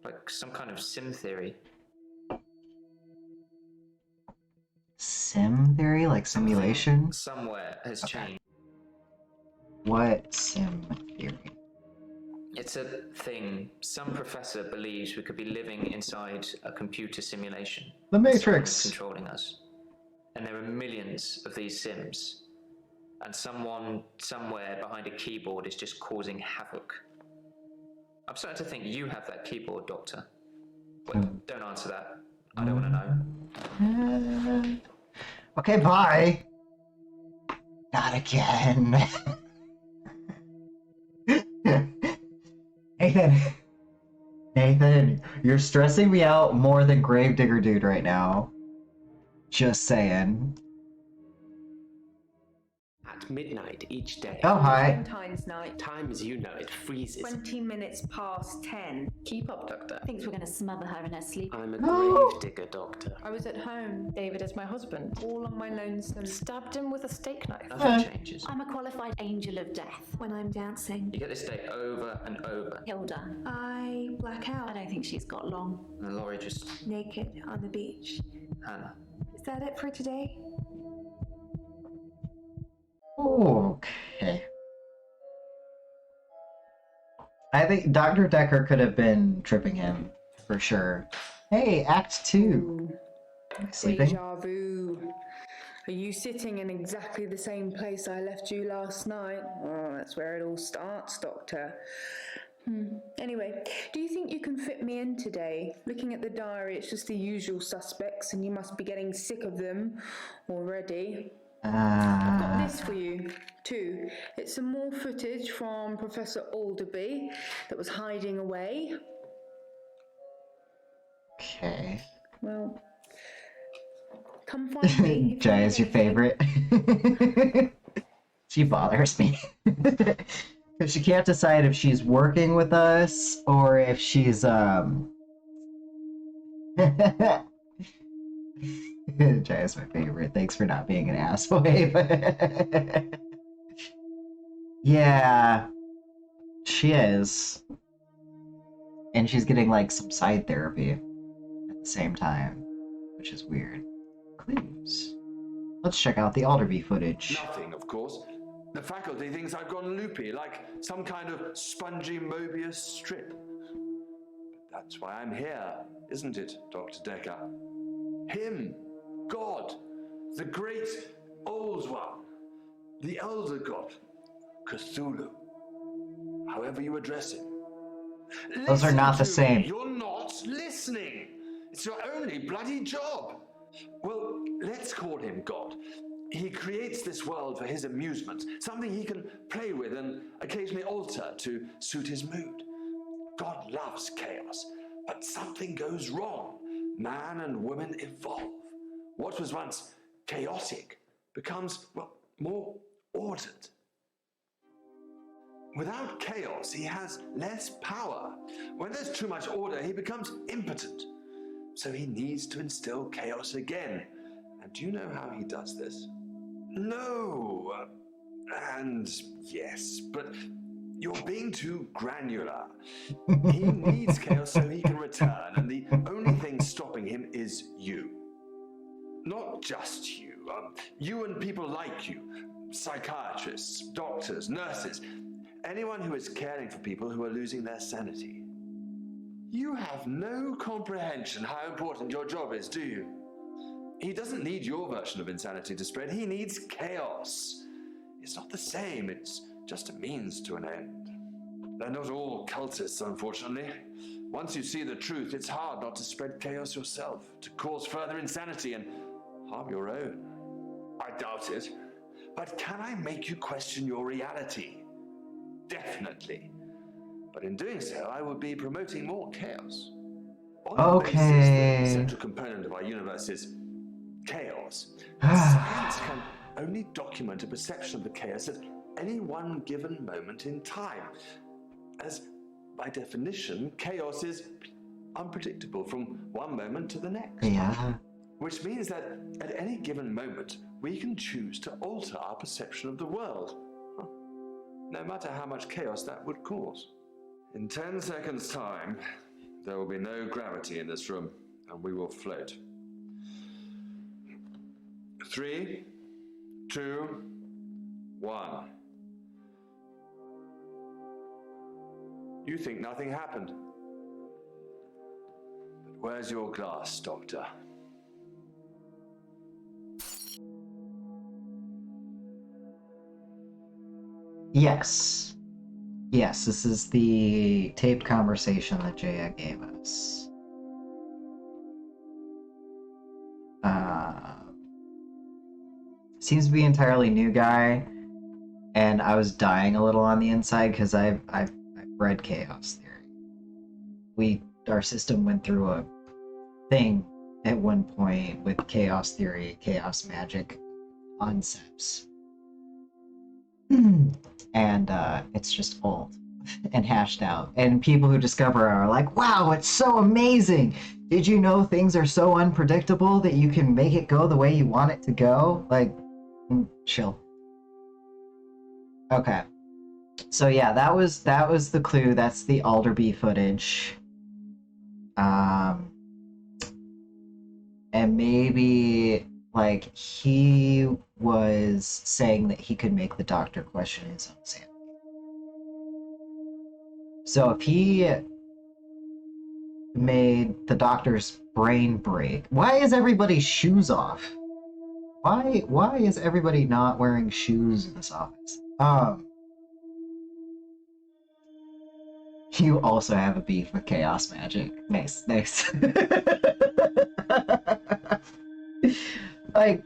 Like some kind of sim theory. Sim theory? Like simulation? Somewhere has changed. What sim theory? It's It's a thing. Some professor believes we could be living inside a computer simulation. The Matrix. Someone's controlling us. And there are millions of these sims. And someone somewhere behind a keyboard is just causing havoc. I'm starting to think you have that keyboard, Doctor. But don't answer that. I don't want to know. Okay, bye. Not again. Nathan, you're stressing me out more than Gravedigger Dude right now. Just saying. At midnight each day. Oh, hi. Valentine's night. Time as you know it freezes. 20 minutes past 10. Keep up, Doctor. Thinks we're going to smother her in her sleep. I'm a No. grave digger, Doctor. I was at home, David is my husband. all on my lonesome. Stabbed him with a steak knife. Nothing changes. I'm a qualified angel of death. When I'm dancing, You get this day over and over. Hilda. I black I out, don't think she's got long. And Laurie just... naked on the beach. Hannah. Is that it for today? Okay. I think Dr. Dekker could have been tripping him, for sure. Hey, Act 2. Sleeping? Deja vu. Are you sitting in exactly the same place I left you last night? Oh, that's where it all starts, Doctor. Anyway, do you think you can fit me in today? Looking at the diary, it's just the usual suspects, and you must be getting sick of them already. I've got this for you, too. It's some more footage from Professor Alderby that was hiding away. Okay. Well, come find me. Jai is your favorite. She bothers me. Because she can't decide if she's working with us or if she's Jai is my favorite. Thanks for not being an asswipe. Yeah, she is. And she's getting like some side therapy at the same time, which is weird. Clues. Let's check out the Alderby footage. Nothing, of course. The faculty thinks I've gone loopy, like some kind of spongy Mobius strip. But that's why I'm here, isn't it, Dr. Dekker? Him, God, the great old one, the elder god, Cthulhu, however you address him. Those are not the Listen to me. same. You're not listening. It's your only bloody job. Well, let's call him God. He creates this world for his amusement, something he can play with and occasionally alter to suit his mood. God loves chaos, but something goes wrong. Man and woman evolve. What was once chaotic becomes, well, more ordered. Without chaos, he has less power. When there's too much order, he becomes impotent. So he needs to instill chaos again. And do you know how he does this? No. And yes, but you're being too granular. He needs chaos so he can return, and the only thing stopping him is you. Not just you. You and people like you. Psychiatrists, doctors, nurses. Anyone who is caring for people who are losing their sanity. You have no comprehension how important your job is, do you? He doesn't need your version of insanity to spread. He needs chaos. It's not the same. It's just a means to an end. They're not all cultists, unfortunately. Once you see the truth, it's hard not to spread chaos yourself, to cause further insanity and harm your own. I doubt it. But can I make you question your reality? Definitely. But in doing so, I would be promoting more chaos. On the basis that the central component of our universe is chaos, science can only document a perception of the chaos at any one given moment in time. As, by definition, chaos is unpredictable from one moment to the next. Yeah. Which means that at any given moment, we can choose to alter our perception of the world. No matter how much chaos that would cause. In 10 seconds' time, there will be no gravity in this room, and we will float. 3, 2, 1. You think nothing happened. But where's your glass, Doctor? Yes. Yes, this is the taped conversation that Jaya gave us. Seems to be an entirely new guy, and I was dying a little on the inside because I've read Chaos Theory. Our system went through a thing at one point with Chaos Theory, Chaos Magic concepts. And it's just old and hashed out. And people who discover it are like, wow, it's so amazing! Did you know things are so unpredictable that you can make it go the way you want it to go? Like, chill. Okay. So yeah, that was the clue. That's the Alderby footage. And maybe like he was saying that he could make the doctor question his own sanity. So if he made the doctor's brain break, why is everybody's shoes off? Why is everybody not wearing shoes in this office? You also have a beef with chaos magic. Nice. Like,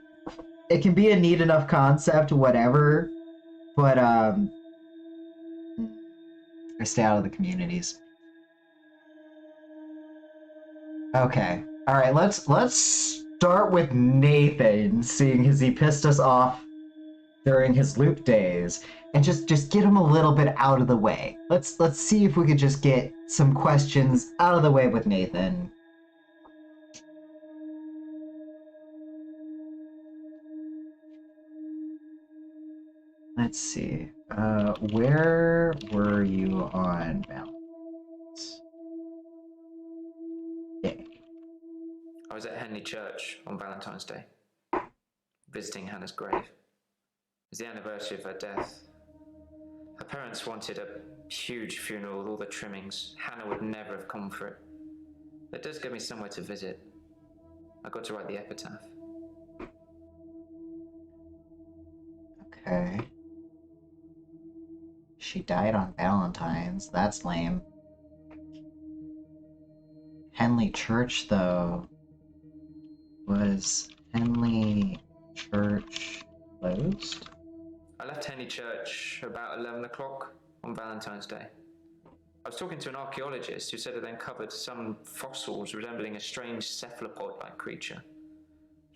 it can be a neat enough concept, whatever, but I stay out of the communities. Okay. Alright, let's start with Nathan, seeing as he pissed us off during his loop days, and just get him a little bit out of the way. Let's see if we could just get some questions out of the way with Nathan. Let's see. Where were you on Valentine's Day? I was at Henley Church on Valentine's Day, visiting Hannah's grave. It was the anniversary of her death. Her parents wanted a huge funeral with all the trimmings. Hannah would never have come for it. It does give me somewhere to visit. I got to write the epitaph. Okay. She died on Valentine's. That's lame. Henley Church, though. Was Henley Church closed? I left Henley Church about 11 o'clock on Valentine's Day. I was talking to an archaeologist who said it uncovered some fossils resembling a strange cephalopod-like creature.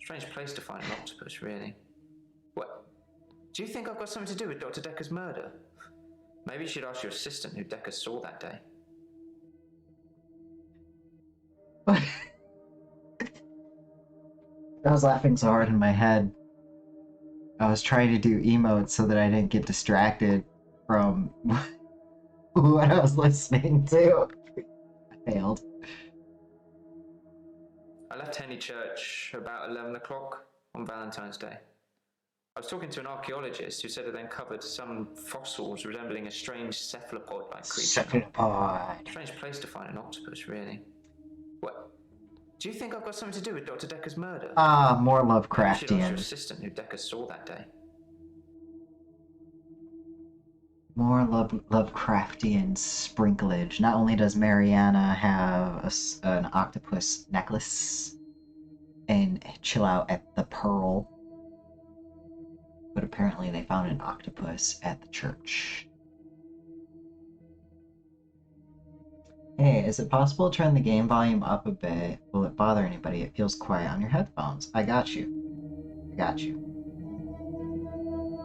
Strange place to find an octopus, really. What? Do you think I've got something to do with Dr. Dekker's murder? Maybe you should ask your assistant who Dekker saw that day. I was laughing so hard in my head. I was trying to do emotes so that I didn't get distracted from what I was listening to. I failed. I left Henley Church about 11 o'clock on Valentine's Day. I was talking to an archaeologist who said it uncovered some fossils resembling a strange cephalopod-like creature. Cephalopod. Strange place to find an octopus, really. What? Do you think I've got something to do with Dr. Dekker's murder? Ah, more Maybe you should ask your Lovecraftian. assistant who Dekker saw that day. More Lovecraftian sprinklage. Not only does Mariana have an octopus necklace and chill out at the Pearl, but apparently they found an octopus at the church. Hey, is it possible to turn the game volume up a bit? Will it bother anybody? It feels quiet on your headphones. I got you.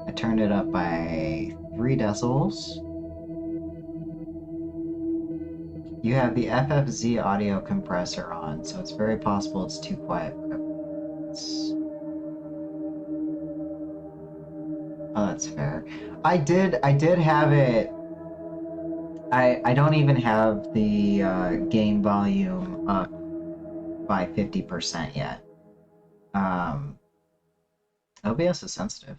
I turned it up by 3 decibels. You have the FFZ audio compressor on, so it's very possible it's too quiet. Oh, that's fair. I did have it. I don't even have the game volume up by 50% yet. OBS is sensitive,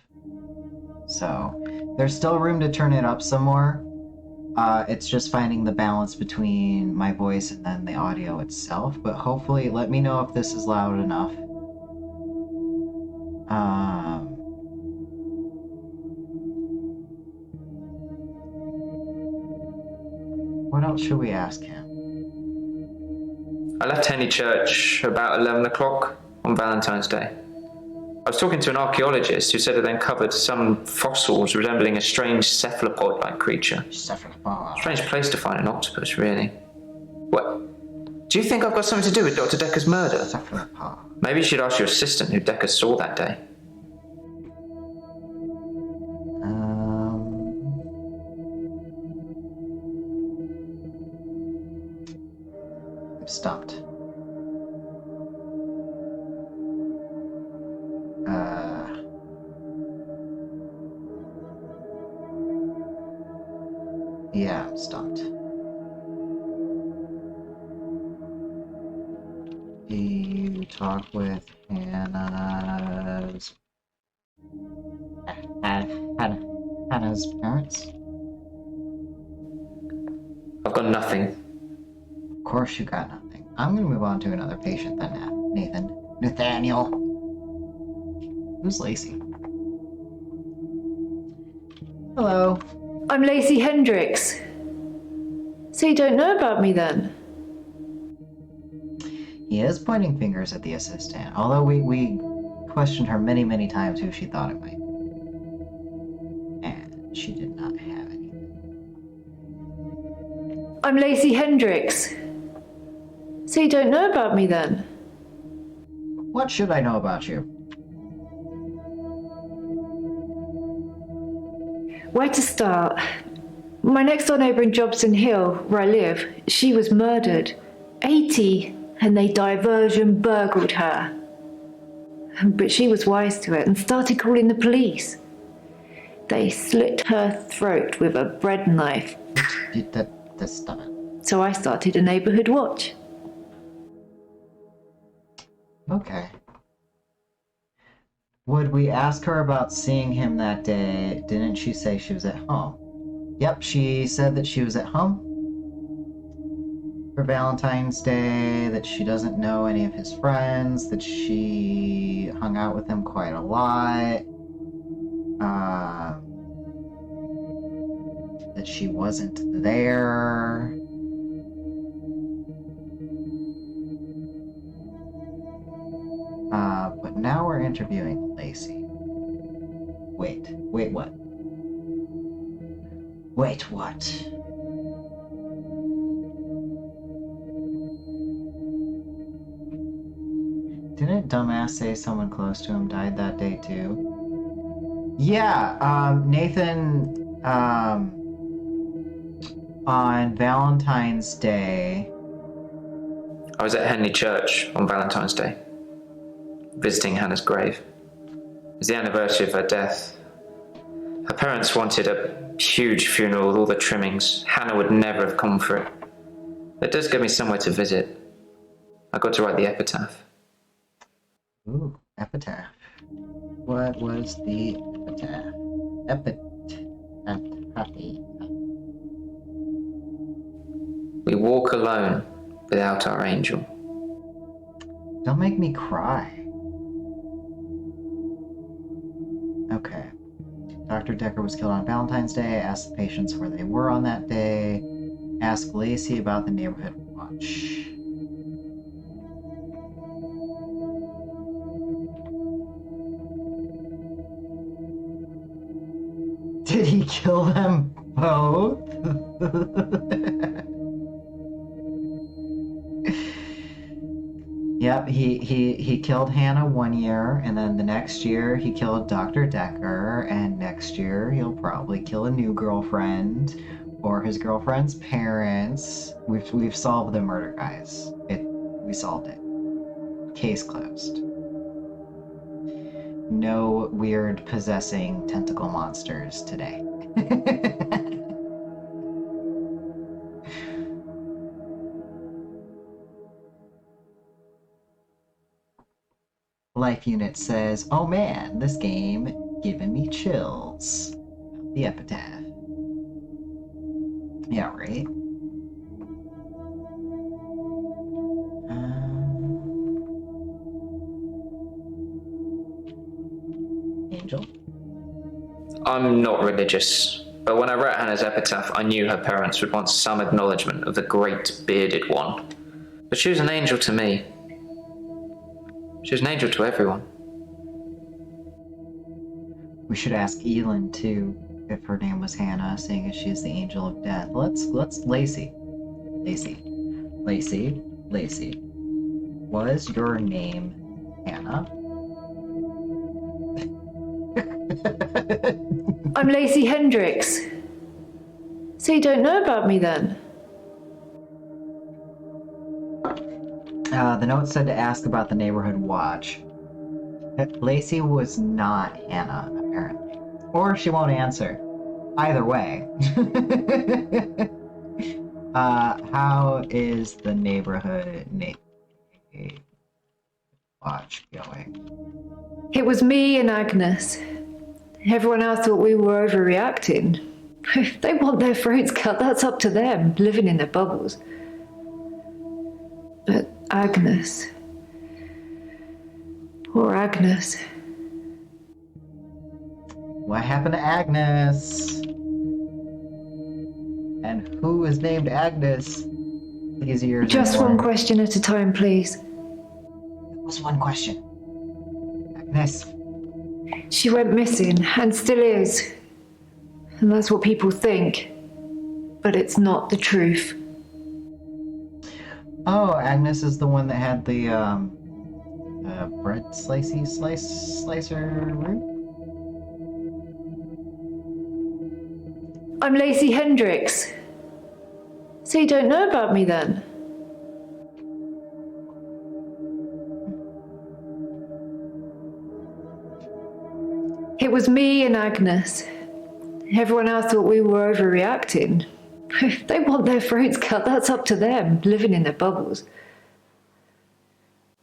so there's still room to turn it up some more. It's just finding the balance between my voice and then the audio itself, but hopefully let me know if this is loud enough. What else should we ask him? I left Henley Church about 11 o'clock on Valentine's Day. I was talking to an archaeologist who said it uncovered some fossils resembling a strange cephalopod-like creature. Cephalopod. Strange place to find an octopus, really. What? Do you think I've got something to do with Dr. Dekker's murder? Cephalopod. Maybe you should ask your assistant who Dekker saw that day. I'm stumped. Yeah, I'm stumped. Do you talk with Hannah's parents? I've got nothing. Of course you got nothing. I'm gonna move on to another patient then, Nathaniel. Who's Lacey? Hello. I'm Lacey Hendricks. So you don't know about me then? He is pointing fingers at the assistant, although we questioned her many, many times who she thought it might be. And she did not have anything. I'm Lacey Hendricks. So you don't know about me then? What should I know about you? Where to start? My next door neighbour in Jobson Hill, where I live, she was murdered. 80, and they diversion burgled her. But she was wise to it and started calling the police. They slit her throat with a bread knife. Stop it. So I started a neighbourhood watch. Okay. Would we ask her about seeing him that day? Didn't she say she was at home? Yep, she said that she was at home for Valentine's Day, that she doesn't know any of his friends, that she hung out with him quite a lot, that she wasn't there. But now we're interviewing Lacey. Wait, what? Wait, what? Didn't Dumbass say someone close to him died that day too? Yeah, Nathan, on Valentine's Day. I was at Henley Church on Valentine's Day, visiting Hannah's grave. It was the anniversary of her death. Her parents wanted a huge funeral with all the trimmings. Hannah would never have come for it. It does give me somewhere to visit. I got to write the epitaph. Ooh, epitaph. What was the epitaph? We walk alone without our angel. Don't make me cry. Okay. Dr. Dekker was killed on Valentine's Day. Asked the patients where they were on that day. Asked Lacey about the neighborhood watch. Did he kill them both? Yep, he killed Hannah one year, and then the next year he killed Dr. Dekker, and next year he'll probably kill a new girlfriend or his girlfriend's parents. We've solved the murder, guys. We solved it. Case closed. No weird possessing tentacle monsters today. Life Unit says, "Oh man, this game giving me chills." The epitaph. Yeah, right. Angel. I'm not religious, but when I read Hannah's epitaph, I knew her parents would want some acknowledgement of the great bearded one. But she was an angel to me. She was an angel to everyone. We should ask Elin too, if her name was Hannah, seeing as she's the angel of death. Let's Lacey. Lacey. Was your name Hannah? I'm Lacey Hendricks. So you don't know about me then? The note said to ask about the neighborhood watch. Lacey was not Hannah, apparently. Or she won't answer. Either way. How is the neighborhood watch going? It was me and Agnes. Everyone else thought we were overreacting. If they want their throats cut, that's up to them, living in their bubbles. But Agnes. Poor Agnes. What happened to Agnes? And who is named Agnes? These years. Just one question at a time, please. It was one question. Agnes. She went missing, and still is. And that's what people think. But it's not the truth. Oh, Agnes is the one that had the bread slicer root? I'm Lacey Hendricks. So you don't know about me then? It was me and Agnes. Everyone else thought we were overreacting. If they want their throats cut, that's up to them, living in their bubbles.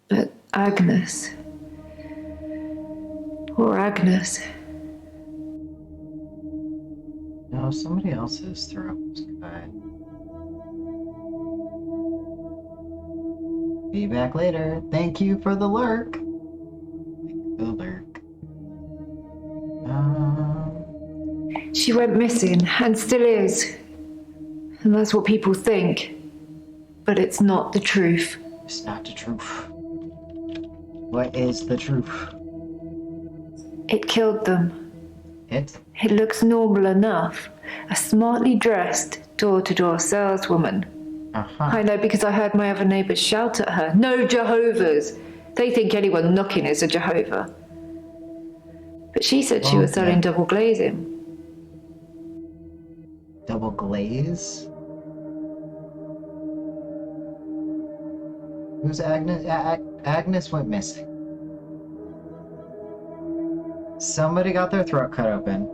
But Agnes. Poor Agnes. No, somebody else's throat was cut. Be back later. Thank you for the lurk. She went missing, and still is. And that's what people think. But it's not the truth. It's not the truth. What is the truth? It killed them. It? It looks normal enough. A smartly dressed, door-to-door saleswoman. I know because I heard my other neighbours shout at her, "No Jehovah's!" They think anyone knocking is a Jehovah. But she said she was selling double glazing. Double glaze? Who's Agnes? Agnes went missing. Somebody got their throat cut open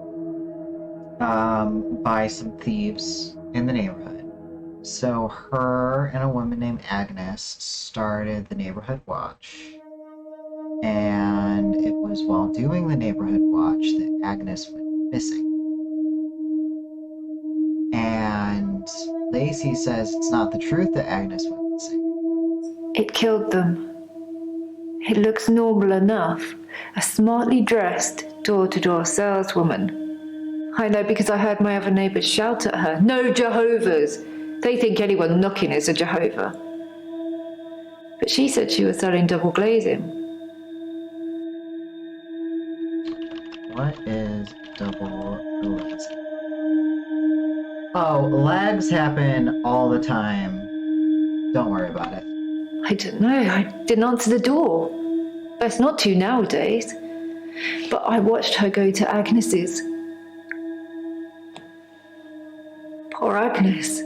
by some thieves in the neighborhood. So her and a woman named Agnes started the neighborhood watch. And it was while doing the neighborhood watch that Agnes went missing. And Lacey says it's not the truth that Agnes went missing. It killed them. It looks normal enough. A smartly dressed, door-to-door saleswoman. I know because I heard my other neighbours shout at her, "No Jehovah's!" They think anyone knocking is a Jehovah. But she said she was selling double glazing. What is double glazing? Oh, lags happen all the time. Don't worry about it. I don't know. I didn't answer the door. Best not to nowadays. But I watched her go to Agnes's. Poor Agnes.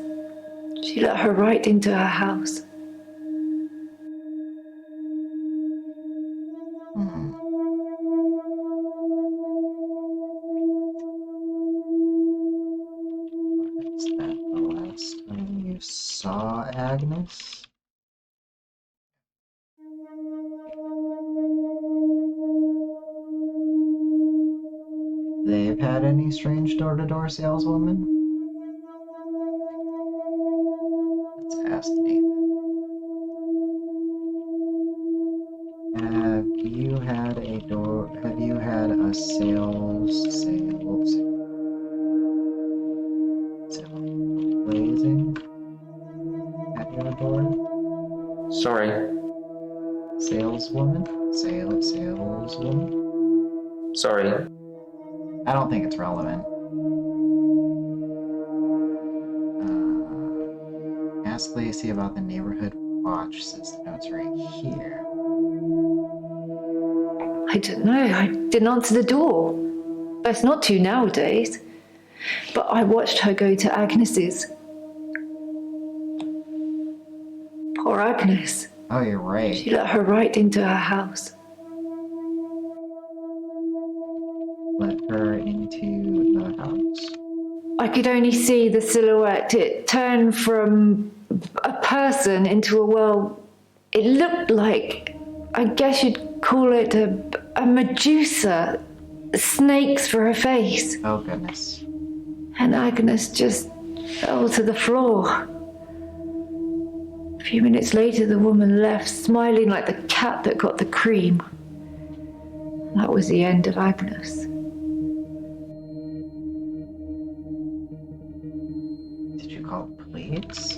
She let her right into her house. Was that the last time you saw Agnes? They've had any strange door-to-door saleswoman? ask Nathan. Have you had a sales blazing at your door? Sorry. Saleswoman? Saleswoman? Sorry. I don't think it's relevant. Ask Lacey about the neighborhood watch, says the notes right here. I don't know. I didn't answer the door. Best not to nowadays. But I watched her go to Agnes's. Poor Agnes. Oh, you're right. She let her right into her house. Let her into the house. I could only see the silhouette. It turned from a person into a, well, it looked like, I guess you'd call it a Medusa. Snakes for her face. Oh, goodness. And Agnes just fell to the floor. A few minutes later, the woman left, smiling like the cat that got the cream. That was the end of Agnes. Did you call the police?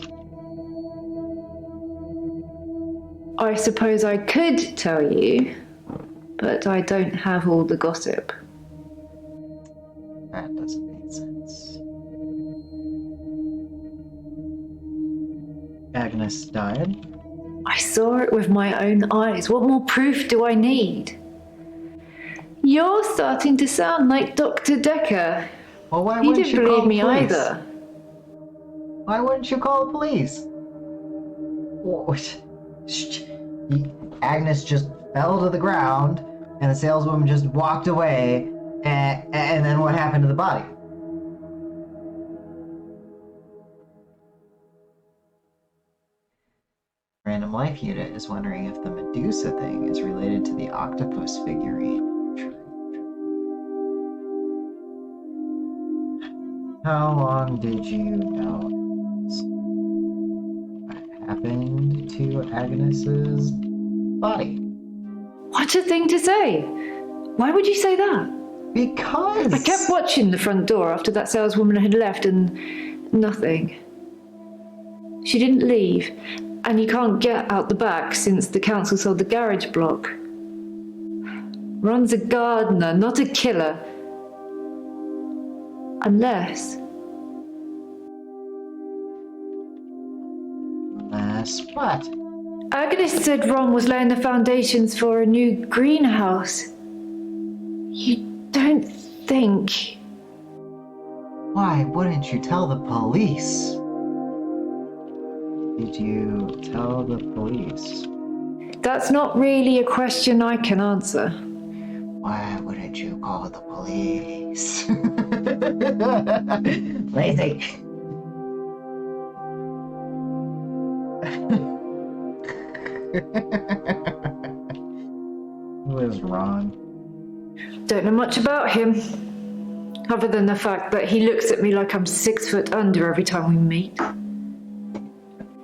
I suppose I could tell you, but I don't have all the gossip. That doesn't make sense. Agnes died? I saw it with my own eyes. What more proof do I need? You're starting to sound like Dr. Dekker. Well, why He wouldn't didn't you call believe me the police? either. Why wouldn't you call the police? What? Agnes just fell to the ground, and the saleswoman just walked away, and then what happened to the body? Random Life Unit is wondering if the Medusa thing is related to the octopus figurine. How long did you know what happened to Agnes's body? What a thing to say! Why would you say that? Because I kept watching the front door after that saleswoman had left and nothing. She didn't leave, and you can't get out the back since the council sold the garage block. Ron's a gardener, not a killer. Unless... what? Agnes said Ron was laying the foundations for a new greenhouse. You don't think... Why wouldn't you tell the police? Did you tell the police? That's not really a question I can answer. Why wouldn't you call the police? Lazy. Who is Ron? Don't know much about him, other than the fact that he looks at me like I'm 6 foot under every time we meet.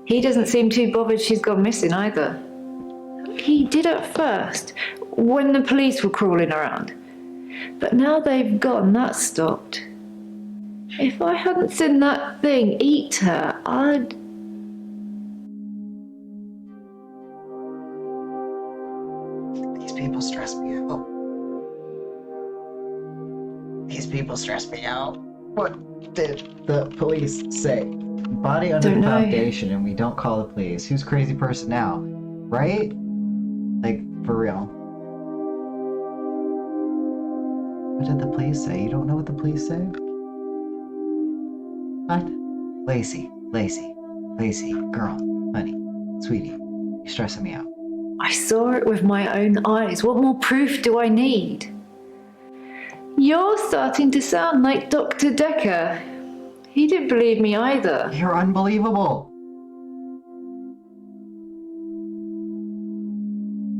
He doesn't seem too bothered she's gone missing either. He did at first, when the police were crawling around. But now they've gone, that stopped. If I hadn't seen that thing eat her, I'd... These people stress me out. These people stress me out. What did the police say? Body under the foundation and we don't call the police. Who's crazy person now? Right? Like, for real. What did the police say? You don't know what the police say? What? Lacey, girl, honey, sweetie, you're stressing me out. I saw it with my own eyes. What more proof do I need? You're starting to sound like Dr. Dekker. He didn't believe me either. You're unbelievable.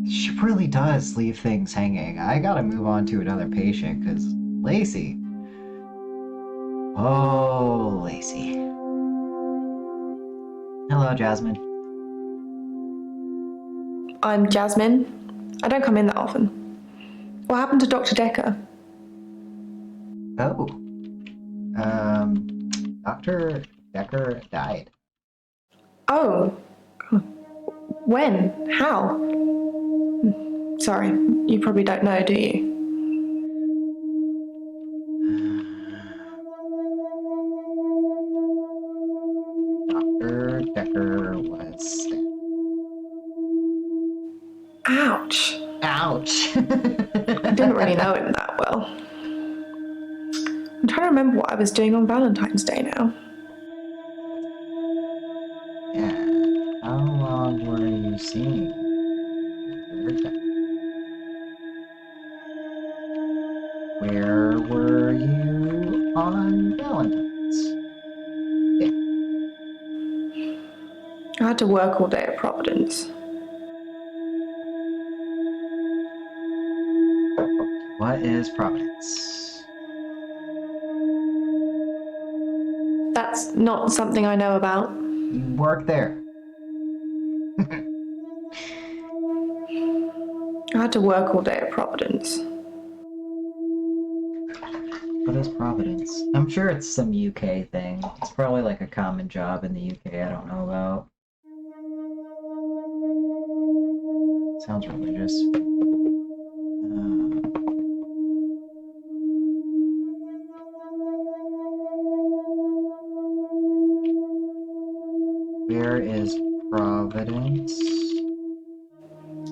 She really does leave things hanging. I gotta move on to another patient, because Lacey. Oh, Lacey. Hello, Jasmine. I'm Jasmine. I don't come in that often. What happened to Dr. Dekker? Oh. Dr. Dekker died. Oh. When? How? Sorry, you probably don't know, do you? Dr. Dekker was sick. Ouch. Ouch! I didn't really know him that well. I'm trying to remember what I was doing on Valentine's Day now. Yeah. How long were you seeing Dr. Dekker? Where were you on Valentine's? I had to work all day at Providence. What is Providence? That's not something I know about. You work there. I had to work all day at Providence. What is Providence? I'm sure it's some UK thing. It's probably like a common job in the UK I don't know about. Sounds religious. Where is Providence?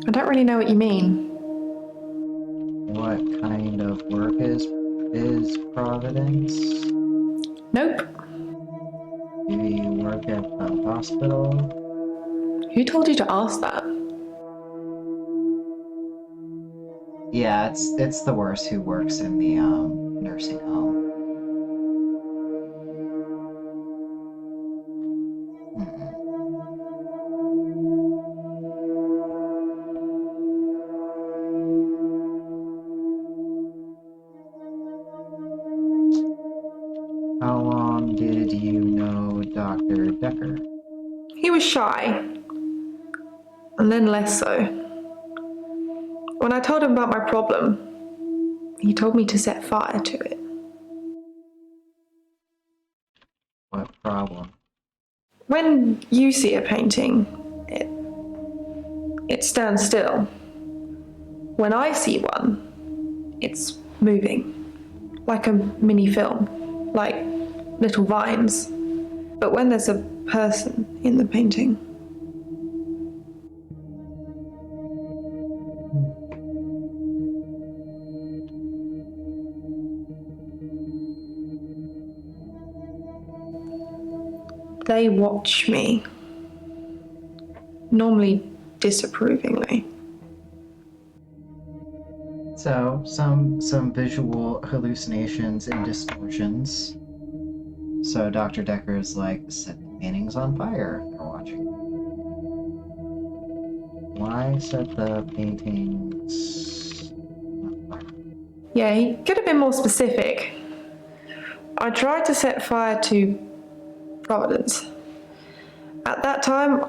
I don't really know what you mean. What kind of work is Providence? Nope. Do you work at the hospital? Who told you to ask that? Yeah, it's the worst who works in the nursing home. How long did you know Dr. Dekker? He was shy. And then less so. When I told him about my problem, he told me to set fire to it. What problem? When you see a painting, it stands still. When I see one, it's moving. Like a mini film, like little vines. But when there's a person in the painting, they watch me, normally disapprovingly. So, some visual hallucinations and distortions. So Dr. Dekker is like, set the paintings on fire. They're watching. Why set the paintings on fire? Yeah, he could have been more specific. I tried to set fire to Providence. At that time,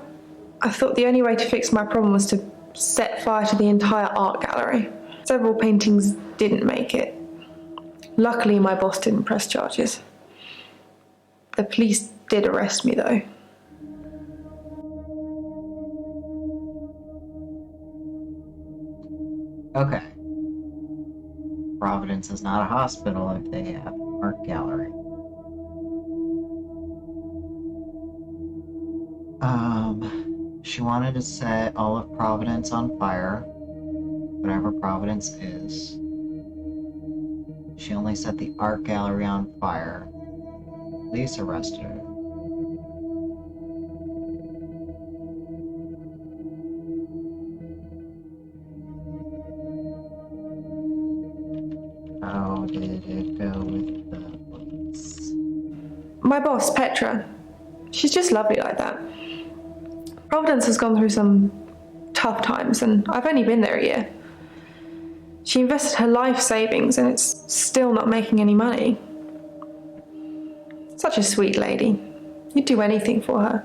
I thought the only way to fix my problem was to set fire to the entire art gallery. Several paintings didn't make it. Luckily, my boss didn't press charges. The police did arrest me, though. Okay. Providence is not a hospital if they have an art gallery. She wanted to set all of Providence on fire, whatever Providence is. She only set the art gallery on fire. Police arrested her. How did it go with the police? My boss, Petra, she's just lovely like that. Providence has gone through some tough times, and I've only been there a year. She invested her life savings, and it's still not making any money. Such a sweet lady. You'd do anything for her.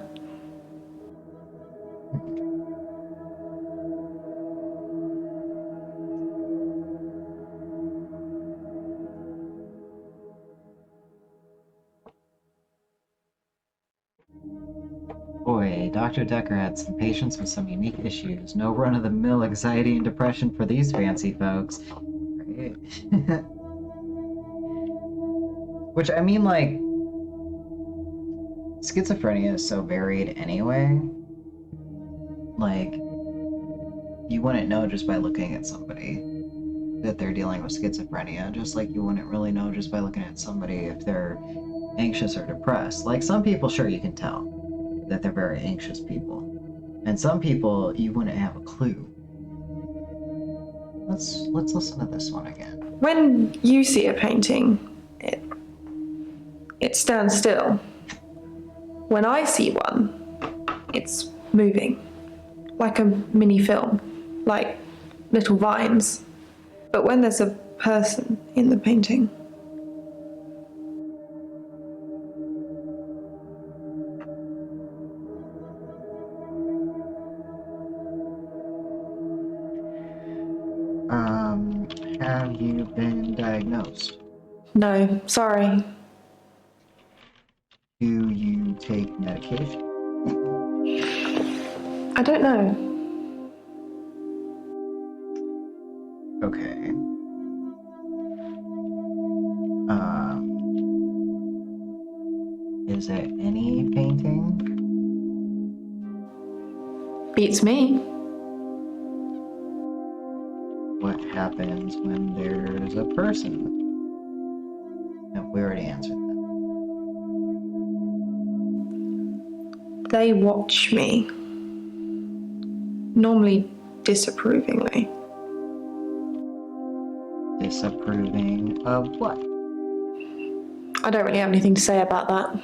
say, Dr. Dekker had some patients with some unique issues. No run-of-the-mill anxiety and depression for these fancy folks. Right? Which, I mean, like, schizophrenia is so varied anyway. Like, you wouldn't know just by looking at somebody that they're dealing with schizophrenia, just like you wouldn't really know just by looking at somebody if they're anxious or depressed. Like, some people, sure, you can tell that they're very anxious people. And some people, you wouldn't have a clue. Let's listen to this one again. When you see a painting, it stands still. When I see one, it's moving, like a mini film, like little vines. But when there's a person in the painting, Have you been diagnosed? no, sorry. Do you take medication? I don't know. Okay. Is it any painting? Beats me. What happens when there's a person? No, we already answered that. They watch me. Normally disapprovingly. Disapproving of what? I don't really have anything to say about that.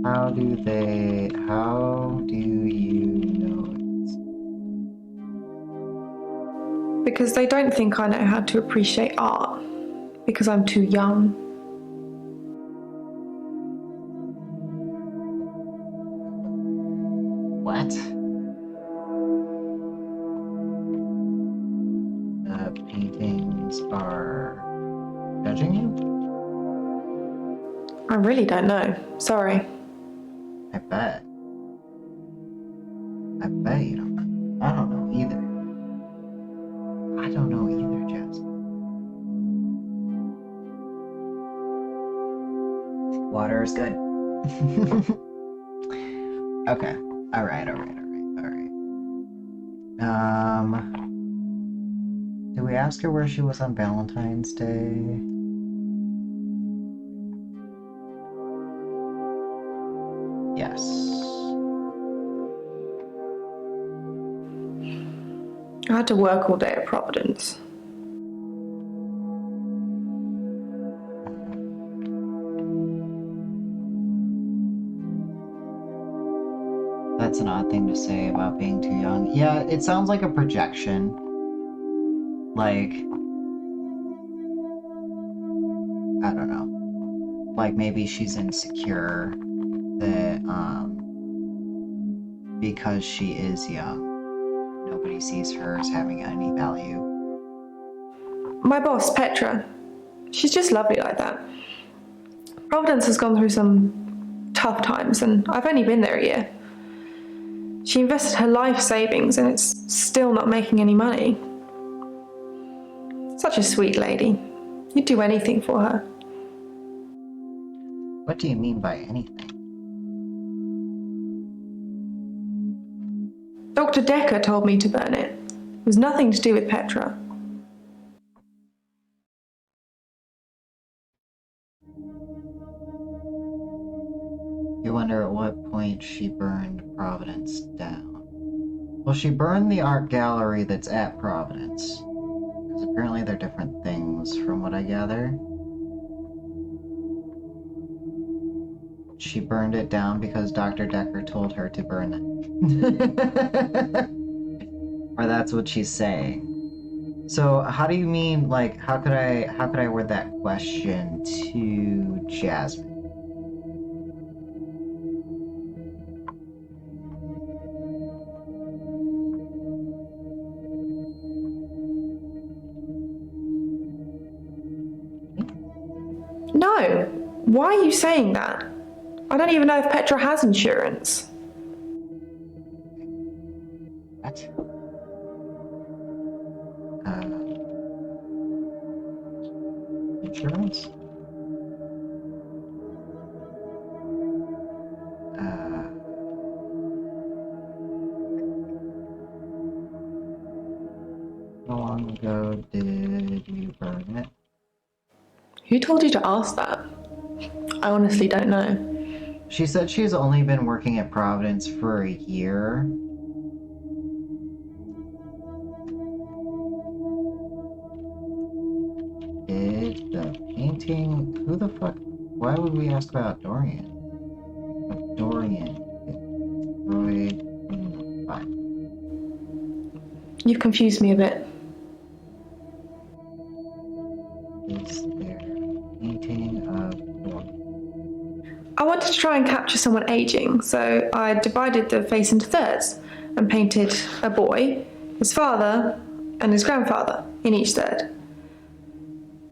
How do you know it's... Because they don't think I know how to appreciate art. Because I'm too young. What? The paintings are judging you? I really don't know. Sorry. I bet. I bet you don't. I don't know either. I don't know either, Jess. Water is good. Okay. Alright. Did we ask her where she was on Valentine's Day? Yes. I had to work all day at Providence. That's an odd thing to say about being too young. Yeah, it sounds like a projection. Like, I don't know. Like maybe she's insecure that, because she is young, nobody sees her as having any value. My boss, Petra, she's just lovely like that. Providence has gone through some tough times, and I've only been there a year. She invested her life savings, and it's still not making any money. Such a sweet lady. You'd do anything for her. What do you mean by anything? Dr. Dekker told me to burn it. It was nothing to do with Petra. You wonder at what point she burned Providence down. Well, she burned the art gallery that's at Providence. Because apparently they're different things from what I gather. She burned it down because Dr. Dekker told her to burn it. Or that's what she's saying. So how do you mean, like, how could I word that question to Jasmine? No. Why are you saying that? I don't even know if Petra has insurance. What? Insurance? How long ago did you burn it? Who told you to ask that? I honestly don't know. She said she's only been working at Providence for a year. Did the painting... Who the fuck... Why would we ask about Dorian? Dorian. Destroyed... Fine. You've confused me a bit. Is there a painting of Dorian? I wanted to try and capture someone aging, so I divided the face into thirds and painted a boy, his father, and his grandfather in each third.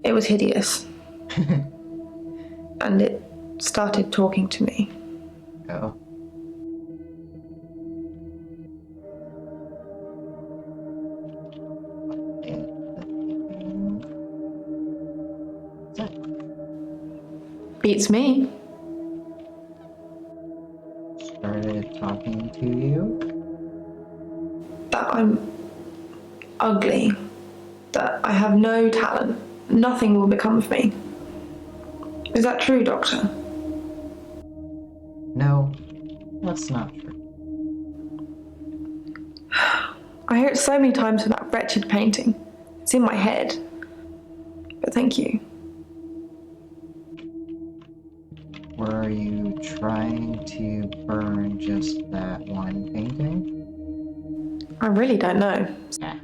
It was hideous. And it started talking to me. Oh. Beats me. Started talking to you? That I'm ugly. That I have no talent. Nothing will become of me. Is that true, Doctor? No, that's not true. I hear it so many times from that wretched painting. It's in my head. But thank you. Were you trying to burn just that one painting? I really don't know. Yeah.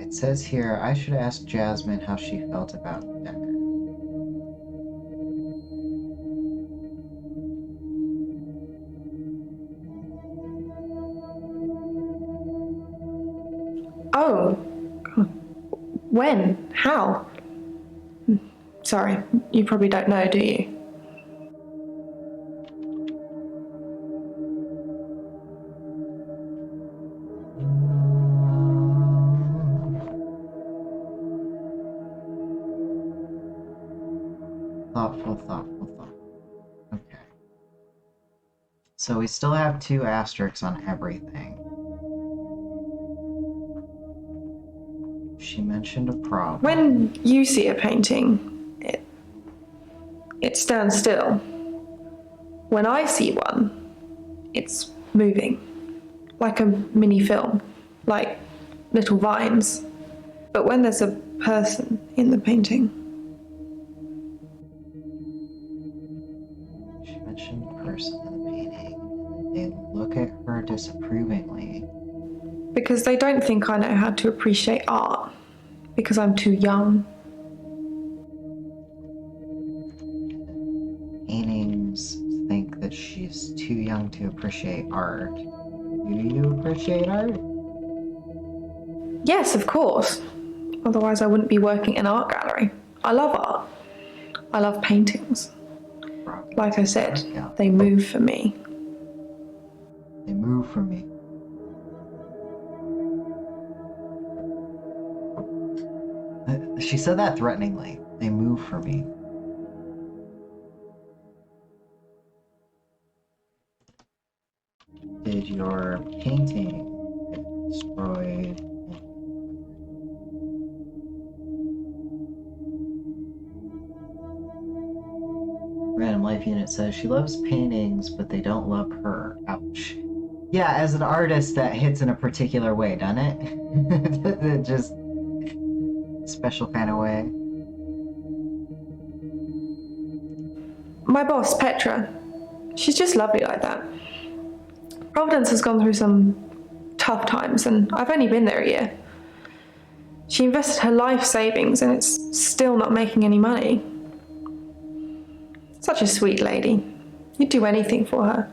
It says here, I should ask Jasmine how she felt about Dekker. Oh. When? How? Sorry, you probably don't know, do you? Thoughtful. Okay. So we still have 2 asterisks on everything. She mentioned a problem. When you see a painting, it stands still. When I see one, it's moving. Like a mini film. Like little vines. But when there's a person in the painting, She mentioned a person in the painting, and they look at her disapprovingly. because they don't think I know how to appreciate art. Because I'm too young. Paintings think that she's too young to appreciate art. Do you appreciate art? Yes, of course. Otherwise I wouldn't be working in an art gallery. I love art. I love paintings. Like I said, Yeah. they move for me. They move for me. She said that threateningly. They move for me. Did your painting get destroyed? Random Life Unit says she loves paintings, but they don't love her. Ouch. Yeah, as an artist, that hits in a particular way, doesn't it? It just special kind of way. My boss, Petra, she's just lovely like that. Providence has gone through some tough times, and I've only been there a year. She invested her life savings, and it's still not making any money. Such a sweet lady. You'd do anything for her.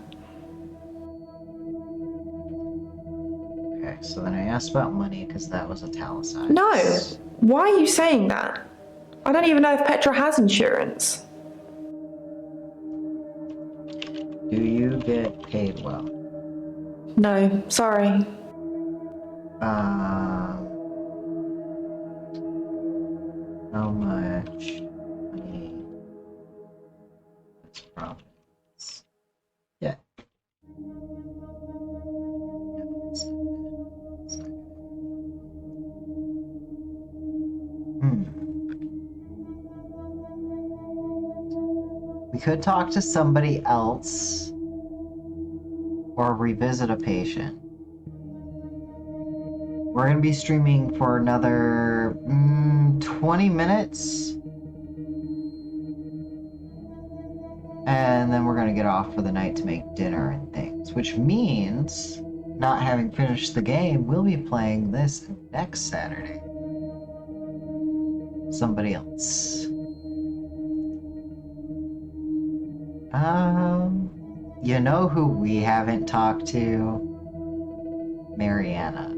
Okay. Okay, so then I asked about money because that was italicized. No. Why are you saying that? I don't even know if Petra has insurance. Do you get paid well? No, sorry. How much money? That's profits. Yeah. We could talk to somebody else or revisit a patient. We're going to be streaming for another 20 minutes. And then we're going to get off for the night to make dinner and things. Which means, not having finished the game, we'll be playing this next Saturday. Somebody else. You know who we haven't talked to? Mariana.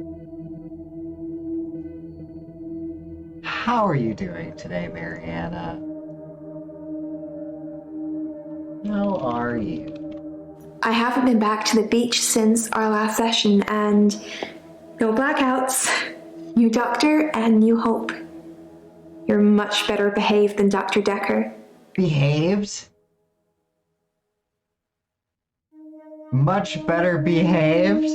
How are you doing today, Mariana? How are you? I haven't been back to the beach since our last session, and no blackouts, new doctor, and new hope. You're much better behaved than Dr. Dekker. Behaved? Much better behaved?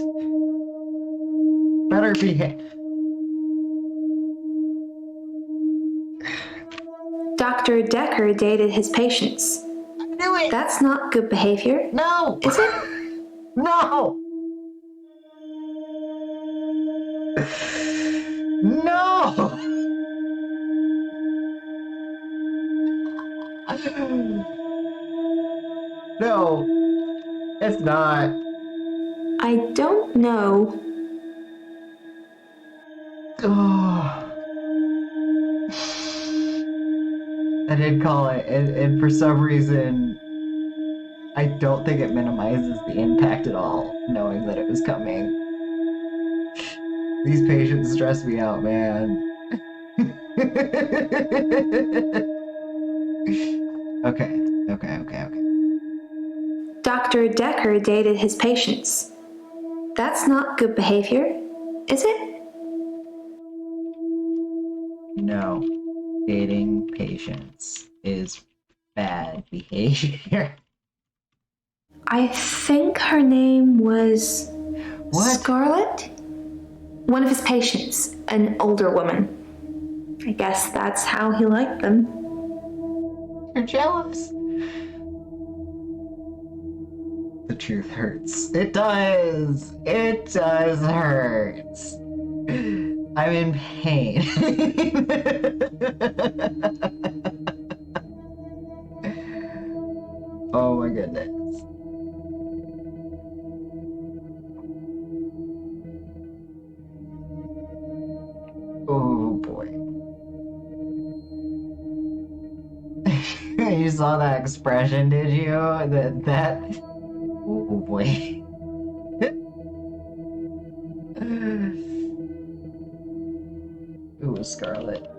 Better behave. Dr. Dekker dated his patients. I knew it! That's not good behavior. No! Is it? No! No! No, it's not. I don't know. Oh. I did call it, and for some reason, I don't think it minimizes the impact at all, knowing that it was coming. These patients stress me out, man. Okay. Dr. Dekker dated his patients. That's not good behavior, is it? No. Dating patients is bad behavior. I think her name was... What? Scarlet? One of his patients, an older woman. I guess that's how he liked them. You're jealous. The truth hurts. It does. It does hurt. I'm in pain. Oh my goodness. Oh boy. You saw that expression, did you? That oh boy. Ooh, Scarlet.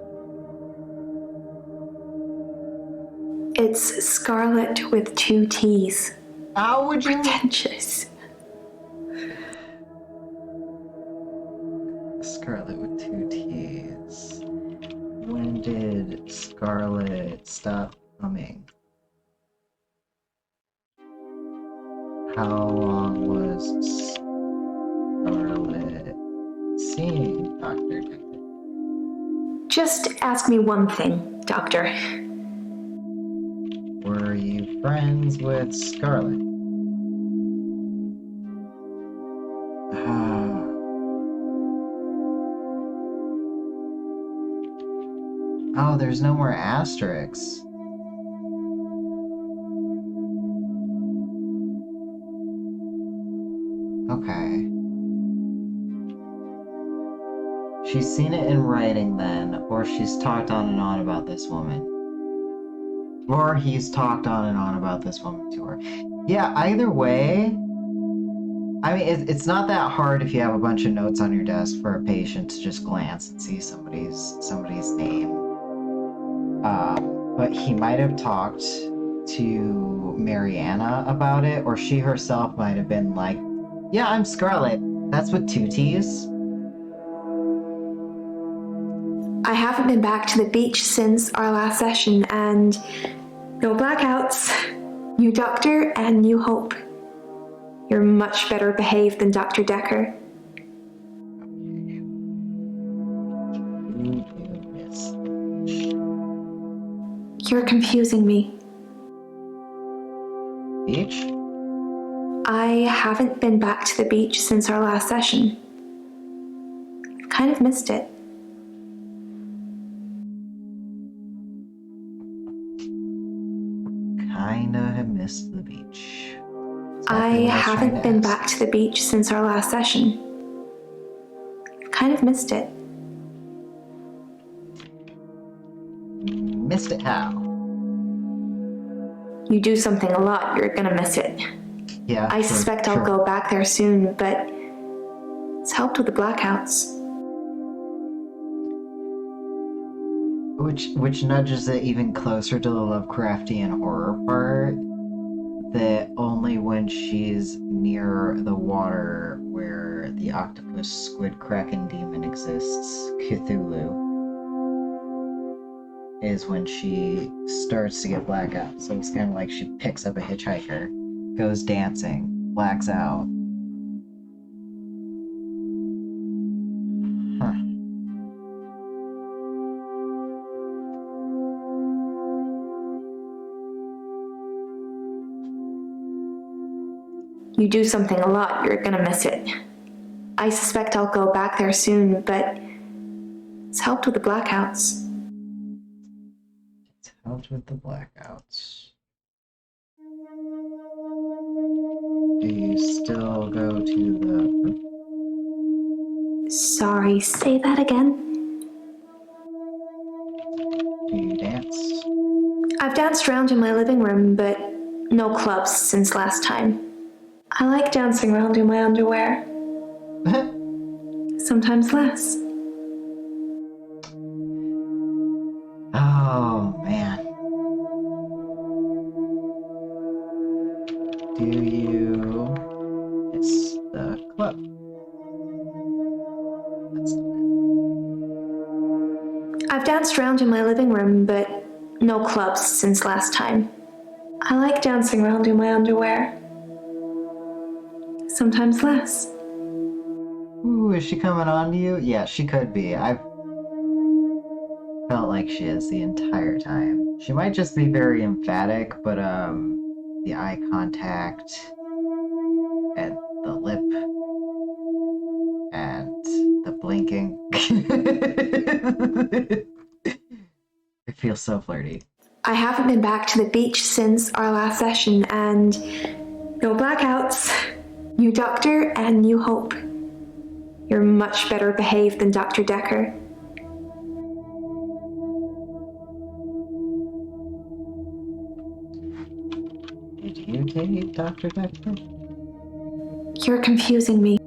It's Scarlet with 2 T's. How would you? Pretentious. Scarlet with 2 T's. When did Scarlet stop coming? How long was Scarlet seeing Dr. Dekker? Just ask me one thing, Doctor. Were you friends with Scarlet? Oh, there's no more asterisks. Okay. She's seen it in writing then, or she's talked on and on about this woman. Or he's talked on and on about this woman to her. Yeah, either way, I mean, it's not that hard if you have a bunch of notes on your desk for a patient to just glance and see somebody's name. But he might have talked to Mariana about it, or she herself might have been like, "Yeah, I'm Scarlet. That's with 2 T's." I haven't been back to the beach since our last session, and no blackouts. New doctor and new hope. You're much better behaved than Dr. Dekker. You're confusing me. Beach? I haven't been back to the beach since our last session. I've kind of missed it. Kinda have missed the beach. I Exactly what was trying haven't to been ask. back to the beach since our last session. I've kind of missed it. Missed it how? You do something a lot, you're gonna miss it. Yeah. I suspect I'll go back there soon, but it's helped with the blackouts. Which nudges it even closer to the Lovecraftian horror part. That only when she's near the water where the octopus squid kraken demon exists, Cthulhu, is when she starts to get blackout. So it's kind of like she picks up a hitchhiker, goes dancing, blacks out. Huh. You do something a lot, you're gonna miss it. I suspect I'll go back there soon, but it's helped with the blackouts. It's helped with the blackouts. Do you still go to the... Sorry, say that again? Do you dance? I've danced around in my living room, but no clubs since last time. I like dancing around in my underwear. Sometimes less. Oh, man. Do you miss the club? I've danced around in my living room, but no clubs since last time. I like dancing around in my underwear. Sometimes less. Ooh, is she coming on to you? Yeah, she could be. I've felt like she is the entire time. She might just be very emphatic, but the eye contact and the lip and the blinking. It feels so flirty. I haven't been back to the beach since our last session, and no blackouts. New doctor and new hope. You're much better behaved than Dr. Dekker. Did you date Dr. Dekker? You're confusing me.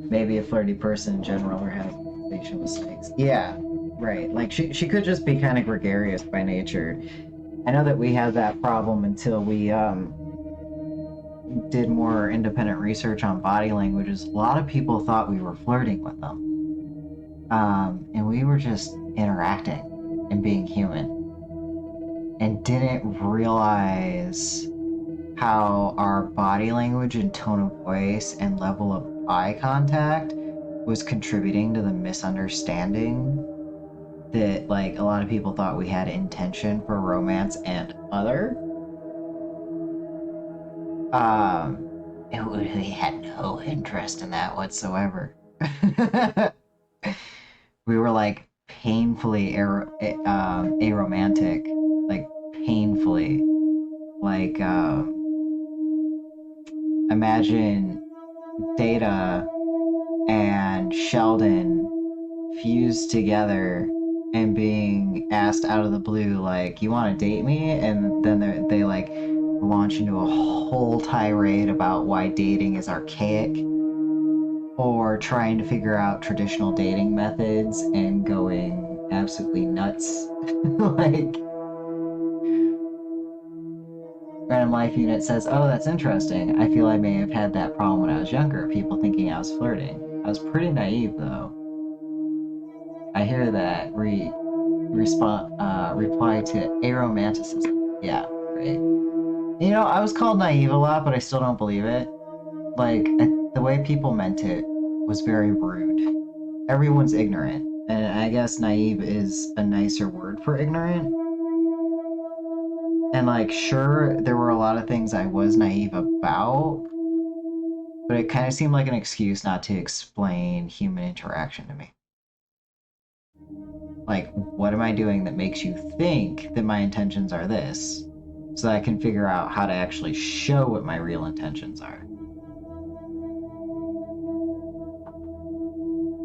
Maybe a flirty person in general or has facial mistakes. Yeah, right. Like she could just be kind of gregarious by nature. I know that we had that problem until we did more independent research on body languages. A lot of people thought we were flirting with them. And we were just interacting and being human. And didn't realize how our body language and tone of voice and level of eye contact was contributing to the misunderstanding that like a lot of people thought we had intention for romance and other. And we really had no interest in that whatsoever. We were like painfully aromantic, like painfully, like imagine Data and Sheldon fused together and being asked out of the blue, like, you want to date me? And then they like launch into a whole tirade about why dating is archaic, or trying to figure out traditional dating methods and going absolutely nuts. Like, Random Life Unit says, oh, that's interesting. I feel I may have had that problem when I was younger, people thinking I was flirting. I was pretty naive, though. I hear that reply to aromanticism. Yeah, great. You know, I was called naive a lot, but I still don't believe it. Like, the way people meant it was very rude. Everyone's ignorant, and I guess naive is a nicer word for ignorant. And, like, sure, there were a lot of things I was naive about, but it kind of seemed like an excuse not to explain human interaction to me. Like, what am I doing that makes you think that my intentions are this, so that I can figure out how to actually show what my real intentions are?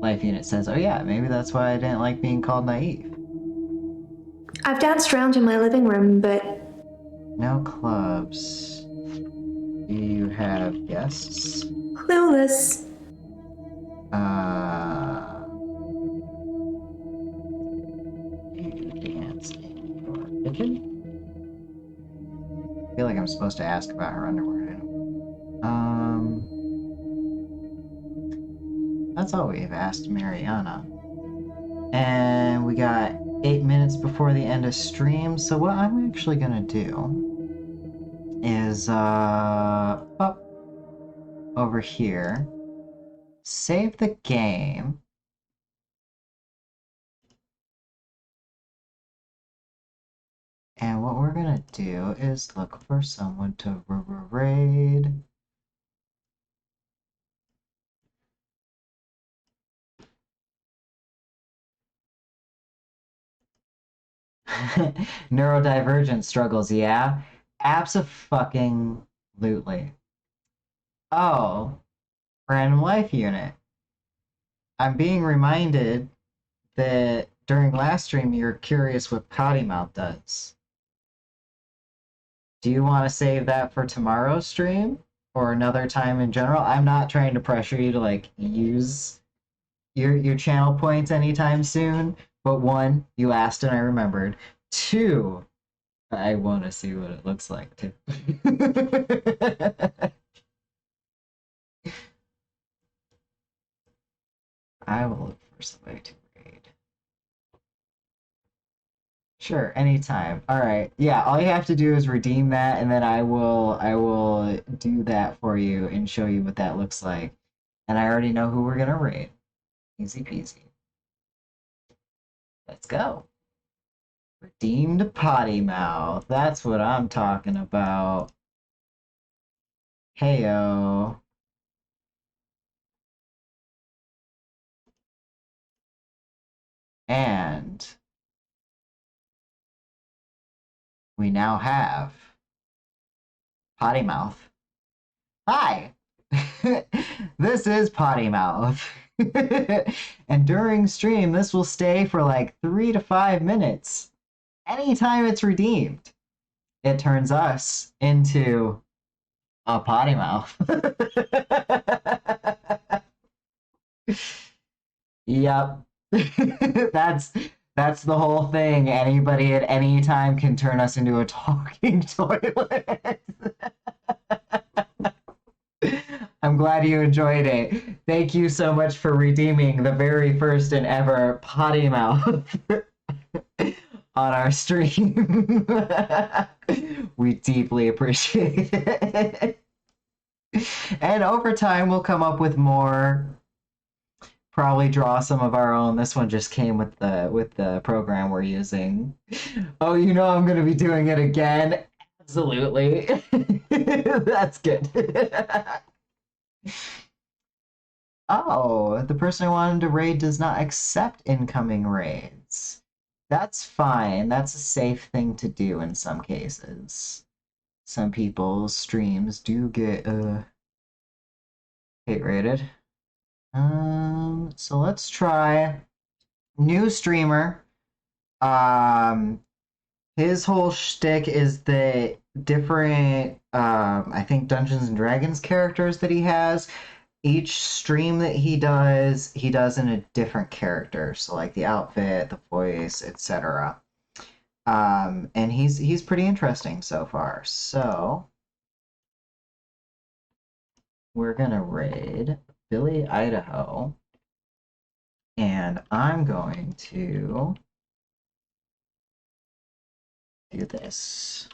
Life Unit says, oh yeah, maybe that's why I didn't like being called naive. I've danced around in my living room, but No clubs. Do you have guests? clueless. You dance in your kitchen? I feel like I'm supposed to ask about her underwear. That's all we've asked Mariana. And we got 8 minutes before the end of stream, so what I'm actually gonna do is up over here, save the game, and what we're gonna do is look for someone to raid. Neurodivergent struggles, yeah? Abso-fucking-lutely. Oh, Random Life Unit. I'm being reminded that during last stream you were curious what Potty Mouth does. Do you want to save that for tomorrow's stream? Or another time in general? I'm not trying to pressure you to, like, use your channel points anytime soon, but one, you asked and I remembered. Two, I want to see what it looks like too. I will look for somebody to raid. Sure, anytime. All right. Yeah, all you have to do is redeem that, and then I will do that for you and show you what that looks like. And I already know who we're gonna raid. Easy peasy. Let's go. Redeemed Potty Mouth. That's what I'm talking about. Heyo. And we now have Potty Mouth. Hi! This is Potty Mouth. And during stream, this will stay for like 3 to 5 minutes. Anytime it's redeemed, it turns us into a Potty Mouth. Yep. That's the whole thing. Anybody at any time can turn us into a talking toilet. I'm glad you enjoyed it. Thank you so much for redeeming the very first and ever Potty Mouth on our stream. We deeply appreciate it. And over time, we'll come up with more. Probably draw some of our own. This one just came with the program we're using. Oh, you know I'm gonna be doing it again. Absolutely. That's good. Oh, the person I wanted to raid does not accept incoming raids. That's fine. That's a safe thing to do in some cases. Some people's streams do get hate rated. So let's try new streamer. His whole shtick is the different, I think, Dungeons and Dragons characters that he has. Each stream that he does in a different character. So like the outfit, the voice, etc. And he's pretty interesting so far. So we're gonna raid Billy, Idaho, and I'm going to do this.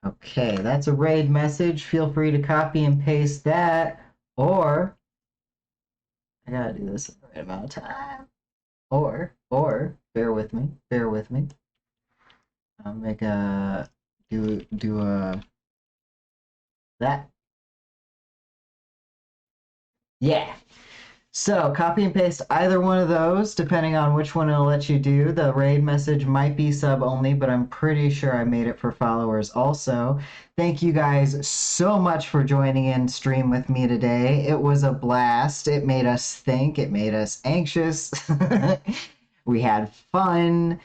Okay, that's a raid message. Feel free to copy and paste that, or I gotta do this in the right amount of time. Or bear with me, bear with me. I'll make a do a that. Yeah. So copy and paste either one of those, depending on which one it'll let you do. The raid message might be sub only, but I'm pretty sure I made it for followers also. Thank you guys so much for joining in stream with me today. It was a blast. It made us think. It made us anxious. We had fun.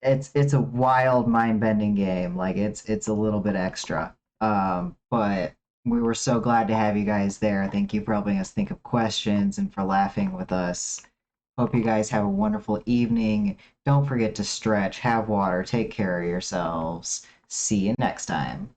It's a wild, mind-bending game. Like it's a little bit extra. But we were so glad to have you guys there. Thank you for helping us think of questions and for laughing with us. Hope you guys have a wonderful evening. Don't forget to stretch, have water, take care of yourselves. See you next time.